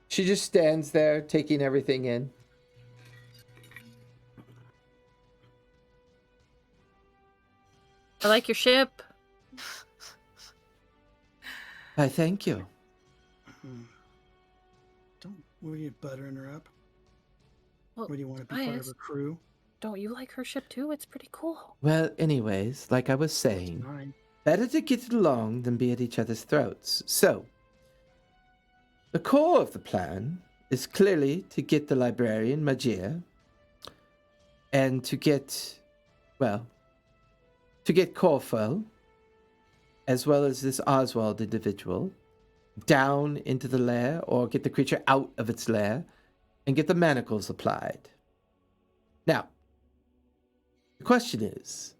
Speaker 2: She just stands there taking everything in.
Speaker 3: I like your ship.
Speaker 2: I thank you.
Speaker 5: Don't worry, buttering her up.
Speaker 3: Well,
Speaker 5: What do you want to be part of
Speaker 3: Bias,
Speaker 5: her crew?
Speaker 3: don't you like her ship too? It's pretty cool.
Speaker 2: Well, anyways, like I was saying,
Speaker 5: Fine.
Speaker 2: better to get along than be at each other's throats. So, the core of the plan is clearly to get the librarian, Majir, and to get Corfel, as well as this Oswald individual, down into the lair or get the creature out of its lair and get the manacles applied. Now, the question is,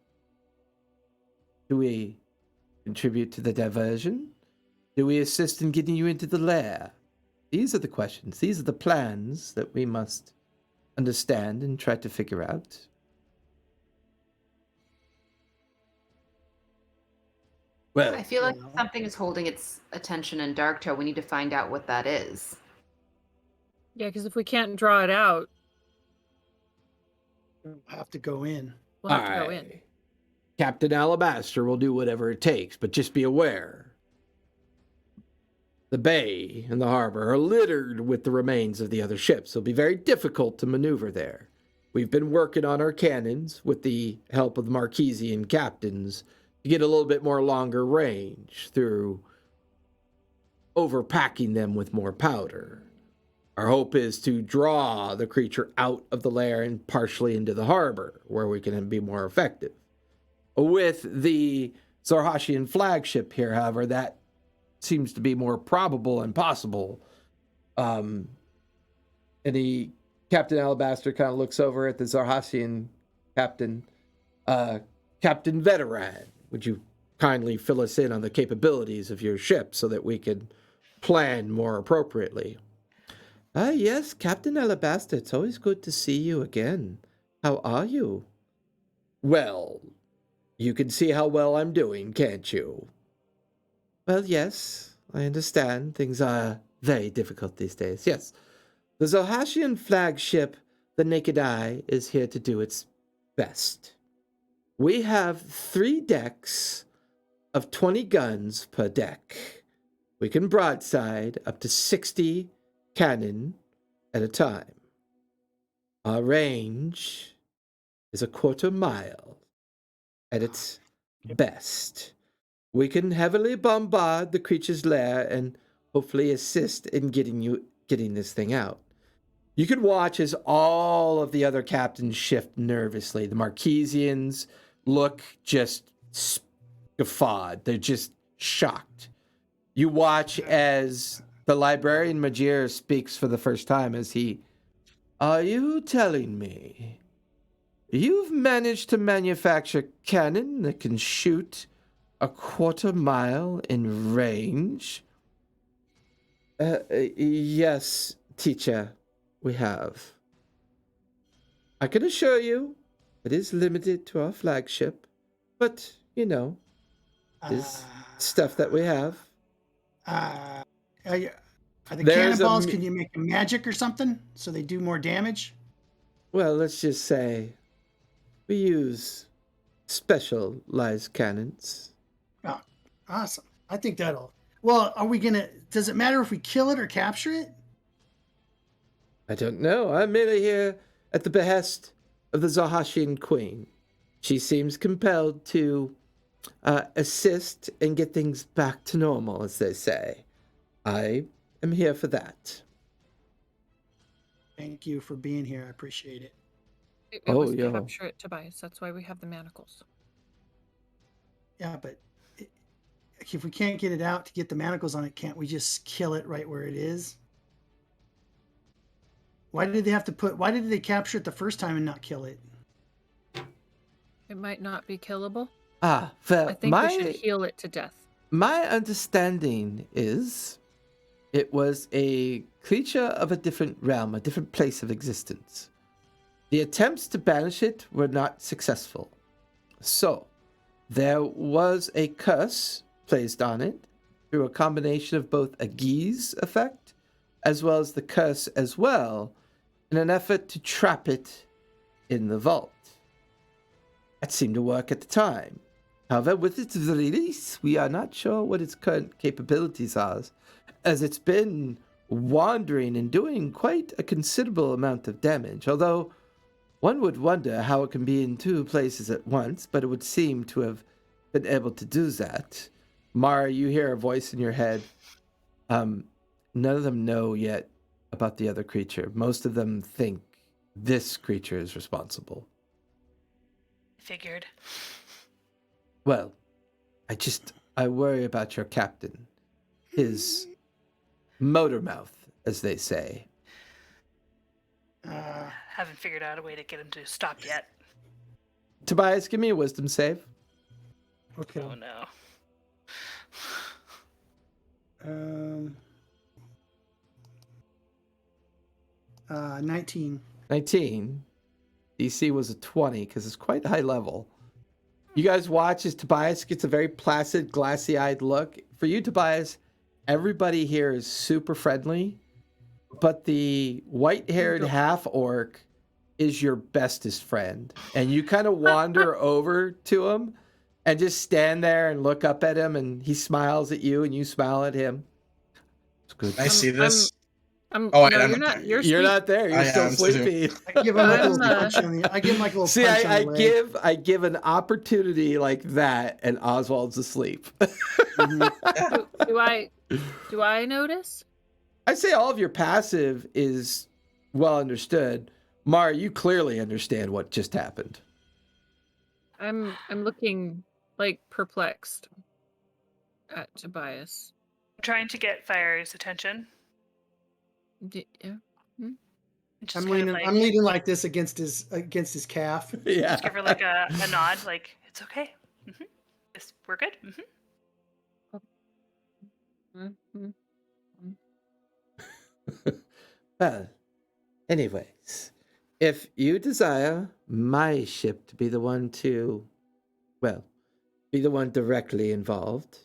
Speaker 2: do we contribute to the diversion? Do we assist in getting you into the lair? These are the questions. These are the plans that we must understand and try to figure out. Well,
Speaker 6: I feel like something is holding its attention in Darktow. We need to find out what that is.
Speaker 3: Yeah, because if we can't draw it out,
Speaker 5: We'll have to go in.
Speaker 3: we'll have to go in.
Speaker 2: Aye. Captain Alabaster will do whatever it takes, but just be aware. The bay and the harbor are littered with the remains of the other ships. It'll be very difficult to maneuver there. We've been working on our cannons with the help of the Marquesian captains to get a little bit more longer range through overpacking them with more powder. Our hope is to draw the creature out of the lair and partially into the harbor, where we can be more effective. With the Zarhashian flagship here, however, that seems to be more probable and possible. And Captain Alabaster kind of looks over at the Zarhashian captain. Captain Veteran, would you kindly fill us in on the capabilities of your ship so that we can plan more appropriately? Yes, Captain Alabaster, it's always good to see you again. How are you? Well, you can see how well I'm doing, can't you? Well, yes, I understand. Things are very difficult these days. Yes, the Zarhashian flagship, the Naked Eye, is here to do its best. We have 3 decks of 20 guns per deck. We can broadside up to 60 cannon at a time. Our range is a quarter mile at its best. We can heavily bombard the creature's lair and hopefully assist in getting this thing out. You can watch as all of the other captains shift nervously. The Marquesians look just guffawed. They're just shocked. You watch as the librarian Majir speaks for the first time as he, are you telling me you've managed to manufacture cannon that can shoot a quarter mile in range? Yes, teacher, we have. I can assure you it is limited to our flagship, but, you know, it's stuff that we have.
Speaker 5: Are the cannonballs, can you make them magic or something so they do more damage?
Speaker 2: Well, let's just say we use specialized cannons.
Speaker 5: Oh, awesome. I think that'll... Well, are we going to... Does it matter if we kill it or capture it?
Speaker 2: I don't know. I'm merely here at the behest of the Zarhashian queen. She seems compelled to assist and get things back to normal, as they say. I am here for that.
Speaker 5: Thank you for being here. I appreciate it.
Speaker 3: It was to capture it, Tobias. That's why we have the manacles.
Speaker 5: Yeah, but if we can't get it out to get the manacles on it, can't we just kill it right where it is? Why did they capture it the first time and not kill it?
Speaker 3: It might not be killable.
Speaker 2: Well,
Speaker 3: I think we should heal it to death.
Speaker 2: My understanding is it was a creature of a different realm, a different place of existence. The attempts to banish it were not successful. So, there was a curse placed on it through a combination of both a Geese effect as well as the curse as well in an effort to trap it in the vault. That seemed to work at the time. However, with its release, we are not sure what its current capabilities are, as it's been wandering and doing quite a considerable amount of damage, although one would wonder how it can be in 2 places at once, but it would seem to have been able to do that. Mara, you hear a voice in your head. None of them know yet about the other creature. Most of them think this creature is responsible.
Speaker 1: Figured.
Speaker 2: Well, I worry about your captain. His motor mouth, as they say.
Speaker 1: Haven't figured out a way to get him to stop yet.
Speaker 2: Tobias, give me a wisdom save.
Speaker 5: Okay.
Speaker 1: Oh no.
Speaker 5: 19.
Speaker 2: 19. DC was a 20 because it's quite high level. You guys watch as Tobias gets a very placid, glassy-eyed look. For you, Tobias, everybody here is super friendly, but the white-haired half-orc is your bestest friend. And you kind of wander over to him and just stand there and look up at him, and he smiles at you, and you smile at him. It's good.
Speaker 4: I see this.
Speaker 3: No,
Speaker 4: I'm
Speaker 3: you're
Speaker 4: not
Speaker 3: not.
Speaker 4: there.
Speaker 3: You're
Speaker 2: You're
Speaker 3: sleep-
Speaker 2: not there. You're
Speaker 4: I
Speaker 2: still
Speaker 4: am
Speaker 2: sleepy.
Speaker 5: I give him like a
Speaker 3: I'm,
Speaker 5: little punch on the. I give him like a little
Speaker 2: See,
Speaker 5: punch on
Speaker 2: I
Speaker 5: the leg.
Speaker 2: give an opportunity like that, and Oswald's asleep.
Speaker 5: Mhm.
Speaker 3: Do I notice?
Speaker 2: I'd say all of your passive is well understood. Mara, you clearly understand what just happened.
Speaker 3: I'm looking like perplexed at Tobias.
Speaker 1: Trying to get Fire's attention.
Speaker 3: Yeah.
Speaker 1: Just
Speaker 5: I'm
Speaker 1: kind of
Speaker 5: leaning.
Speaker 1: like,
Speaker 5: I'm leaning like this against his calf.
Speaker 2: Yeah.
Speaker 1: just give her like a nod, like it's okay. We're good.
Speaker 3: Mhm.
Speaker 2: Well, anyways, if you desire my ship to be the one to, well, be the one directly involved,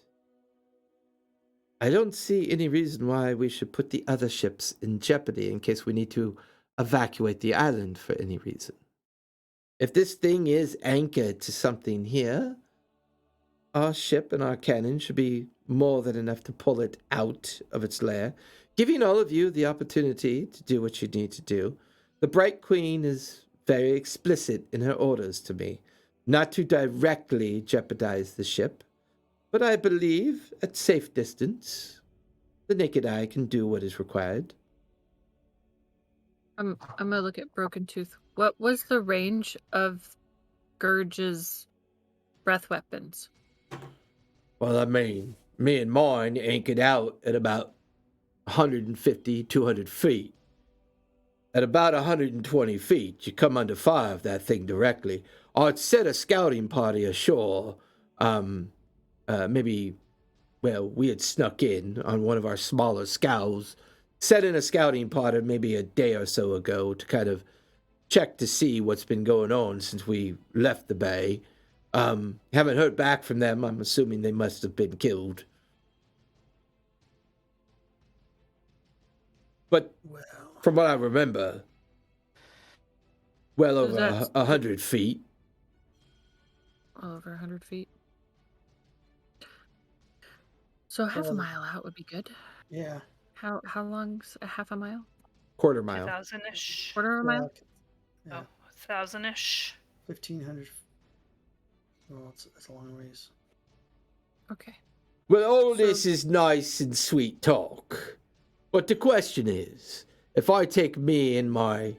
Speaker 2: I don't see any reason why we should put the other ships in jeopardy in case we need to evacuate the island for any reason. If this thing is anchored to something here, our ship and our cannon should be more than enough to pull it out of its lair, giving all of you the opportunity to do what you need to do. The Bright Queen is very explicit in her orders to me, not to directly jeopardize the ship, but I believe at safe distance, the naked eye can do what is required.
Speaker 3: I'm gonna look at Broken Tooth. What was the range of Gurge's breath weapons?
Speaker 2: Well, I mean, me and mine anchored out at about 150, 200 feet. At about 120 feet, you come under fire of that thing directly. I'd set a scouting party ashore. Maybe, well, we had snuck in on one of our smaller scows, set in a scouting party maybe a day or so ago to kind of check to see what's been going on since we left the bay. Haven't heard back from them. I'm assuming they must have been killed. But
Speaker 5: Well,
Speaker 2: from what I remember, well
Speaker 3: So
Speaker 2: over
Speaker 3: that's-
Speaker 2: 100 feet.
Speaker 3: Over 100 feet. So half a
Speaker 5: Well-
Speaker 3: mile out would be good.
Speaker 5: yeah.
Speaker 3: How long's a half a mile?
Speaker 2: Quarter mile.
Speaker 1: 2,000-ish.
Speaker 3: Quarter of a mile?
Speaker 5: Yeah.
Speaker 1: 1,000-ish.
Speaker 5: 1,500. Well, it's a long ways.
Speaker 3: Okay.
Speaker 2: Well, all
Speaker 3: So-
Speaker 2: this is nice and sweet talk. But the question is, if I take me and my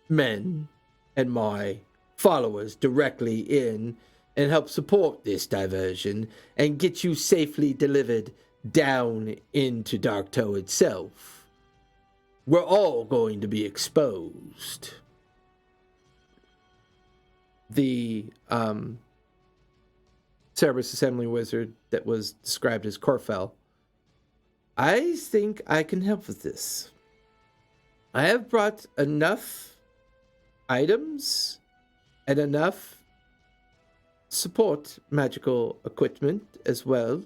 Speaker 2: men and my followers directly in and help support this diversion and get you safely delivered down into Dark Toe itself, we're all going to be exposed. The Cerberus Assembly Wizard that was described as Corfell, I think I can help with this. I have brought enough items and enough support magical equipment as well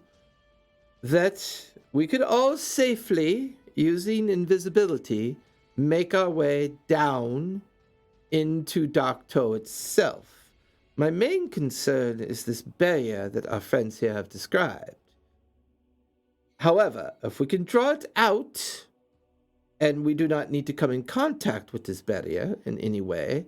Speaker 2: that we could all safely, using invisibility, make our way down into Dark Toe itself. My main concern is this barrier that our friends here have described. However, if we can draw it out, and we do not need to come in contact with this barrier in any way,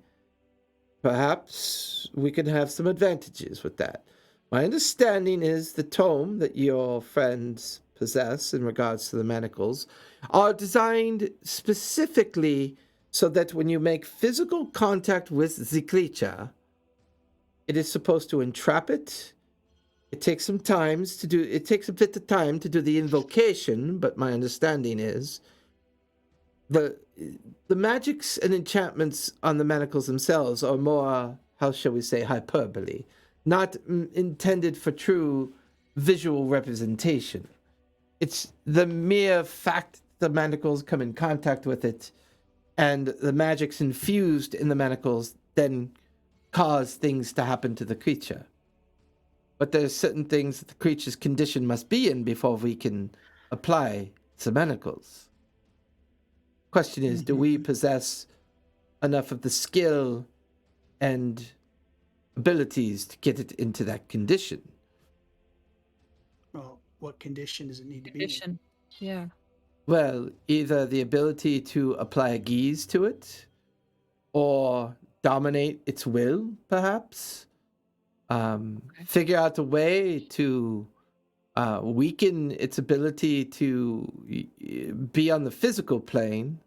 Speaker 2: perhaps we can have some advantages with that. My understanding is the tome that your friends possess in regards to the manacles are designed specifically so that when you make physical contact with the creature, it is supposed to entrap it, It takes some times to do. It takes a bit of time to do the invocation, but my understanding is the magics and enchantments on the manacles themselves are more, how shall we say, hyperbole, not intended for true visual representation. It's the mere fact the manacles come in contact with it, and the magics infused in the manacles then cause things to happen to the creature. But there's certain things that the creature's condition must be in before we can apply the manacles. Question is, do we possess enough of the skill and abilities to get it into that condition?
Speaker 5: Well, what condition does it need to be?
Speaker 3: Condition. Yeah.
Speaker 2: Well, either the ability to apply a guise to it, or dominate its will, perhaps. Figure out a way to weaken its ability to be on the physical plane,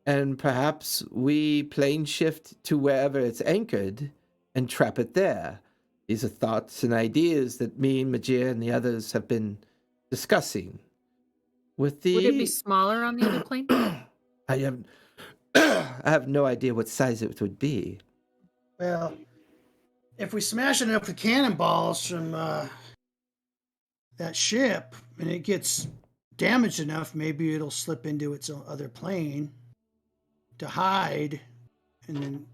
Speaker 2: and perhaps we plane shift to wherever it's anchored and trap it there. These are thoughts and ideas that me, Majir, and the others have been discussing. With the...
Speaker 3: Would it be smaller on the other plane?
Speaker 2: I have no idea what size it would be.
Speaker 5: Well, if we smash it up with cannonballs from that ship and it gets damaged enough, maybe it'll slip into its other plane to hide and then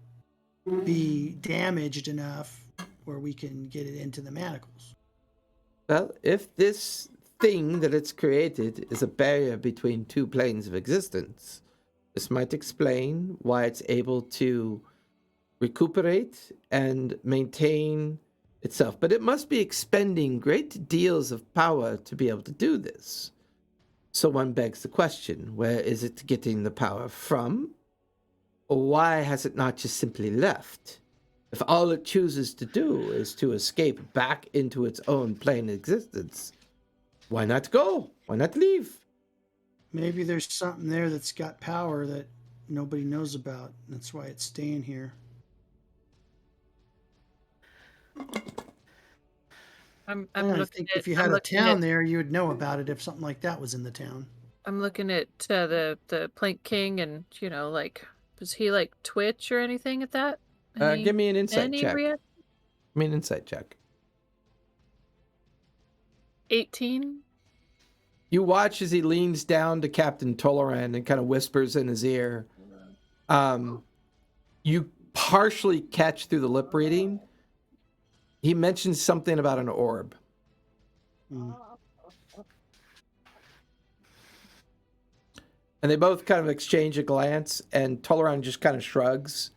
Speaker 5: be damaged enough where we can get it into the manacles.
Speaker 2: Well, if this thing that it's created is a barrier between two planes of existence, this might explain why it's able to recuperate and maintain itself. But it must be expending great deals of power to be able to do this. So one begs the question, where is it getting the power from? Or why has it not just simply left? If all it chooses to do is to escape back into its own plane of existence, why not go? Why not leave?
Speaker 5: Maybe there's something there that's got power that nobody knows about. That's why it's staying here.
Speaker 3: I'm
Speaker 5: I
Speaker 3: looking
Speaker 5: think
Speaker 3: at,
Speaker 5: if you
Speaker 3: I'm
Speaker 5: had a
Speaker 3: looking
Speaker 5: town
Speaker 3: at,
Speaker 5: there, you would know about it if something like that was in the town.
Speaker 3: I'm looking at the Plank King, and like, does he like twitch or anything at that?
Speaker 2: Give me an insight
Speaker 3: any
Speaker 2: check.
Speaker 3: rea-
Speaker 2: Give me an insight check.
Speaker 3: 18.
Speaker 2: You watch as he leans down to Captain Toleran and kind of whispers in his ear. You partially catch through the lip reading. He mentions something about an orb.
Speaker 5: Mm.
Speaker 2: And they both kind of exchange a glance, and Toleran just kind of shrugs.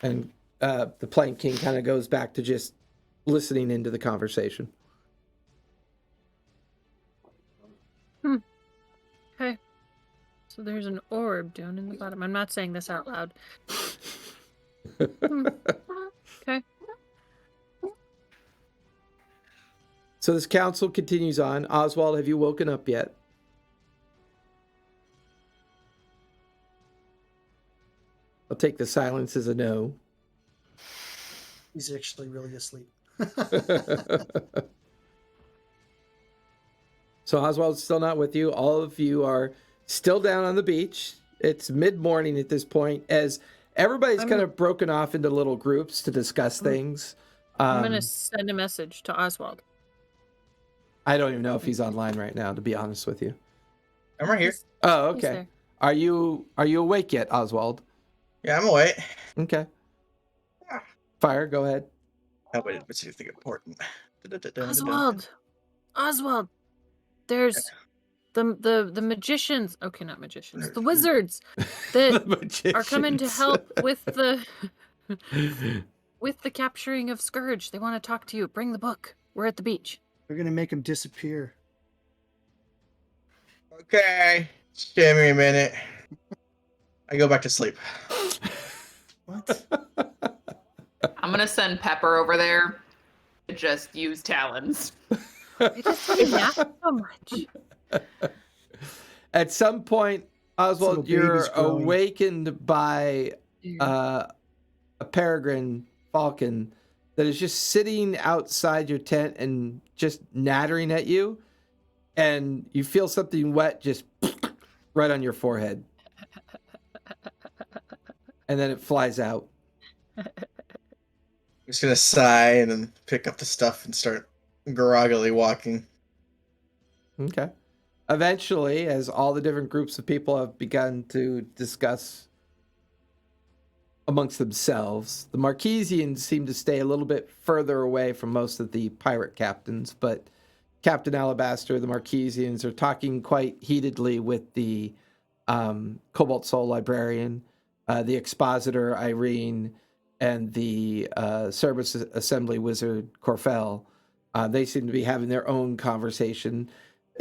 Speaker 2: And the Plank King kind of goes back to just listening into the conversation.
Speaker 3: Okay. So there's an orb down in the bottom. I'm not saying this out loud. Okay.
Speaker 2: So this council continues on. Oswald, have you woken up yet? I'll take the silence as a no.
Speaker 5: He's actually really asleep.
Speaker 2: So Oswald's still not with you. All of you are still down on the beach. It's mid-morning at this point, as everybody's kind of broken off into little groups to discuss things.
Speaker 3: I'm going to send a message to Oswald.
Speaker 2: I don't even know if he's online right now, to be honest with you.
Speaker 4: I'm right here.
Speaker 2: Oh,
Speaker 3: He's
Speaker 2: okay.
Speaker 3: there.
Speaker 2: Are you awake yet, Oswald?
Speaker 4: Yeah, I'm awake.
Speaker 2: Okay. Fire, go ahead.
Speaker 4: Oh, wait, let's see if anything important.
Speaker 3: Oswald. There's the magicians. Okay, not magicians. The wizards that are coming to help with the capturing of Scourge. They want to talk to you. Bring the book. We're at the beach.
Speaker 5: We're going to make him disappear.
Speaker 4: Okay, just give me a minute. I go back to sleep.
Speaker 5: What?
Speaker 6: I'm gonna send Pepper over there to just use talons.
Speaker 3: They just want to nap so much.
Speaker 2: At some point, Oswald,
Speaker 5: Little
Speaker 2: you're
Speaker 5: baby's growing.
Speaker 2: awakened by a peregrine falcon that is just sitting outside your tent and just nattering at you, and you feel something wet just right on your forehead. And then it flies out.
Speaker 4: I'm just gonna sigh and then pick up the stuff and start groggily walking.
Speaker 2: Okay. Eventually, as all the different groups of people have begun to discuss amongst themselves, the Marquesians seem to stay a little bit further away from most of the pirate captains, but Captain Alabaster, the Marquesians are talking quite heatedly with the Cobalt Soul Librarian, the Expositor Irene, and the Service Assembly Wizard Corfel. They seem to be having their own conversation.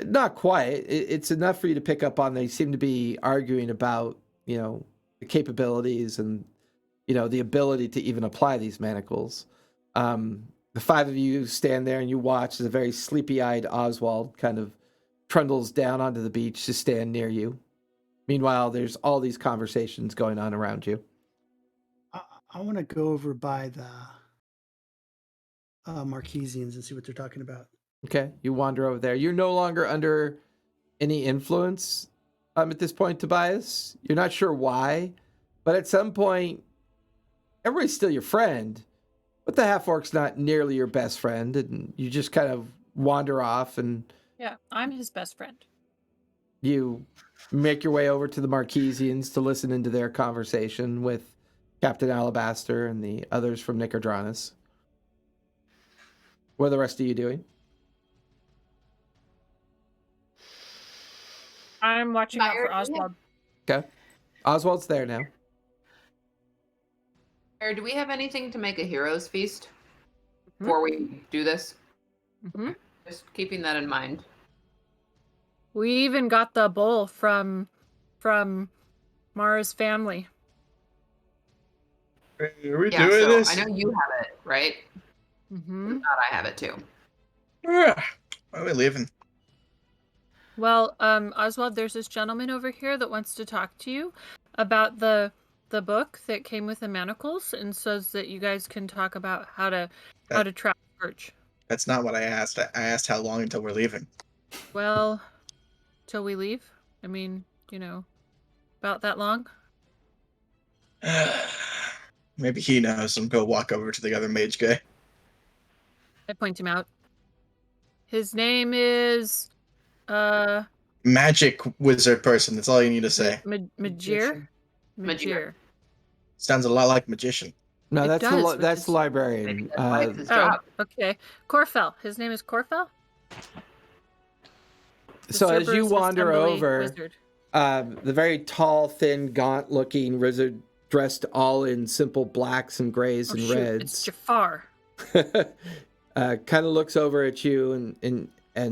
Speaker 2: Not quiet. It's enough for you to pick up on. They seem to be arguing about, the capabilities and, the ability to even apply these manacles. The five of you stand there and you watch as a very sleepy-eyed Oswald kind of trundles down onto the beach to stand near you. Meanwhile, there's all these conversations going on around you.
Speaker 5: I want to go over by the Marquesians and see what they're talking about.
Speaker 2: Okay, you wander over there. You're no longer under any influence at this point, Tobias. You're not sure why, but at some point, everybody's still your friend, but the half-orc's not nearly your best friend, and you just kind of wander off, and
Speaker 3: Yeah, I'm his best friend.
Speaker 2: you make your way over to the Marquesians to listen into their conversation with Captain Alabaster and the others from Nicodranus. What are the rest of you doing?
Speaker 3: I'm watching out for
Speaker 6: Fire, yeah.
Speaker 3: Oswald.
Speaker 2: Okay. Oswald's there now.
Speaker 6: Or do we have anything to make a hero's feast before we do this?
Speaker 3: Mm-hmm.
Speaker 6: Just keeping that in mind.
Speaker 3: We even got the bowl from Mara's family.
Speaker 4: Are we
Speaker 6: Yeah,
Speaker 4: doing
Speaker 6: so
Speaker 4: this?
Speaker 6: I know you have it, right?
Speaker 3: Mm-hmm.
Speaker 6: If not, I have it too.
Speaker 4: Why are we leaving?
Speaker 3: Well, Oswald, there's this gentleman over here that wants to talk to you about the book that came with the manacles, and says that you guys can talk about how to trap perch.
Speaker 4: That's not what I asked. I asked how long until we're leaving.
Speaker 3: Well, till we leave. I mean, about that long.
Speaker 4: Maybe he knows. I'm go walk over to the other mage guy.
Speaker 3: I point him out. His name is
Speaker 4: Magic wizard person. That's all you need to say.
Speaker 3: Majir.
Speaker 6: Majir.
Speaker 4: Sounds a lot like magician.
Speaker 2: No,
Speaker 3: It
Speaker 2: that's
Speaker 3: does,
Speaker 2: the
Speaker 3: which
Speaker 2: that's
Speaker 3: is-
Speaker 2: the librarian.
Speaker 6: Maybe that's why it's his
Speaker 3: Oh,
Speaker 6: job.
Speaker 3: okay. Corfel. His name is Corfel. The
Speaker 2: So as you
Speaker 3: Cerberus
Speaker 2: wander
Speaker 3: Assembly
Speaker 2: over,
Speaker 3: Wizard.
Speaker 2: the very tall, thin, gaunt-looking wizard dressed all in simple blacks and grays
Speaker 3: Oh,
Speaker 2: and
Speaker 3: shoot,
Speaker 2: reds.
Speaker 3: it's Jafar.
Speaker 2: Kind of looks over at you and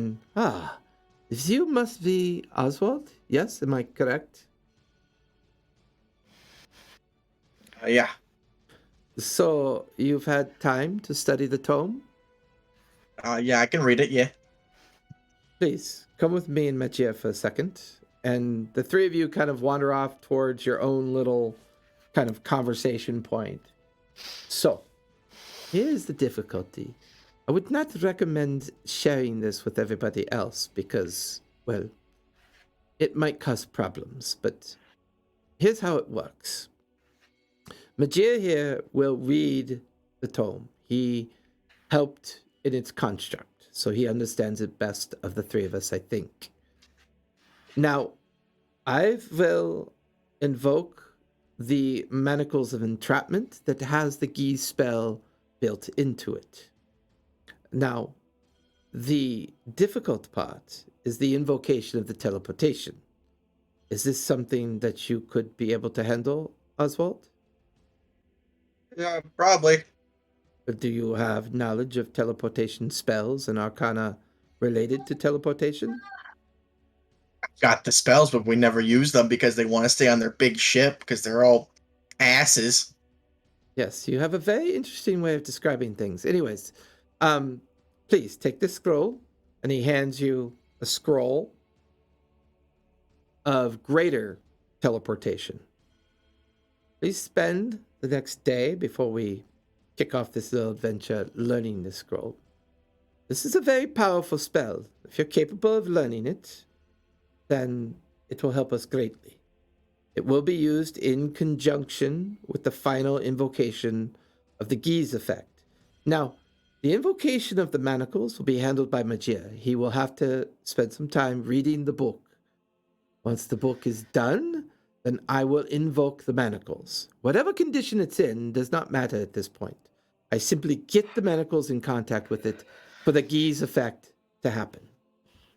Speaker 2: you must be Oswald? Yes, am I correct?
Speaker 4: Yeah.
Speaker 2: So you've had time to study the tome?
Speaker 4: Yeah, I can read it. Yeah.
Speaker 2: Please come with me and Mechia for a second. And the three of you kind of wander off towards your own little kind of conversation point. So, here's the difficulty. I would not recommend sharing this with everybody else because, well, it might cause problems. But here's how it works. Majir here will read the tome. He helped in its construct, so he understands it best of the three of us, I think. Now, I will invoke the Manacles of Entrapment that has the Gi spell built into it. Now, the difficult part is the invocation of the teleportation. Is this something that you could be able to handle, Oswald?
Speaker 4: Yeah, probably.
Speaker 2: Do you have knowledge of teleportation spells and arcana related to teleportation?
Speaker 4: Got the spells, but we never use them because they want to stay on their big ship because they're all asses.
Speaker 2: Yes, you have a very interesting way of describing things. Anyways, please take this scroll, and he hands you a scroll of greater teleportation. Please spend the next day before we kick off this little adventure learning this scroll. This is a very powerful spell. If you're capable of learning it, then it will help us greatly. It will be used in conjunction with the final invocation of the Geese effect. Now, the invocation of the manacles will be handled by Magia. He will have to spend some time reading the book. Once the book is done, then I will invoke the manacles. Whatever condition it's in does not matter at this point. I simply get the manacles in contact with it for the Geese effect to happen.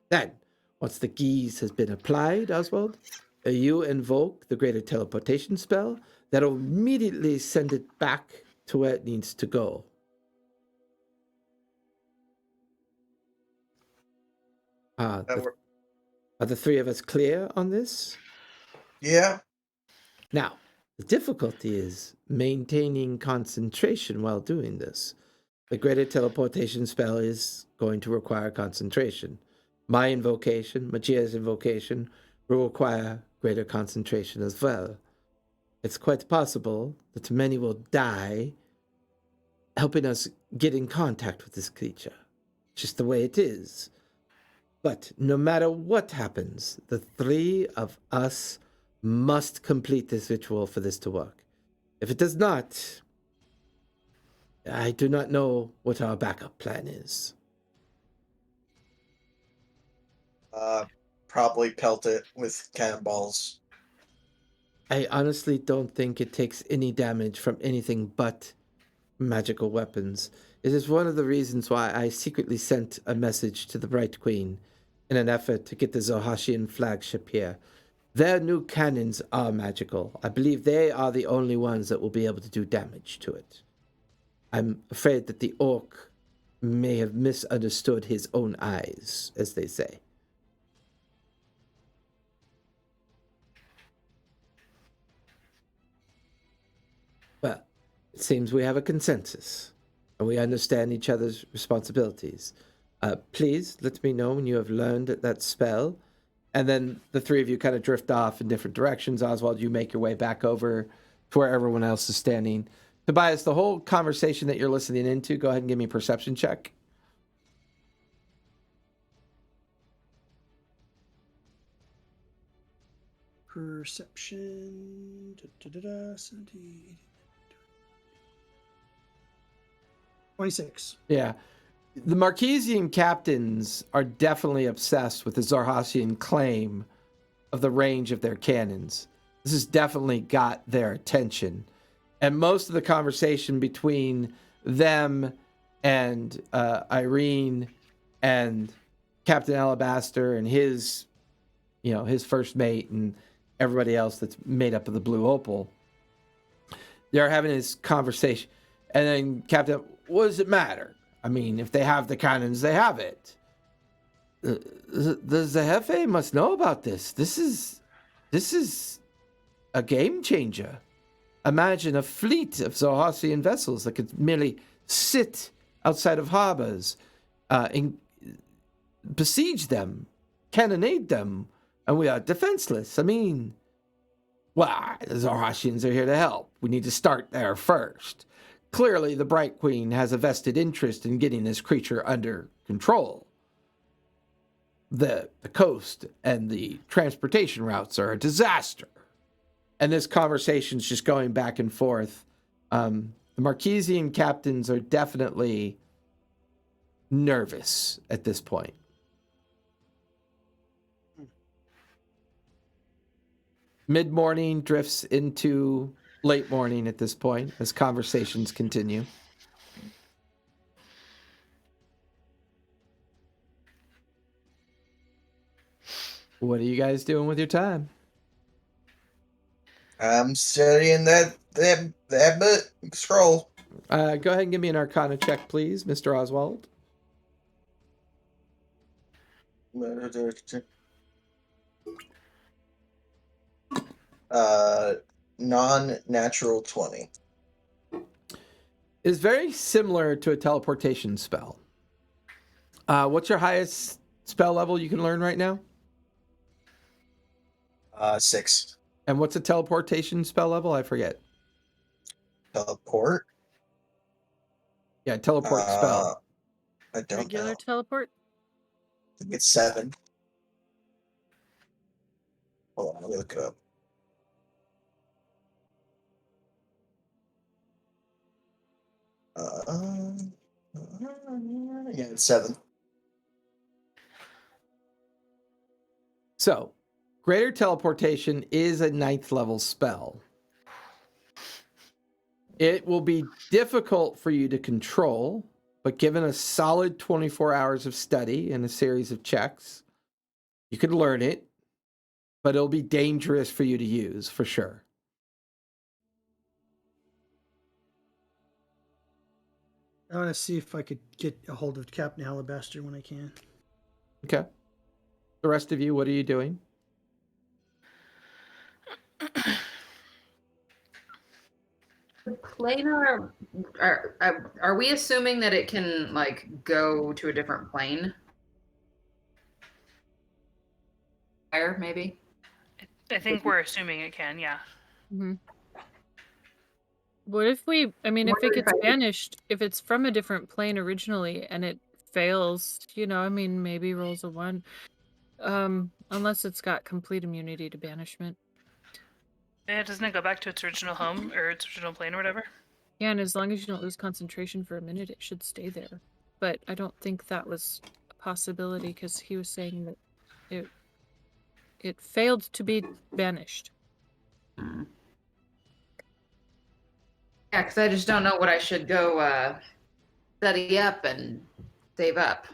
Speaker 2: Then, once the Geese has been applied, Oswald, you invoke the greater teleportation spell that'll immediately send it back to where it needs to go. Are the three of us clear on this?
Speaker 4: Yeah.
Speaker 2: Now, the difficulty is maintaining concentration while doing this. The greater teleportation spell is going to require concentration. My invocation, Magia's invocation, will require greater concentration as well. It's quite possible that many will die helping us get in contact with this creature. Just the way it is. But no matter what happens, the three of us must complete this ritual for this to work. If it does not, I do not know what our backup plan is.
Speaker 4: Probably pelt it with cannonballs.
Speaker 2: I honestly don't think it takes any damage from anything but magical weapons. It is one of the reasons why I secretly sent a message to the Bright Queen in an effort to get the Zohashian flagship here. Their new cannons are magical. I believe they are the only ones that will be able to do damage to it. I'm afraid that the orc may have misunderstood his own eyes, as they say. Well, it seems we have a consensus, and we understand each other's responsibilities. Please let me know when you have learned that spell. And then the three of you kind of drift off in different directions. Oswald, you make your way back over to where everyone else is standing. Tobias, the whole conversation that you're listening into, go ahead and give me a perception check.
Speaker 5: Perception. 70, 26.
Speaker 2: Yeah. The Marquesian captains are definitely obsessed with the Zarhasian claim of the range of their cannons. This has definitely got their attention. And most of the conversation between them and Irene and Captain Alabaster and his first mate and everybody else that's made up of the Blue Opal, they're having this conversation. And then Captain, what does it matter? I mean, if they have the cannons, they have it. The Zehefe must know about this. This is a game changer. Imagine a fleet of Zohasian vessels that could merely sit outside of harbors, and besiege them, cannonade them, and we are defenseless. I mean, well, the Zohasians are here to help. We need to start there first. Clearly, the Bright Queen has a vested interest in getting this creature under control. The coast and the transportation routes are a disaster. And this conversation's just going back and forth. The Marquesian captains are definitely nervous at this point. Mid-morning drifts into late morning at this point as conversations continue. What are you guys doing with your time?
Speaker 4: I'm studying that book scroll.
Speaker 2: Go ahead and give me an Arcana check, please, Mr. Oswald.
Speaker 4: Non-natural 20.
Speaker 2: Is very similar to a teleportation spell. What's your highest spell level you can learn right now?
Speaker 4: 6.
Speaker 2: And what's a teleportation spell level? I forget.
Speaker 4: Teleport?
Speaker 2: Yeah, teleport spell.
Speaker 4: I don't
Speaker 3: Regular
Speaker 4: know.
Speaker 3: teleport?
Speaker 4: I think it's 7. Hold on, let me look it up. Yeah, it's 7.
Speaker 2: So, greater teleportation is a 9th level spell. It will be difficult for you to control, but given a solid 24 hours of study and a series of checks, you could learn it, but it'll be dangerous for you to use for sure.
Speaker 5: I want to see if I could get a hold of Captain Alabaster when I can.
Speaker 2: Okay. The rest of you, what are you doing?
Speaker 6: Planar, are we assuming that it can like go to a different plane? Fire, maybe.
Speaker 1: I think we're assuming it can. Yeah.
Speaker 3: Mm-hmm. What if we, I mean, if it gets banished, if it's from a different plane originally and it fails, I mean, maybe rolls a 1. Unless it's got complete immunity to banishment.
Speaker 1: Yeah, doesn't it go back to its original home or its original plane or whatever?
Speaker 3: Yeah, and as long as you don't lose concentration for a minute, it should stay there. But I don't think that was a possibility because he was saying that it failed to be banished.
Speaker 6: Yeah, because I just don't know what I should go study up and save up.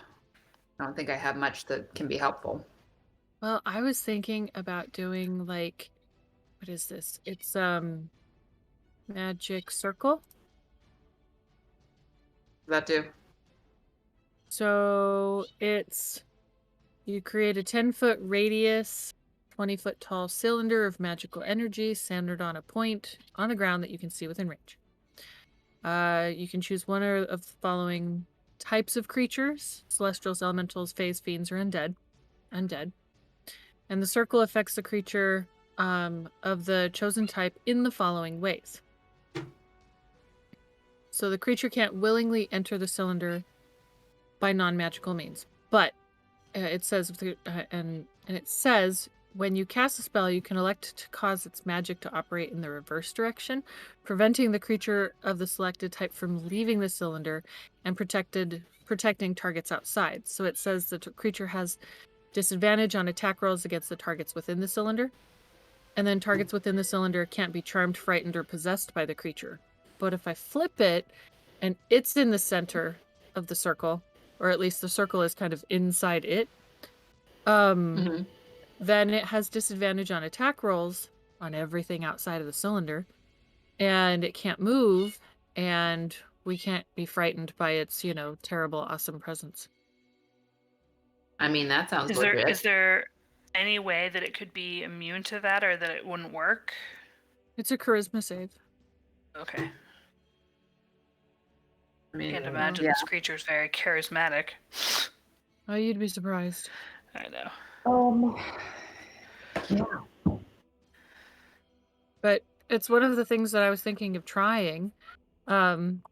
Speaker 6: I don't think I have much that can be helpful.
Speaker 3: Well, I was thinking about doing like, what is this? It's magic circle.
Speaker 6: That do.
Speaker 3: So you create a 10-foot radius, 20-foot tall cylinder of magical energy centered on a point on the ground that you can see within range. You can choose one of the following types of creatures: celestials, elementals, fays, fiends, or undead. And the circle affects the creature of the chosen type in the following ways. So the creature can't willingly enter the cylinder by non-magical means, but it says, and it says, when you cast a spell, you can elect to cause its magic to operate in the reverse direction, preventing the creature of the selected type from leaving the cylinder and protecting targets outside. So it says the creature has disadvantage on attack rolls against the targets within the cylinder, and then targets within the cylinder can't be charmed, frightened, or possessed by the creature. But if I flip it, and it's in the center of the circle, or at least the circle is kind of inside it, then it has disadvantage on attack rolls on everything outside of the cylinder, and it can't move, and we can't be frightened by its, terrible, awesome presence.
Speaker 6: I mean, that sounds
Speaker 1: Is
Speaker 6: legit.
Speaker 1: is there any way that it could be immune to that or that it wouldn't work?
Speaker 3: It's a charisma save.
Speaker 1: Okay.
Speaker 6: I mean,
Speaker 1: Can't imagine this creature is very charismatic.
Speaker 3: Oh, you'd be surprised.
Speaker 1: I know.
Speaker 6: Yeah.
Speaker 3: But it's one of the things that I was thinking of trying,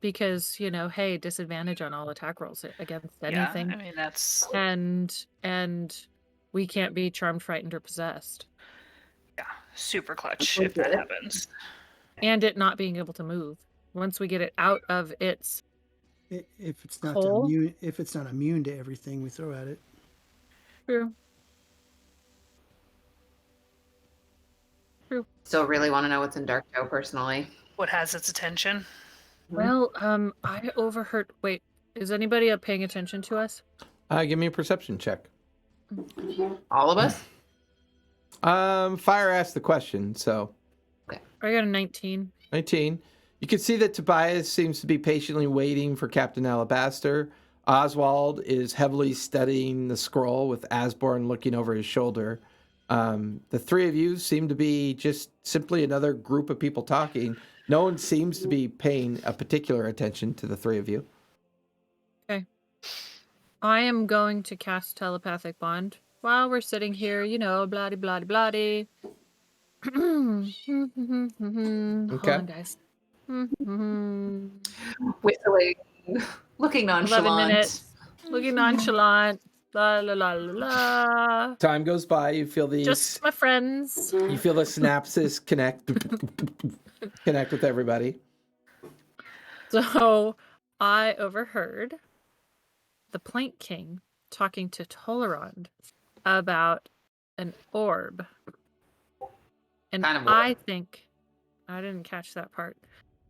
Speaker 3: because hey, disadvantage on all attack rolls against anything.
Speaker 1: Yeah, I mean that's
Speaker 3: and we can't be charmed, frightened, or possessed.
Speaker 1: Yeah, super clutch if that happens.
Speaker 3: And it not being able to move once we get it out of its
Speaker 5: If it's not
Speaker 3: hole.
Speaker 5: immune to everything we throw at it.
Speaker 3: True.
Speaker 6: Still really want to know what's in Dark Joe personally.
Speaker 1: What has its attention?
Speaker 3: Well, I overheard. Wait, is anybody paying attention to us?
Speaker 2: Give me a perception check.
Speaker 6: All of us?
Speaker 2: Fire asked the question, so.
Speaker 3: I got a 19.
Speaker 2: 19. You can see that Tobias seems to be patiently waiting for Captain Alabaster. Oswald is heavily studying the scroll with Asborn looking over his shoulder. The three of you seem to be just simply another group of people talking. No one seems to be paying a particular attention to the three of you.
Speaker 3: Okay. I am going to cast Telepathic Bond while we're sitting here, bloody, bloody, bloody.
Speaker 2: Okay.
Speaker 3: Hold on, guys.
Speaker 6: Whistling looking
Speaker 3: 11
Speaker 6: nonchalant.
Speaker 3: minutes. Looking nonchalant. La la la la la.
Speaker 2: Time goes by. You feel these.
Speaker 3: Just my friends.
Speaker 2: You feel the synapses connect with everybody.
Speaker 3: So I overheard the Plank King talking to Tolerand about an orb. And
Speaker 6: Kind of
Speaker 3: I
Speaker 6: orb.
Speaker 3: think, I didn't catch that part,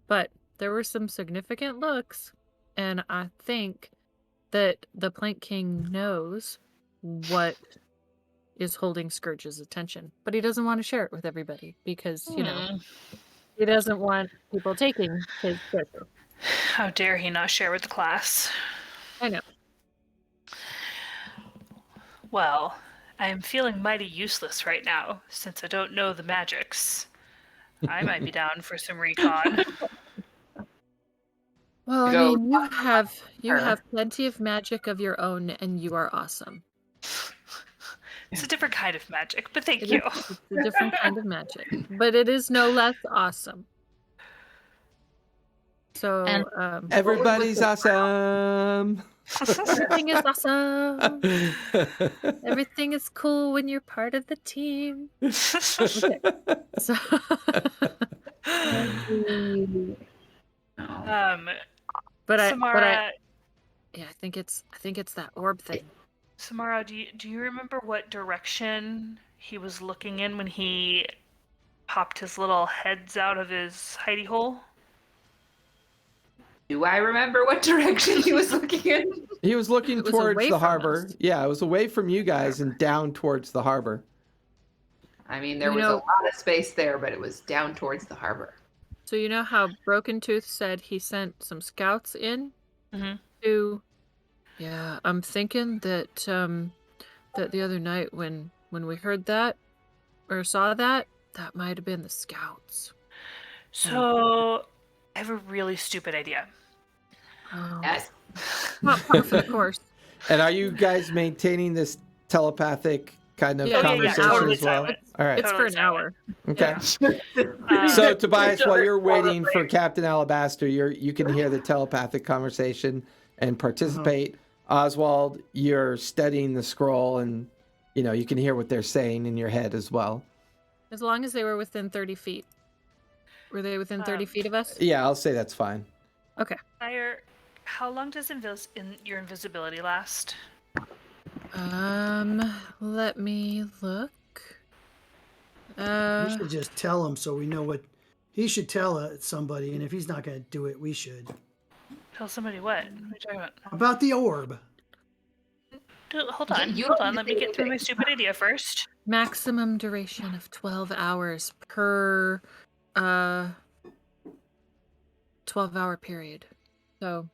Speaker 3: but there were some significant looks, and I think that the Plank King knows what is holding Scourge's attention, but he doesn't want to share it with everybody because, you know, he doesn't want people taking his treasure.
Speaker 1: How dare he not share with the class?
Speaker 3: I know.
Speaker 1: Well, I am feeling mighty useless right now since I don't know the magics. I might be down for some recon.
Speaker 3: Well, I
Speaker 6: Go
Speaker 3: mean, you
Speaker 6: her.
Speaker 3: have plenty of magic of your own, and you are awesome.
Speaker 1: It's a different kind of magic, but thank
Speaker 3: It
Speaker 1: you.
Speaker 3: is, it's a different kind of magic, but it is no less awesome. So,
Speaker 6: And-
Speaker 2: Everybody's awesome.
Speaker 3: everything is awesome. Everything is cool when you're part of the team. Okay. So, but
Speaker 1: Samara,
Speaker 3: yeah, I think it's that orb thing.
Speaker 1: Samara, do you remember what direction he was looking in when he popped his little heads out of his hidey hole?
Speaker 6: Do I remember what direction he was looking in?
Speaker 2: He was looking
Speaker 3: It was
Speaker 2: towards
Speaker 3: away
Speaker 2: the
Speaker 3: from
Speaker 2: harbor.
Speaker 3: us.
Speaker 2: Yeah, it was away from you guys and down towards the harbor.
Speaker 6: I mean, there
Speaker 3: You
Speaker 6: was
Speaker 3: know-
Speaker 6: a lot of space there, but it was down towards the harbor.
Speaker 3: So you know how Broken Tooth said he sent some scouts in
Speaker 1: Mhm.
Speaker 3: to. Yeah, I'm thinking that that the other night when we heard that or saw that might have been the scouts.
Speaker 1: So, I have a really stupid idea.
Speaker 3: Oh.
Speaker 6: Yes.
Speaker 3: Not par for the course.
Speaker 2: And are you guys maintaining this telepathic kind of
Speaker 3: Yeah, yeah,
Speaker 2: conversation
Speaker 1: totally
Speaker 2: as well?
Speaker 1: silent.
Speaker 2: All right.
Speaker 3: It's for
Speaker 1: Totally
Speaker 3: an hour.
Speaker 2: Okay.
Speaker 1: Um,
Speaker 2: So Tobias, while you're waiting for Captain Alabaster, you can hear the telepathic conversation and participate. Oswald, you're studying the scroll, and you can hear what they're saying in your head as well.
Speaker 3: As long as they were within 30 feet. Were they within 30 feet of us?
Speaker 2: Yeah, I'll say that's fine.
Speaker 3: Okay.
Speaker 1: Fire, how long does your invisibility last?
Speaker 3: Let me look.
Speaker 5: We should just tell him so we know what he should tell somebody, and if he's not going to do it, we should.
Speaker 1: Tell somebody what? What are you talking about?
Speaker 5: About the orb.
Speaker 1: Hold on,
Speaker 6: You
Speaker 1: hold
Speaker 6: don't
Speaker 1: on. Let me get through my stupid idea first.
Speaker 3: maximum duration of 12 hours per 12-hour period. So,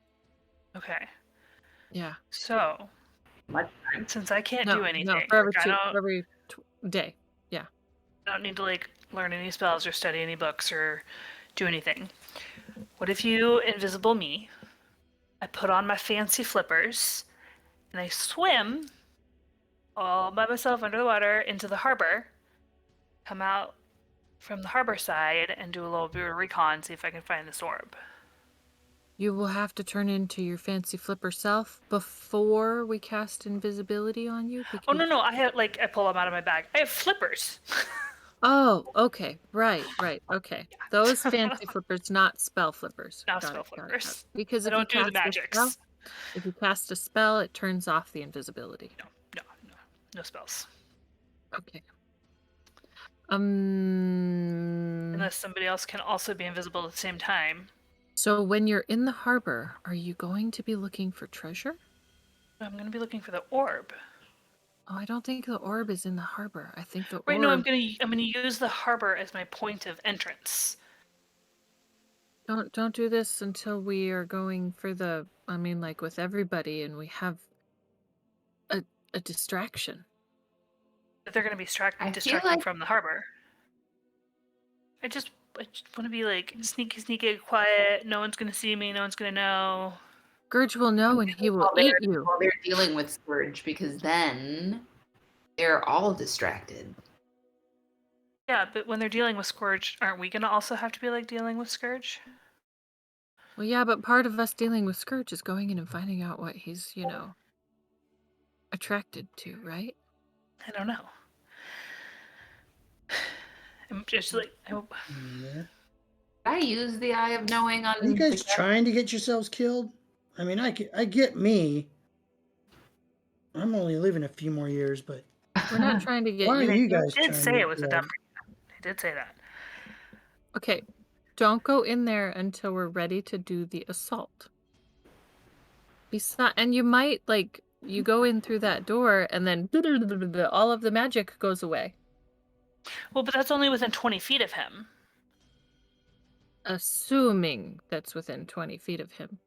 Speaker 1: Okay,
Speaker 3: yeah.
Speaker 1: so
Speaker 6: What?
Speaker 1: since I can't
Speaker 3: No,
Speaker 1: do anything,
Speaker 3: no, for every
Speaker 1: like,
Speaker 3: day.
Speaker 1: I don't need to learn any spells or study any books or do anything. What if you invisible me? I put on my fancy flippers and I swim all by myself under the water into the harbor, come out from the harbor side and do a little bit of recon, see if I can find this orb.
Speaker 3: You will have to turn into your fancy flipper self before we cast invisibility on you.
Speaker 1: Oh no, I pull them out of my bag. I have flippers.
Speaker 3: Oh, okay. Right. Okay. Those fancy flippers, not spell flippers.
Speaker 1: Not
Speaker 3: Got
Speaker 1: spell
Speaker 3: it.
Speaker 1: flippers.
Speaker 3: Because
Speaker 1: I don't do the magics.
Speaker 3: If you cast a spell, it turns off the invisibility.
Speaker 1: No spells.
Speaker 3: Okay.
Speaker 1: Unless somebody else can also be invisible at the same time.
Speaker 3: So when you're in the harbor, are you going to be looking for treasure?
Speaker 1: I'm going to be looking for the orb.
Speaker 3: Oh, I don't think the orb is in the harbor. I think the orb.
Speaker 1: Right, no, I'm going to use the harbor as my point of entrance.
Speaker 3: Don't do this until we are going for with everybody and we have a distraction.
Speaker 1: That they're going to be
Speaker 6: I feel
Speaker 1: distracting
Speaker 6: like-
Speaker 1: from the harbor. I just want to be sneaky, quiet. No one's going to see me. No one's going to know.
Speaker 3: Scourge will know and he will
Speaker 6: While
Speaker 3: eat
Speaker 6: they're-
Speaker 3: you.
Speaker 6: While they're dealing with Scourge, because then they're all distracted.
Speaker 1: Yeah, but when they're dealing with Scourge, aren't we going to also have to be dealing with Scourge?
Speaker 3: Well, yeah, but part of us dealing with Scourge is going in and finding out what he's, attracted to, right?
Speaker 1: I don't know. I'm just like,
Speaker 5: Yeah.
Speaker 6: I use the Eye of Knowing on
Speaker 5: Are you guys
Speaker 6: the guy.
Speaker 5: trying to get yourselves killed? I mean, I get me. I'm only living a few more years, but
Speaker 3: We're not trying to get
Speaker 5: why are
Speaker 3: you.
Speaker 5: you guys
Speaker 1: did
Speaker 5: trying
Speaker 1: say
Speaker 5: to
Speaker 1: it
Speaker 5: get
Speaker 1: was a
Speaker 5: killed?
Speaker 1: dump. He did say that.
Speaker 3: Okay, don't go in there until we're ready to do the assault. And you might, you go in through that door and then all of the magic goes away.
Speaker 1: Well, but that's only within 20 feet of him.
Speaker 3: Assuming that's within 20 feet of him.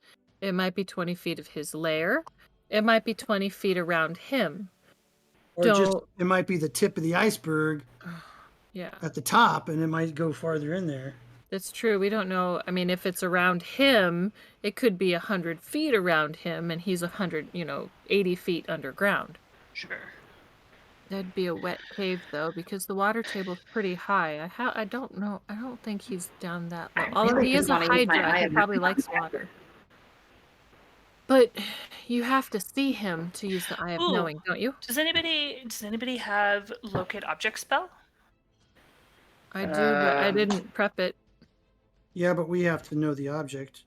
Speaker 3: It might be 20 feet of his lair. It might be 20 feet around him.
Speaker 5: Or just it might be the tip of the iceberg
Speaker 3: Yeah,
Speaker 5: at the top, and it might go farther in there.
Speaker 3: that's true. We don't know. I mean, if it's around him, it could be 100 feet around him, and he's 80 feet underground.
Speaker 1: Sure.
Speaker 3: That'd be a wet cave, though, because the water table's pretty high. I don't know. I don't think he's down that low.
Speaker 6: I
Speaker 3: Although
Speaker 6: really
Speaker 3: he
Speaker 6: just
Speaker 3: is a
Speaker 6: wanna use my
Speaker 3: Hydra,
Speaker 6: eye
Speaker 3: he
Speaker 6: of
Speaker 3: probably
Speaker 6: knowing
Speaker 3: likes
Speaker 6: on that.
Speaker 3: water. But you have to see him to use the Eye of
Speaker 1: Ooh.
Speaker 3: Knowing, don't you?
Speaker 1: Does anybody have locate object spell?
Speaker 3: I do, but I
Speaker 6: Um,
Speaker 3: didn't prep it.
Speaker 5: Yeah, but we have to know the object.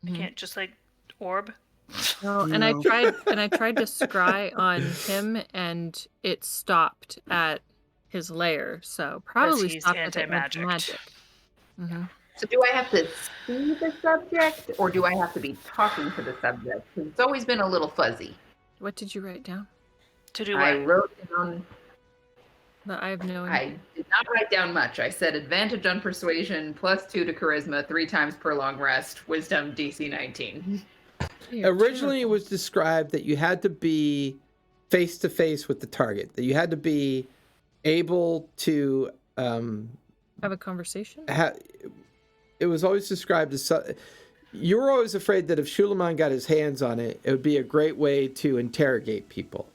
Speaker 1: I
Speaker 3: Mhm.
Speaker 1: can't just orb.
Speaker 3: No, and I
Speaker 5: No.
Speaker 3: tried to scry on him, and it stopped at his lair. So probably
Speaker 1: he's
Speaker 3: stopped at the
Speaker 1: anti-magicked.
Speaker 3: anti-magic. Mhm.
Speaker 6: So do I have to see the subject, or do I have to be talking to the subject? 'Cause it's always been a little fuzzy.
Speaker 3: What did you write down?
Speaker 1: To do
Speaker 6: I
Speaker 1: what?
Speaker 6: wrote down.
Speaker 3: The Eye of Knowing.
Speaker 6: I did not write down much. I said advantage on persuasion, +2 to charisma, 3 times per long rest, wisdom DC 19.
Speaker 3: You're
Speaker 2: Originally, it
Speaker 3: terrible.
Speaker 2: was described that you had to be face to face with the target, that you had to be able to.
Speaker 3: Have a conversation.
Speaker 2: It was always described as. You were always afraid that if Shulamon got his hands on it, it would be a great way to interrogate people.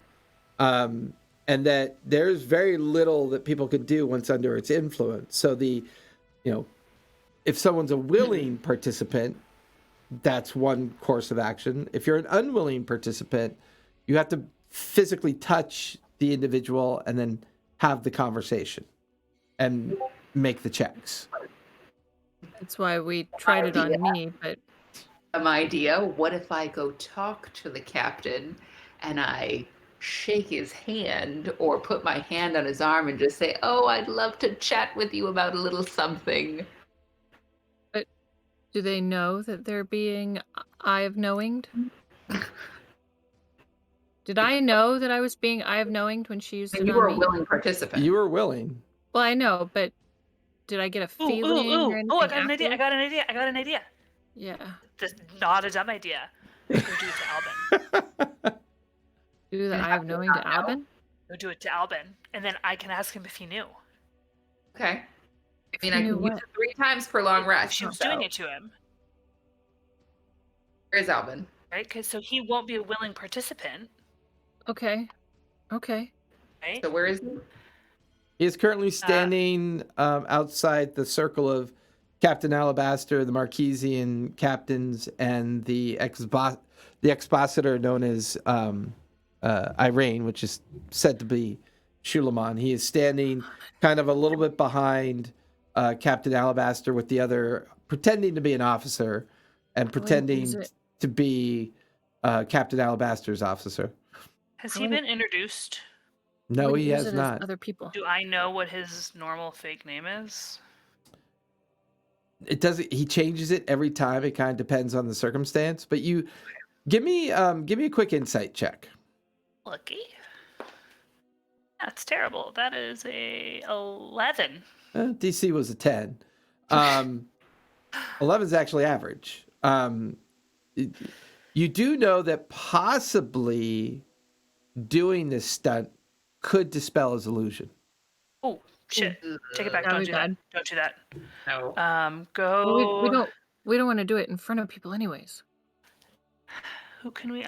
Speaker 2: And that there's very little that people could do once under its influence. So if someone's a willing participant, that's one course of action. If you're an unwilling participant, you have to physically touch the individual and then have the conversation and make the checks.
Speaker 3: That's why we tried it on me, but
Speaker 6: Some idea. What if I go talk to the captain and I shake his hand or put my hand on his arm and just say, "Oh, I'd love to chat with you about a little something."
Speaker 3: do they know that they're being Eye of Knowinged? Did I know that I was being Eye of Knowinged when she used
Speaker 6: And
Speaker 3: it
Speaker 6: you
Speaker 3: on
Speaker 6: were a
Speaker 3: me?
Speaker 6: willing participant.
Speaker 2: You were willing.
Speaker 3: Well, I know, but did I get a feeling or anything?
Speaker 1: Oh, I got an idea.
Speaker 3: afterwards?
Speaker 1: I got an idea.
Speaker 3: Yeah.
Speaker 1: This is not a dumb idea. Go do it to Albin.
Speaker 3: Do the Eye of Knowing to Albin?
Speaker 1: Go do it to Albin, and then I can ask him if he knew.
Speaker 6: Okay. I mean,
Speaker 3: he
Speaker 6: I
Speaker 3: knew
Speaker 6: can use
Speaker 3: what?
Speaker 6: it 3 times per long
Speaker 1: If
Speaker 6: rest.
Speaker 1: she was
Speaker 6: so-
Speaker 1: doing it to him,
Speaker 6: Where's Albin?
Speaker 1: right? Because so he won't be a willing participant,
Speaker 3: Okay.
Speaker 1: right?
Speaker 6: So where is he?
Speaker 2: He is currently standing outside the circle of Captain Alabaster, the Marquesian captains, and the expositor known as Irene, which is said to be Shulamon. He is standing kind of a little bit behind Captain Alabaster with the other, pretending to be an officer and pretending to be Captain Alabaster's officer.
Speaker 1: Has he been introduced?
Speaker 2: No,
Speaker 3: Wouldn't
Speaker 2: he
Speaker 3: use
Speaker 2: has
Speaker 3: it as
Speaker 2: not.
Speaker 3: Other people.
Speaker 1: Do I know what his normal fake name is?
Speaker 2: It doesn't. He changes it every time. It kind of depends on the circumstance. But you give me a quick insight check.
Speaker 1: Lucky. That's terrible. That is a 11.
Speaker 2: DC was a 10. 11 is actually average. You do know that possibly doing this stunt could dispel his illusion.
Speaker 1: Oh shit! Take it back.
Speaker 3: That'd
Speaker 1: Don't
Speaker 3: be
Speaker 1: do
Speaker 3: bad.
Speaker 1: that. Don't do that.
Speaker 6: No.
Speaker 1: Go.
Speaker 3: Well, we don't want to do it in front of people, anyways.
Speaker 1: Who can we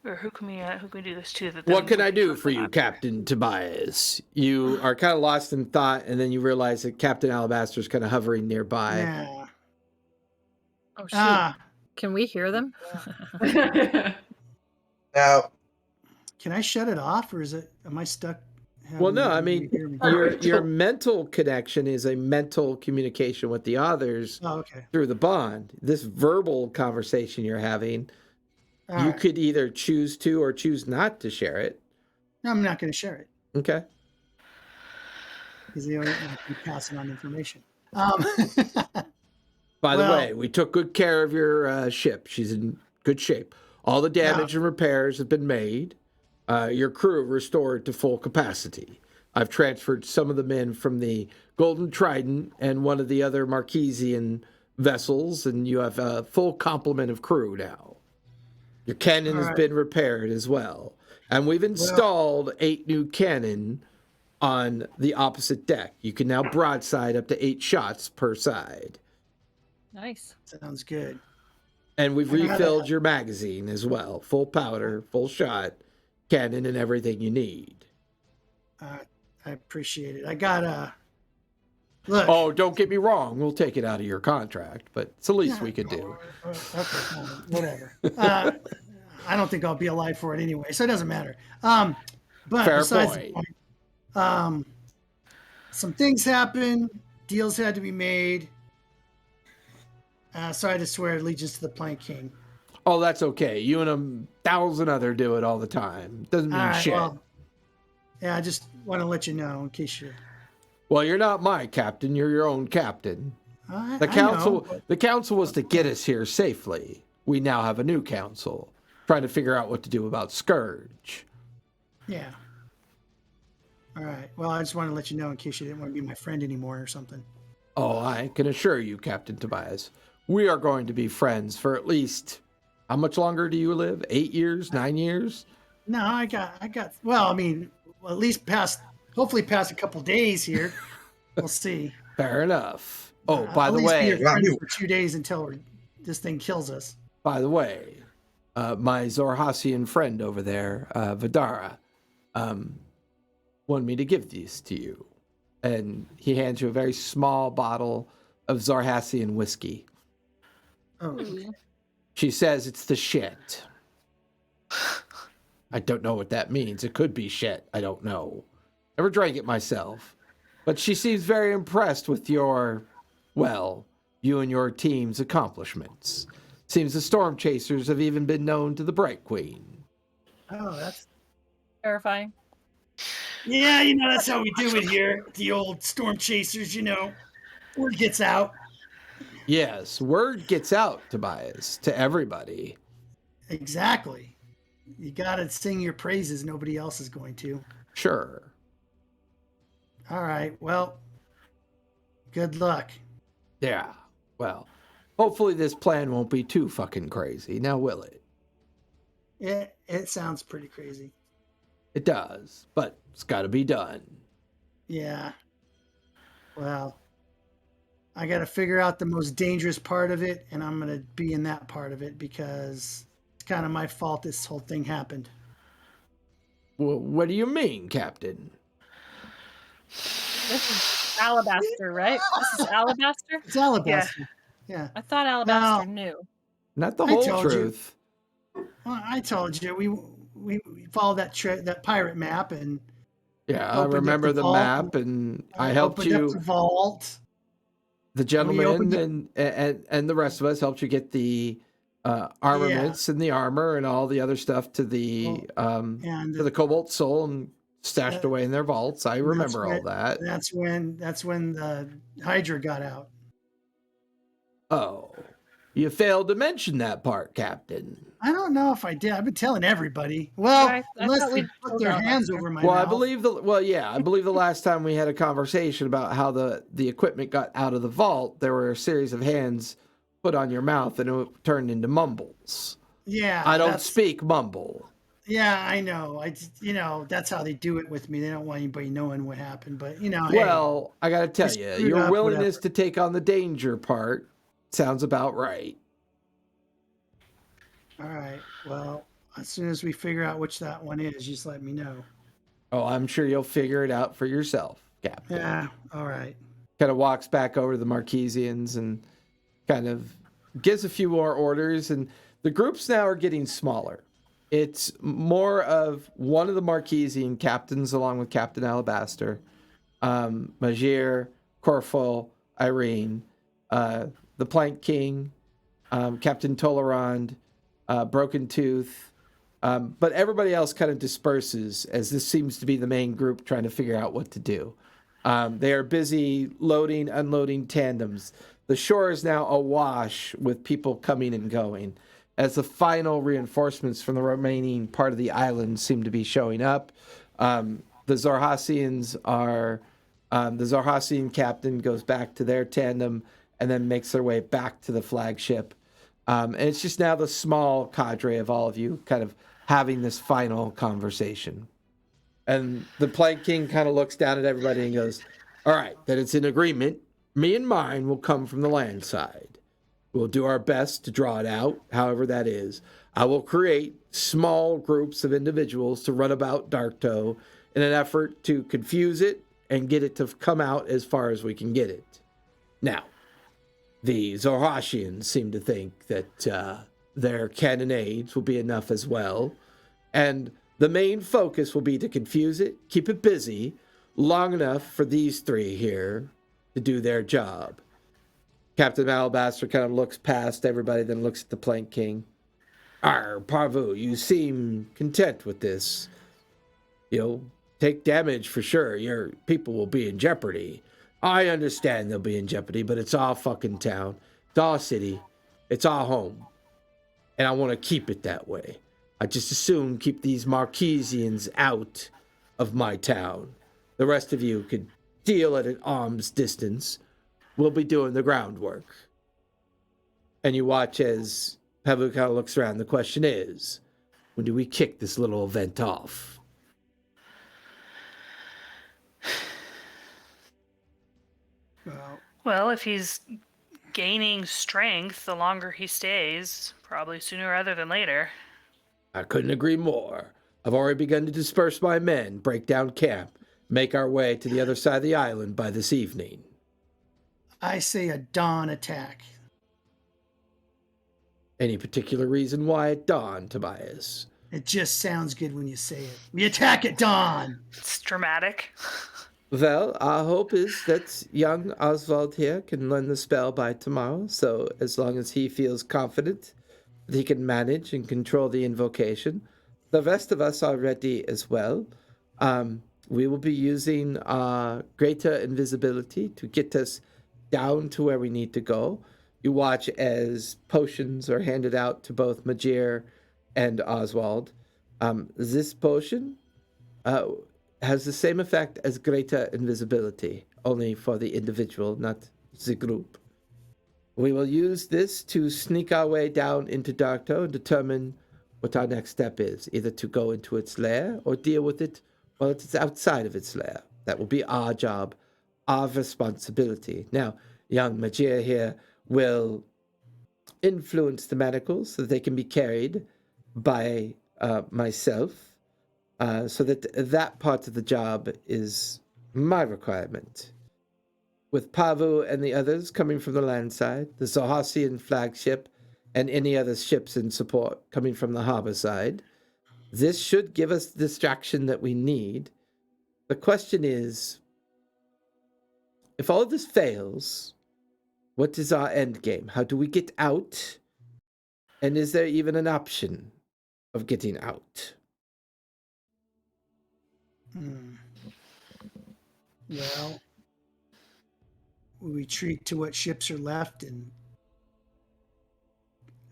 Speaker 1: who can we do this to?
Speaker 2: What can I do for you, Captain Tobias? You are kind of lost in thought, and then you realize that Captain Alabaster is kind of hovering nearby.
Speaker 5: Yeah.
Speaker 3: Oh shoot! Can we hear them?
Speaker 4: Now,
Speaker 5: Can I shut it off, or am I stuck?
Speaker 2: Well,
Speaker 5: having
Speaker 2: no, I
Speaker 5: everybody
Speaker 2: mean,
Speaker 5: hear me?
Speaker 2: your mental connection is a mental communication with the others
Speaker 5: Oh, okay.
Speaker 2: through the bond. This verbal conversation you're having,
Speaker 5: All
Speaker 2: you
Speaker 5: right.
Speaker 2: could either choose to or choose not to share it.
Speaker 5: No, I'm not going to share it
Speaker 2: Okay.
Speaker 5: because they already be passing on information.
Speaker 2: By the
Speaker 5: Well-
Speaker 2: way, we took good care of your ship. She's in good shape. All the damage and repairs have been made. Your crew restored to full capacity. I've transferred some of the men from the Golden Trident and one of the other Marquesian vessels, and you have a full complement of crew now. Your cannon has been repaired as well. And we've installed 8 new cannon on the opposite deck. You can now broadside up to 8 shots per side.
Speaker 3: Nice.
Speaker 5: Sounds good.
Speaker 2: And we've
Speaker 5: I gotta-
Speaker 2: refilled your magazine as well. Full powder, full shot, cannon, and everything you need.
Speaker 5: I appreciate it. I got look.
Speaker 2: Oh, don't get me wrong. We'll take it out of your contract, but it's the least we could do.
Speaker 5: Okay, whatever. I don't think I'll be alive for it anyway, so it doesn't matter. But
Speaker 2: Fair
Speaker 5: besides
Speaker 2: point.
Speaker 5: the point, some things happened. Deals had to be made. So I had to swear allegiance to the Plank King.
Speaker 2: Oh, that's okay. You and 1,000 other do it all the time. Doesn't mean
Speaker 5: All right,
Speaker 2: shit.
Speaker 5: well, yeah, I just want to let you know in case you're.
Speaker 2: Well, you're not my captain. You're your own captain. The council was to get us here safely. We now have a new council trying to figure out what to do about Scourge.
Speaker 5: Yeah. All right. Well, I just want to let you know in case you didn't want to be my friend anymore or something.
Speaker 2: Oh, I can assure you, Captain Tobias, we are going to be friends for at least, how much longer do you live? 8 years, 9 years?
Speaker 5: No, I got. Well, I mean, at least hopefully past a couple days here. We'll see.
Speaker 2: Fair enough. Oh, by
Speaker 5: At
Speaker 2: the
Speaker 5: least be
Speaker 2: way,
Speaker 5: your friend for 2 days until this thing kills us.
Speaker 2: my Zorhasian friend over there, Vidara, wanted me to give these to you. And he hands you a very small bottle of Zorhasian whiskey.
Speaker 5: Oh,
Speaker 2: She says it's the shit. I don't know what that means. It could be shit. I don't know. Never drank it myself. But she seems very impressed with you and your team's accomplishments. Seems the Storm Chasers have even been known to the Bright Queen.
Speaker 5: oh, that's.
Speaker 3: Terrifying.
Speaker 5: Yeah, that's how we do it here. The old Storm Chasers, word gets out.
Speaker 2: Yes, word gets out, Tobias, to everybody.
Speaker 5: Exactly. You got to sing your praises. Nobody else is going to.
Speaker 2: Sure.
Speaker 5: All right. Well, good luck.
Speaker 2: Yeah. Well, hopefully this plan won't be too fucking crazy. Now, will it?
Speaker 5: It sounds pretty crazy.
Speaker 2: It does, but it's got to be done.
Speaker 5: Yeah. Well, I got to figure out the most dangerous part of it, and I'm going to be in that part of it because it's kind of my fault this whole thing happened.
Speaker 2: Well, what do you mean, Captain?
Speaker 3: This is Alabaster, right? This is Alabaster?
Speaker 5: It's Alabaster. Yeah.
Speaker 3: I thought Alabaster
Speaker 5: No.
Speaker 3: knew.
Speaker 2: Not the
Speaker 5: I
Speaker 2: whole
Speaker 5: told you.
Speaker 2: truth.
Speaker 5: Well, I told you we followed that pirate map and
Speaker 2: Yeah, I
Speaker 5: opened up
Speaker 2: remember
Speaker 5: the
Speaker 2: the
Speaker 5: vault
Speaker 2: map, and I helped
Speaker 5: opened up
Speaker 2: you.
Speaker 5: the vault.
Speaker 2: The gentleman and the rest of us helped you get the armaments and the armor and all the other stuff to the
Speaker 5: And
Speaker 2: to the Cobalt Soul and stashed away in their vaults. I remember all that.
Speaker 5: That's when the Hydra got out.
Speaker 2: Oh, you failed to mention that part, Captain.
Speaker 5: I don't know if I did. I've been telling everybody. Well,
Speaker 3: I
Speaker 5: unless
Speaker 3: thought
Speaker 5: they
Speaker 3: we
Speaker 5: put
Speaker 3: told
Speaker 5: their
Speaker 3: Alabaster.
Speaker 5: hands over my
Speaker 2: Well,
Speaker 5: mouth.
Speaker 2: I believe the last time we had a conversation about how the equipment got out of the vault, there were a series of hands put on your mouth and it turned into mumbles.
Speaker 5: Yeah.
Speaker 2: I don't speak mumble.
Speaker 5: Yeah, I know. That's how they do it with me. They don't want anybody knowing what happened. But hey,
Speaker 2: Well, I got to tell
Speaker 5: you
Speaker 2: you,
Speaker 5: screwed
Speaker 2: your
Speaker 5: up,
Speaker 2: willingness
Speaker 5: whatever.
Speaker 2: to take on the danger part sounds about right.
Speaker 5: all right. Well, as soon as we figure out which that one is, just let me know.
Speaker 2: Oh, I'm sure you'll figure it out for yourself, Captain.
Speaker 5: Yeah. All right.
Speaker 2: Kind of walks back over to the Marquesians and kind of gives a few more orders, and the groups now are getting smaller. It's more of one of the Marquesian captains, along with Captain Alabaster, Magir, Corful, Irene, the Plank King, Captain Tolerand, Broken Tooth, but everybody else kind of disperses as this seems to be the main group trying to figure out what to do. They are busy loading, unloading tandems. The shore is now awash with people coming and going as the final reinforcements from the remaining part of the island seem to be showing up. The Zorhasians are... the Zorhasian captain goes back to their tandem and then makes their way back to the flagship. And it's just now the small cadre of all of you kind of having this final conversation. And the Plank King kind of looks down at everybody and goes, all right, then it's an agreement. Me and mine will come from the land side. We'll do our best to draw it out, however that is. I will create small groups of individuals to run about Darktoe in an effort to confuse it and get it to come out as far as we can get it. Now, the Zorhashians seem to think that their cannonades will be enough as well, and the main focus will be to confuse it, keep it busy, long enough for these three here to do their job. Captain Alabaster kind of looks past everybody, then looks at the Plank King. Parvu, you seem content with this. You'll take damage for sure. Your people will be in jeopardy. I understand they'll be in jeopardy, but it's our fucking town. It's our city. It's our home. And I want to keep it that way. I just assume keep these Marquesians out of my town. The rest of you could deal at an arm's distance. We'll be doing the groundwork. And you watch as Pavu kind of looks around. The question is, when do we kick this little event off?
Speaker 1: Well, if he's gaining strength the longer he stays, probably sooner rather than later.
Speaker 2: I couldn't agree more. I've already begun to disperse my men, break down camp, make our way to the other side of the island by this evening.
Speaker 5: I say a dawn attack.
Speaker 2: Any particular reason why at dawn, Tobias?
Speaker 5: It just sounds good when you say it. We attack at dawn.
Speaker 1: It's dramatic.
Speaker 2: Well, our hope is that young Oswald here can learn the spell by tomorrow, so as long as he feels confident that he can manage and control the invocation, the rest of us are ready as well. We will be using our greater invisibility to get us down to where we need to go. You watch as potions are handed out to both Magir and Oswald. This potion has the same effect as greater invisibility, only for the individual, not the group. We will use this to sneak our way down into Darktoe and determine what our next step is, either to go into its lair or deal with it while it's outside of its lair. That will be our job, our responsibility. Now, young Magir here will influence the manacles so that they can be carried by myself, so that that part of the job is my requirement. With Pavu and the others coming from the land side, the Zohasian flagship, and any other ships in support coming from the harbor side, this should give us the distraction that we need. The question is, if all of this fails, what is our end game? How do we get out? And is there even an option of getting out?
Speaker 5: Well, we retreat to what ships are left and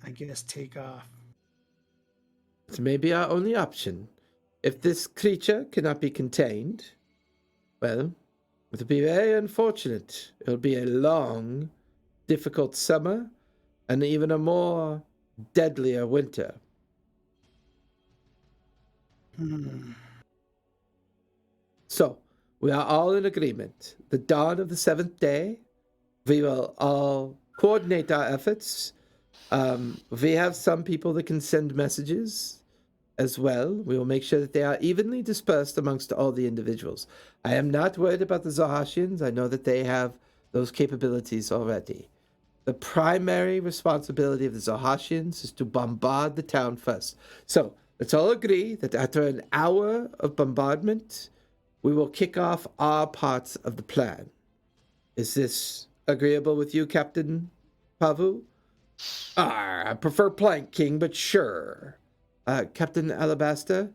Speaker 5: I guess take off.
Speaker 2: It may be our only option. If this creature cannot be contained, well, it will be very unfortunate. It will be a long, difficult summer and even a more deadlier winter. So, we are all in agreement. The dawn of the 7th day, we will all coordinate our efforts. We have some people that can send messages as well. We will make sure that they are evenly dispersed amongst all the individuals. I am not worried about the Zohashians. I know that they have those capabilities already. The primary responsibility of the Zohashians is to bombard the town first. So let's all agree that after an hour of bombardment, we will kick off our parts of the plan. Is this agreeable with you, Captain Pavu? I prefer Plank King, but sure. Captain Alabaster?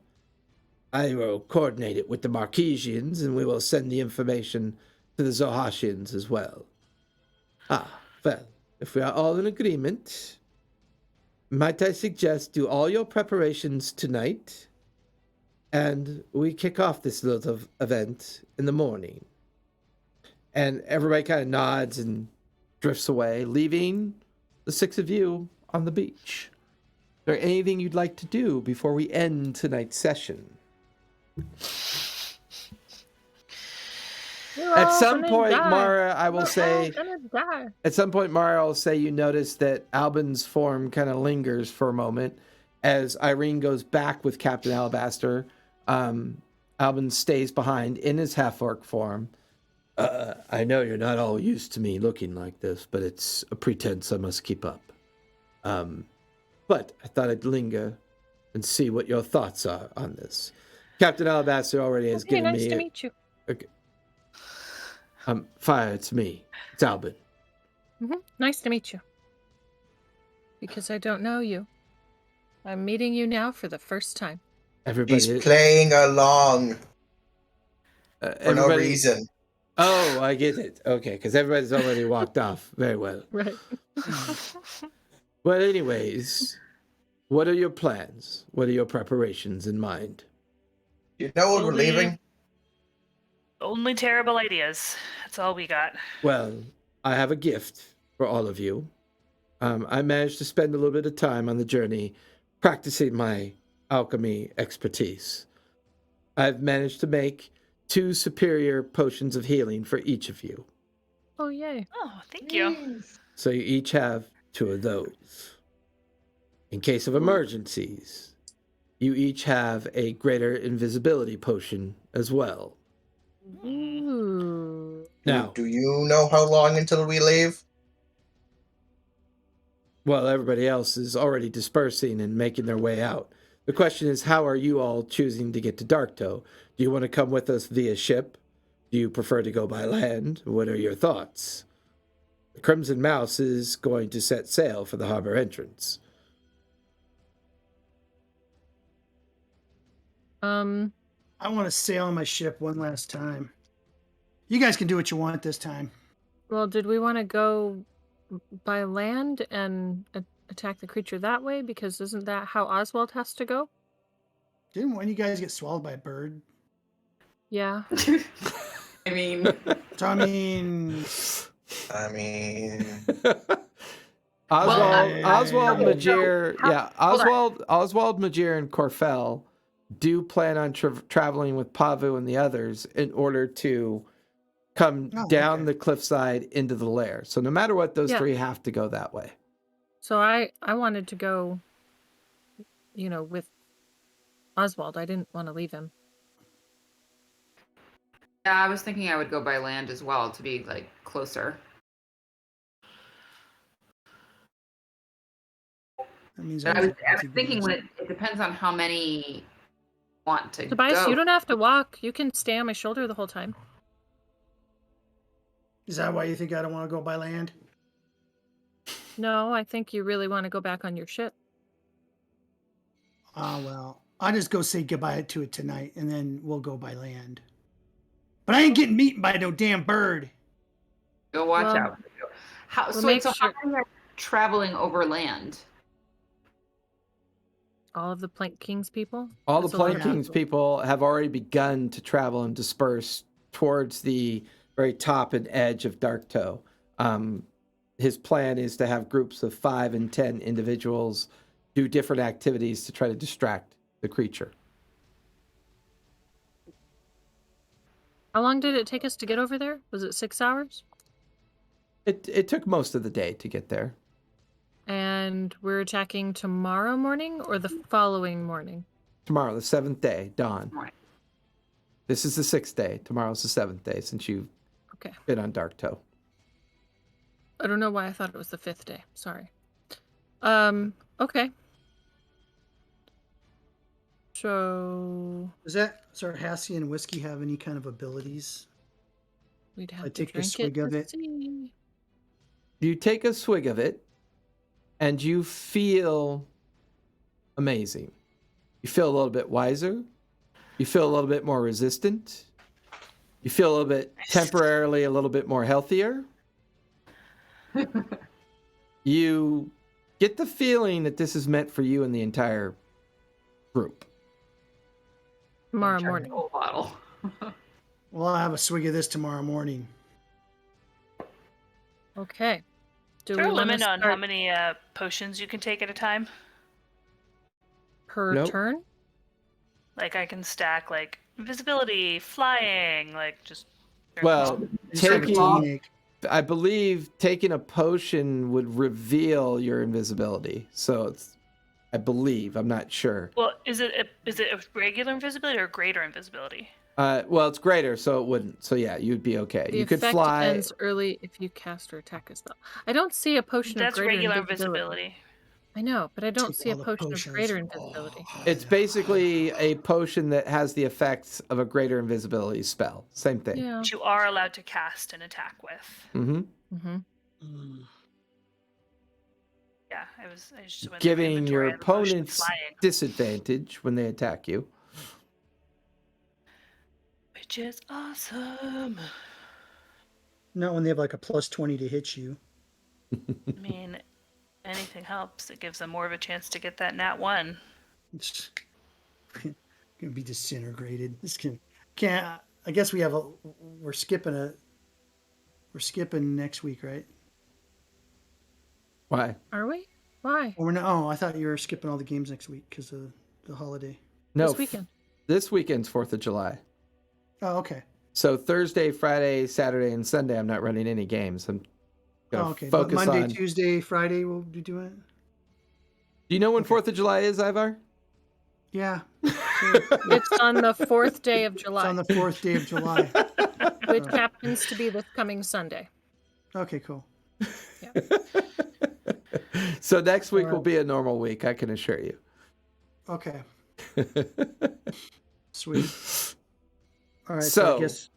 Speaker 2: I will coordinate it with the Marquesians, and we will send the information to the Zohashians as well. Well, if we are all in agreement, might I suggest do all your preparations tonight, and we kick off this little event in the morning. And everybody kind of nods and drifts away, leaving the six of you on the beach. Is there anything you'd like to do before we end tonight's session? At some point, Mara, I will say, at some point, Mara will say you notice that Albin's form kind of lingers for a moment as Irene goes back with Captain Alabaster. Albin stays behind in his half-orc form. I know you're not all used to me looking like this, but it's a pretense I must keep up. But I thought I'd linger and see what your thoughts are on this. Captain Alabaster already has given me...
Speaker 3: Nice to meet you.
Speaker 2: Okay. Fire, it's me. It's Albin.
Speaker 3: Nice to meet you. Because I don't know you. I'm meeting you now for the first time.
Speaker 2: Everybody...
Speaker 4: He's playing along for no reason.
Speaker 2: Oh, I get it. Okay, because everybody's already walked off. Very well.
Speaker 3: Right.
Speaker 2: Well, anyways, what are your plans? What are your preparations in mind?
Speaker 4: You know when we're leaving?
Speaker 1: Only terrible ideas. That's all we got.
Speaker 2: Well, I have a gift for all of you. I managed to spend a little bit of time on the journey practicing my alchemy expertise. I've managed to make 2 superior potions of healing for each of you.
Speaker 3: Oh, yay.
Speaker 1: Oh, thank you.
Speaker 2: So you each have 2 of those. In case of emergencies, you each have a greater invisibility potion as well.
Speaker 3: Ooh.
Speaker 2: Now,
Speaker 4: do you know how long until we leave?
Speaker 2: Well, everybody else is already dispersing and making their way out. The question is, how are you all choosing to get to Darktoe? Do you want to come with us via ship? Do you prefer to go by land? What are your thoughts? The Crimson Mouse is going to set sail for the harbor entrance.
Speaker 5: I want to sail on my ship one last time. You guys can do what you want this time.
Speaker 3: Well, did we want to go by land and attack the creature that way? Because isn't that how Oswald has to go?
Speaker 5: Didn't one of you guys get swallowed by a bird?
Speaker 3: Yeah.
Speaker 6: I mean...
Speaker 2: Oswald, Majir, Oswald, Majir, and Corfell do plan on traveling with Pavu and the others in order to come down the cliffside into the lair. So no matter what, those 3 have to go that way.
Speaker 3: So I wanted to go, with Oswald. I didn't want to leave him.
Speaker 6: Yeah, I was thinking I would go by land as well to be, closer.
Speaker 5: That means
Speaker 6: I was thinking it depends on how many want to
Speaker 3: Tobias,
Speaker 6: go.
Speaker 3: you don't have to walk. You can stay on my shoulder the whole time.
Speaker 5: Is that why you think I don't want to go by land?
Speaker 3: No, I think you really want to go back on your ship.
Speaker 5: Well, I'll just go say goodbye to it tonight, and then we'll go by land. But I ain't getting eaten by no damn bird.
Speaker 6: Go watch out. How many are traveling over land?
Speaker 3: All of the Plank King's people?
Speaker 2: All the Plank King's people have already begun to travel and disperse towards the very top and edge of Darktoe. His plan is to have groups of 5 and 10 individuals do different activities to try to distract the creature.
Speaker 3: How long did it take us to get over there? Was it 6 hours?
Speaker 2: It took most of the day to get there.
Speaker 3: And we're attacking tomorrow morning or the following morning?
Speaker 2: Tomorrow, the 7th day, dawn.
Speaker 6: Right.
Speaker 2: This is the 6th day. Tomorrow's the 7th day since you've been on Darktoe.
Speaker 3: I don't know why I thought it was the 5th day. Sorry. Okay. So
Speaker 5: Does that Sarhassian whiskey have any kind of abilities?
Speaker 3: we'd
Speaker 5: I
Speaker 3: have to
Speaker 5: take a
Speaker 3: drink
Speaker 5: swig
Speaker 3: it
Speaker 5: of
Speaker 3: to
Speaker 5: it.
Speaker 3: see.
Speaker 2: You take a swig of it, and you feel amazing. You feel a little bit wiser. You feel a little bit more resistant. You feel a little bit temporarily a little bit more healthier. You get the feeling that this is meant for you and the entire group.
Speaker 3: Tomorrow
Speaker 6: Try
Speaker 3: morning.
Speaker 6: the whole bottle.
Speaker 5: Well, I'll have a swig of this tomorrow morning.
Speaker 3: Okay. Do
Speaker 1: Is there
Speaker 3: we
Speaker 1: a
Speaker 3: want to
Speaker 1: limit on how
Speaker 3: start
Speaker 1: many potions you can take at a time?
Speaker 3: per
Speaker 2: Nope.
Speaker 3: turn?
Speaker 1: Like I can stack like invisibility, flying, like just.
Speaker 2: Well,
Speaker 5: It's like a
Speaker 2: taking,
Speaker 5: tonic.
Speaker 2: I believe taking a potion would reveal your invisibility. So it's, I believe, I'm not sure.
Speaker 1: Well, is it a regular invisibility or greater invisibility?
Speaker 2: Well, it's greater, so it wouldn't. So yeah, you'd be okay.
Speaker 3: The
Speaker 2: You could
Speaker 3: effect
Speaker 2: fly.
Speaker 3: ends early if you cast or attack a spell. I don't see a potion
Speaker 1: That's
Speaker 3: of greater
Speaker 1: regular
Speaker 3: invisibility.
Speaker 1: invisibility.
Speaker 3: I know, but I don't
Speaker 5: Take
Speaker 3: see a
Speaker 5: all the
Speaker 3: potion of
Speaker 5: potions.
Speaker 3: greater invisibility.
Speaker 5: Oh,
Speaker 2: It's basically a potion that has the effects of a greater invisibility spell. Same thing.
Speaker 3: Yeah.
Speaker 1: Which you are allowed to cast and attack with.
Speaker 2: Mm-hmm.
Speaker 3: Mm-hmm.
Speaker 5: Mm.
Speaker 1: Yeah, I just went through
Speaker 2: Giving your
Speaker 1: inventory, I have a potion of
Speaker 2: opponents
Speaker 1: flying,
Speaker 2: disadvantage when they attack you.
Speaker 1: which is awesome.
Speaker 5: Not when they have like a plus 20 to hit you.
Speaker 1: I mean, anything helps. It gives them more of a chance to get that nat 1.
Speaker 5: It's gonna be disintegrated. This can't. I guess we're skipping next week, right?
Speaker 2: Why?
Speaker 3: Are we? Why?
Speaker 5: Or we're not. Oh, I thought you were skipping all the games next week because of the holiday.
Speaker 2: No,
Speaker 3: This weekend.
Speaker 2: this weekend's 4th of July.
Speaker 5: Oh, okay.
Speaker 2: So Thursday, Friday, Saturday, and Sunday, I'm not running any games. I'm gonna
Speaker 5: Oh, okay. But
Speaker 2: focus
Speaker 5: Monday,
Speaker 2: on.
Speaker 5: Tuesday, Friday, we'll be doing it.
Speaker 2: Do you know when
Speaker 5: Okay.
Speaker 2: 4th of July is, Ivar?
Speaker 5: Yeah.
Speaker 3: It's on the 4th day of
Speaker 5: It's
Speaker 3: July,
Speaker 5: on the 4th day of July.
Speaker 3: which happens to be this coming Sunday.
Speaker 5: Okay, cool.
Speaker 2: So next week will be a normal week, I can assure you.
Speaker 5: Okay. Sweet. All right.
Speaker 2: So,
Speaker 5: I guess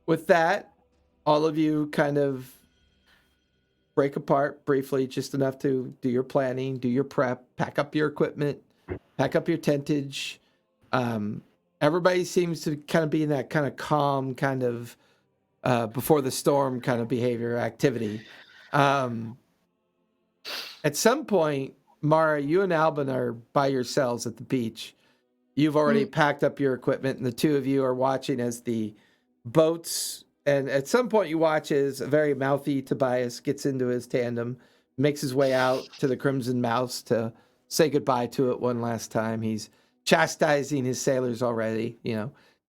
Speaker 2: with that, all of you kind of break apart briefly, just enough to do your planning, do your prep, pack up your equipment, pack up your tentage. Everybody seems to kind of be in that kind of calm, kind of before the storm kind of behavior activity. At some point, Mara, you and Alban are by yourselves at the beach. You've already packed up your equipment, and the two of you are watching as the boats. And at some point, you watch as a very mouthy Tobias gets into his tandem, makes his way out to the Crimson Mouse to say goodbye to it one last time. He's chastising his sailors already,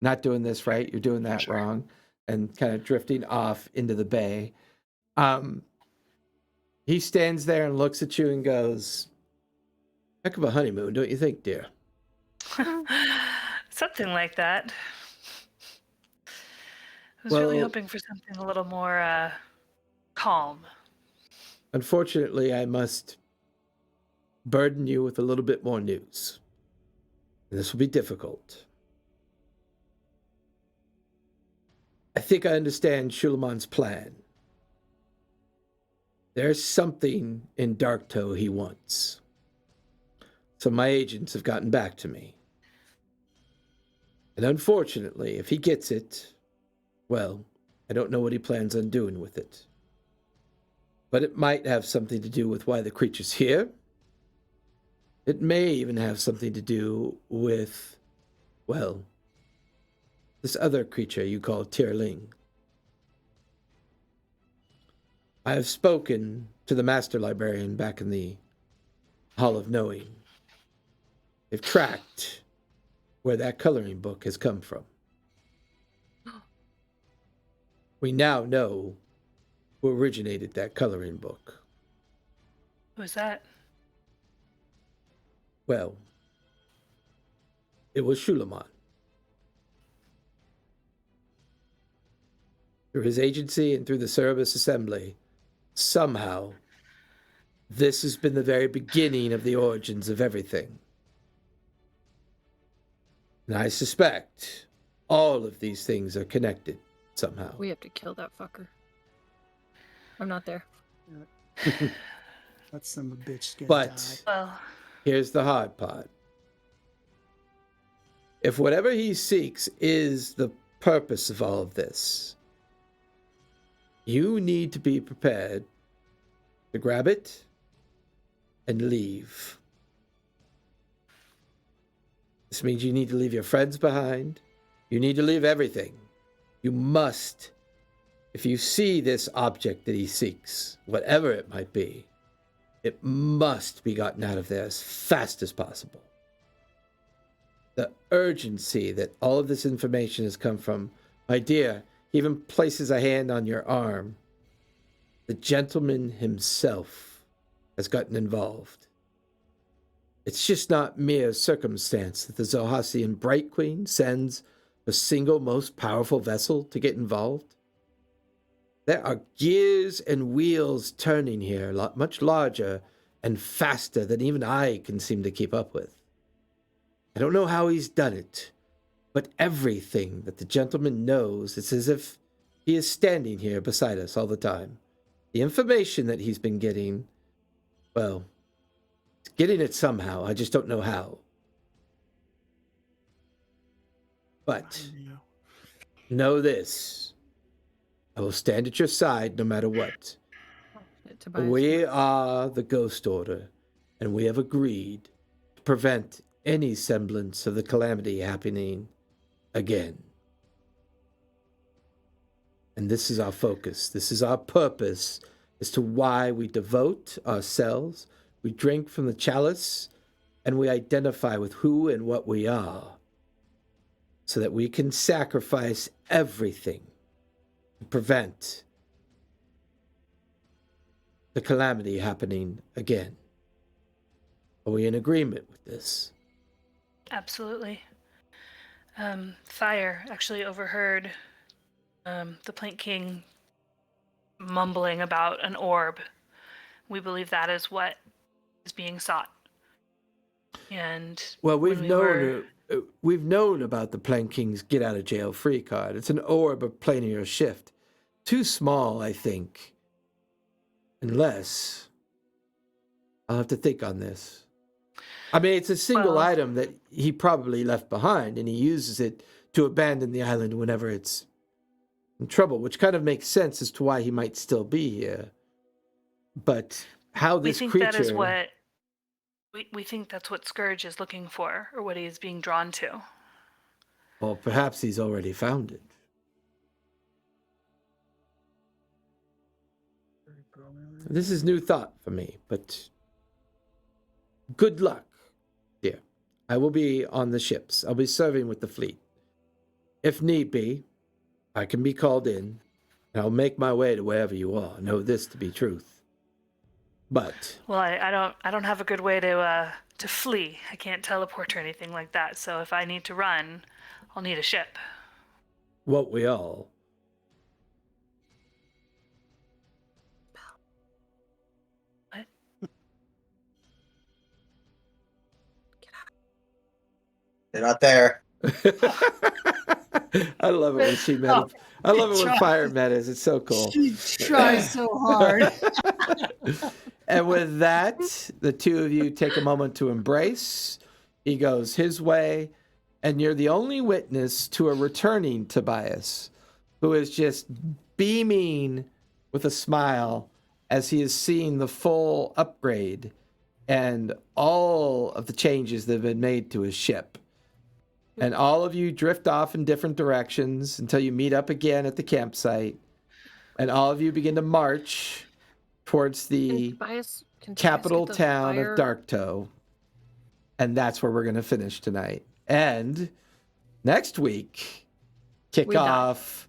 Speaker 2: not doing this right, you're doing that wrong, and kind of drifting off into the bay. He stands there and looks at you and goes, "Heck of a honeymoon, don't you think, dear?"
Speaker 1: Something like that. I was really
Speaker 2: Well-
Speaker 1: hoping for something a little more calm.
Speaker 2: Unfortunately, I must burden you with a little bit more news. This will be difficult. I think I understand Shulaman's plan. There's something in Darktoe he wants. So my agents have gotten back to me. And unfortunately, if he gets it, well, I don't know what he plans on doing with it. But it might have something to do with why the creature's here. It may even have something to do with, well, this other creature you call Tierling. I have spoken to the Master Librarian back in the Hall of Knowing. They've tracked where that coloring book has come from. We now know who originated that coloring book.
Speaker 1: Who's that?
Speaker 2: Well, it was Shulaman. Through his agency and through the Cerebus Assembly, somehow, this has been the very beginning of the origins of everything. And I suspect all of these things are connected somehow.
Speaker 3: We have to kill that fucker. I'm not there.
Speaker 5: That son of a bitch gonna
Speaker 2: But
Speaker 5: die.
Speaker 1: Well,
Speaker 2: here's the hard part. If whatever he seeks is the purpose of all of this, you need to be prepared to grab it and leave. This means you need to leave your friends behind. You need to leave everything. You must. If you see this object that he seeks, whatever it might be, it must be gotten out of there as fast as possible. The urgency that all of this information has come from, my dear, he even places a hand on your arm. The gentleman himself has gotten involved. It's just not mere circumstance that the Zohassian Bright Queen sends the single most powerful vessel to get involved. There are gears and wheels turning here, much larger and faster than even I can seem to keep up with. I don't know how he's done it, but everything that the gentleman knows, it's as if he is standing here beside us all the time. The information that he's been getting, well, he's getting it somehow. I just don't know how. But know this. I will stand at your side no matter what. We are the Ghost Order, and we have agreed to prevent any semblance of the calamity happening again. And this is our focus. This is our purpose as to why we devote ourselves, we drink from the chalice, and we identify with who and what we are, so that we can sacrifice everything to prevent the calamity happening again. Are we in agreement with this?
Speaker 1: absolutely. Fire actually overheard the Plank King mumbling about an orb. We believe that is what is being sought. And
Speaker 2: Well,
Speaker 1: when
Speaker 2: we've known about the Plank King's get out of jail free card. It's an orb of planar shift. Too small, I think. Unless I'll have to think on this. I mean, it's a single item that he probably left behind, and he uses it to abandon the island whenever it's in trouble, which kind of makes sense as to why he might still be here. But how this
Speaker 1: we think
Speaker 2: creature...
Speaker 1: that is what we think that's what Scourge is looking for, or what he is being drawn to.
Speaker 2: Well, perhaps he's already found it. This is new thought for me, but good luck, dear. I will be on the ships. I'll be serving with the fleet. If need be, I can be called in, and I'll make my way to wherever you are. Know this to be truth. But
Speaker 1: Well, I don't have a good way to flee. I can't teleport or anything like that. So if I need to run, I'll need a ship.
Speaker 2: won't we all?
Speaker 1: What?
Speaker 4: They're not there.
Speaker 2: I love it when she met. I love it when Fire met us. It's so cool.
Speaker 5: She tries so hard.
Speaker 2: And with that, the two of you take a moment to embrace. He goes his way, and you're the only witness to a returning Tobias, who is just beaming with a smile as he is seeing the full upgrade and all of the changes that have been made to his ship. And all of you drift off in different directions until you meet up again at the campsite. And all of you begin to march towards the capital town of Darktoe. And that's where we're going to finish tonight. And next week, kick off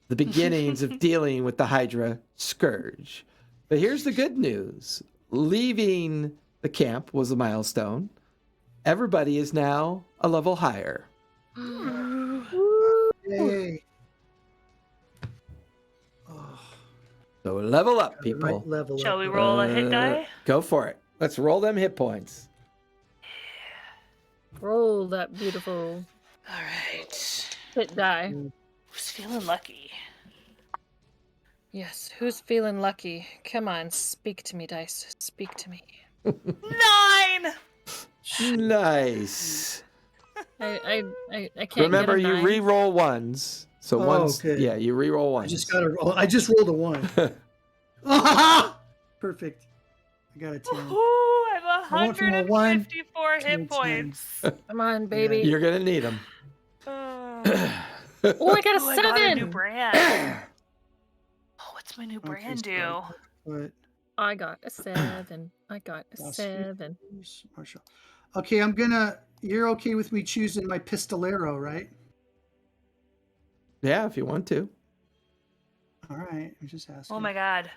Speaker 2: the beginnings of dealing with the Hydra Scourge. But here's the good news. Leaving the camp was a milestone. Everybody is now a level higher.
Speaker 5: Yay. Oh.
Speaker 2: So So level up,
Speaker 5: Got the
Speaker 2: people.
Speaker 5: right level
Speaker 1: Shall
Speaker 5: up.
Speaker 1: we roll a hit
Speaker 2: Uh,
Speaker 1: die?
Speaker 2: Go for it. Let's roll them hit points.
Speaker 3: Roll that beautiful
Speaker 1: All right.
Speaker 3: hit die.
Speaker 1: Who's feeling lucky?
Speaker 3: Yes, who's feeling lucky? Come on, speak to me, dice. Speak to me.
Speaker 1: 9!
Speaker 2: Nice.
Speaker 3: I can't
Speaker 2: Remember,
Speaker 3: get a
Speaker 2: you
Speaker 3: 9.
Speaker 2: re-roll ones. So
Speaker 5: Oh,
Speaker 2: once,
Speaker 5: okay.
Speaker 2: yeah, you re-roll
Speaker 5: I
Speaker 2: ones.
Speaker 5: just got to roll. I just rolled a 1. Perfect. I got a 10.
Speaker 1: Ooh, I have
Speaker 5: I went from a
Speaker 1: 154
Speaker 5: to a 10.
Speaker 1: hit points.
Speaker 3: Come on, baby.
Speaker 2: You're gonna need them.
Speaker 1: Oh,
Speaker 3: Oh, I got a
Speaker 1: I got a new
Speaker 3: 7.
Speaker 1: brand. Oh, what's my new
Speaker 5: Okay,
Speaker 1: brand
Speaker 5: so
Speaker 1: do?
Speaker 5: But
Speaker 3: I got a 7. I got a
Speaker 5: Last
Speaker 3: 7.
Speaker 5: Marshall. Okay, you're okay with me choosing my pistolero, right?
Speaker 2: Yeah, if you want to.
Speaker 5: All right, I'm just asking.
Speaker 1: Oh my god.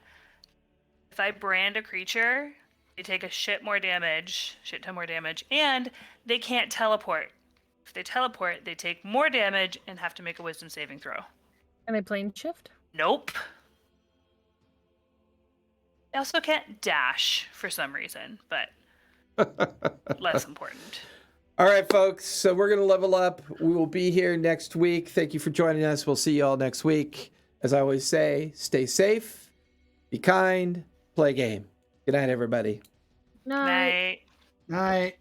Speaker 1: If I brand a creature, they take a shit ton more damage, and they can't teleport. If they teleport, they take more damage and have to make a wisdom saving throw.
Speaker 3: Can they plane shift?
Speaker 1: Nope. They also can't dash for some reason, but less important.
Speaker 2: All right, folks. So we're gonna level up. We will be here next week. Thank you for joining us. We'll see you all next week. As I always say, stay safe, be kind, play game. Good night, everybody.
Speaker 3: No.
Speaker 1: Night.
Speaker 5: Night.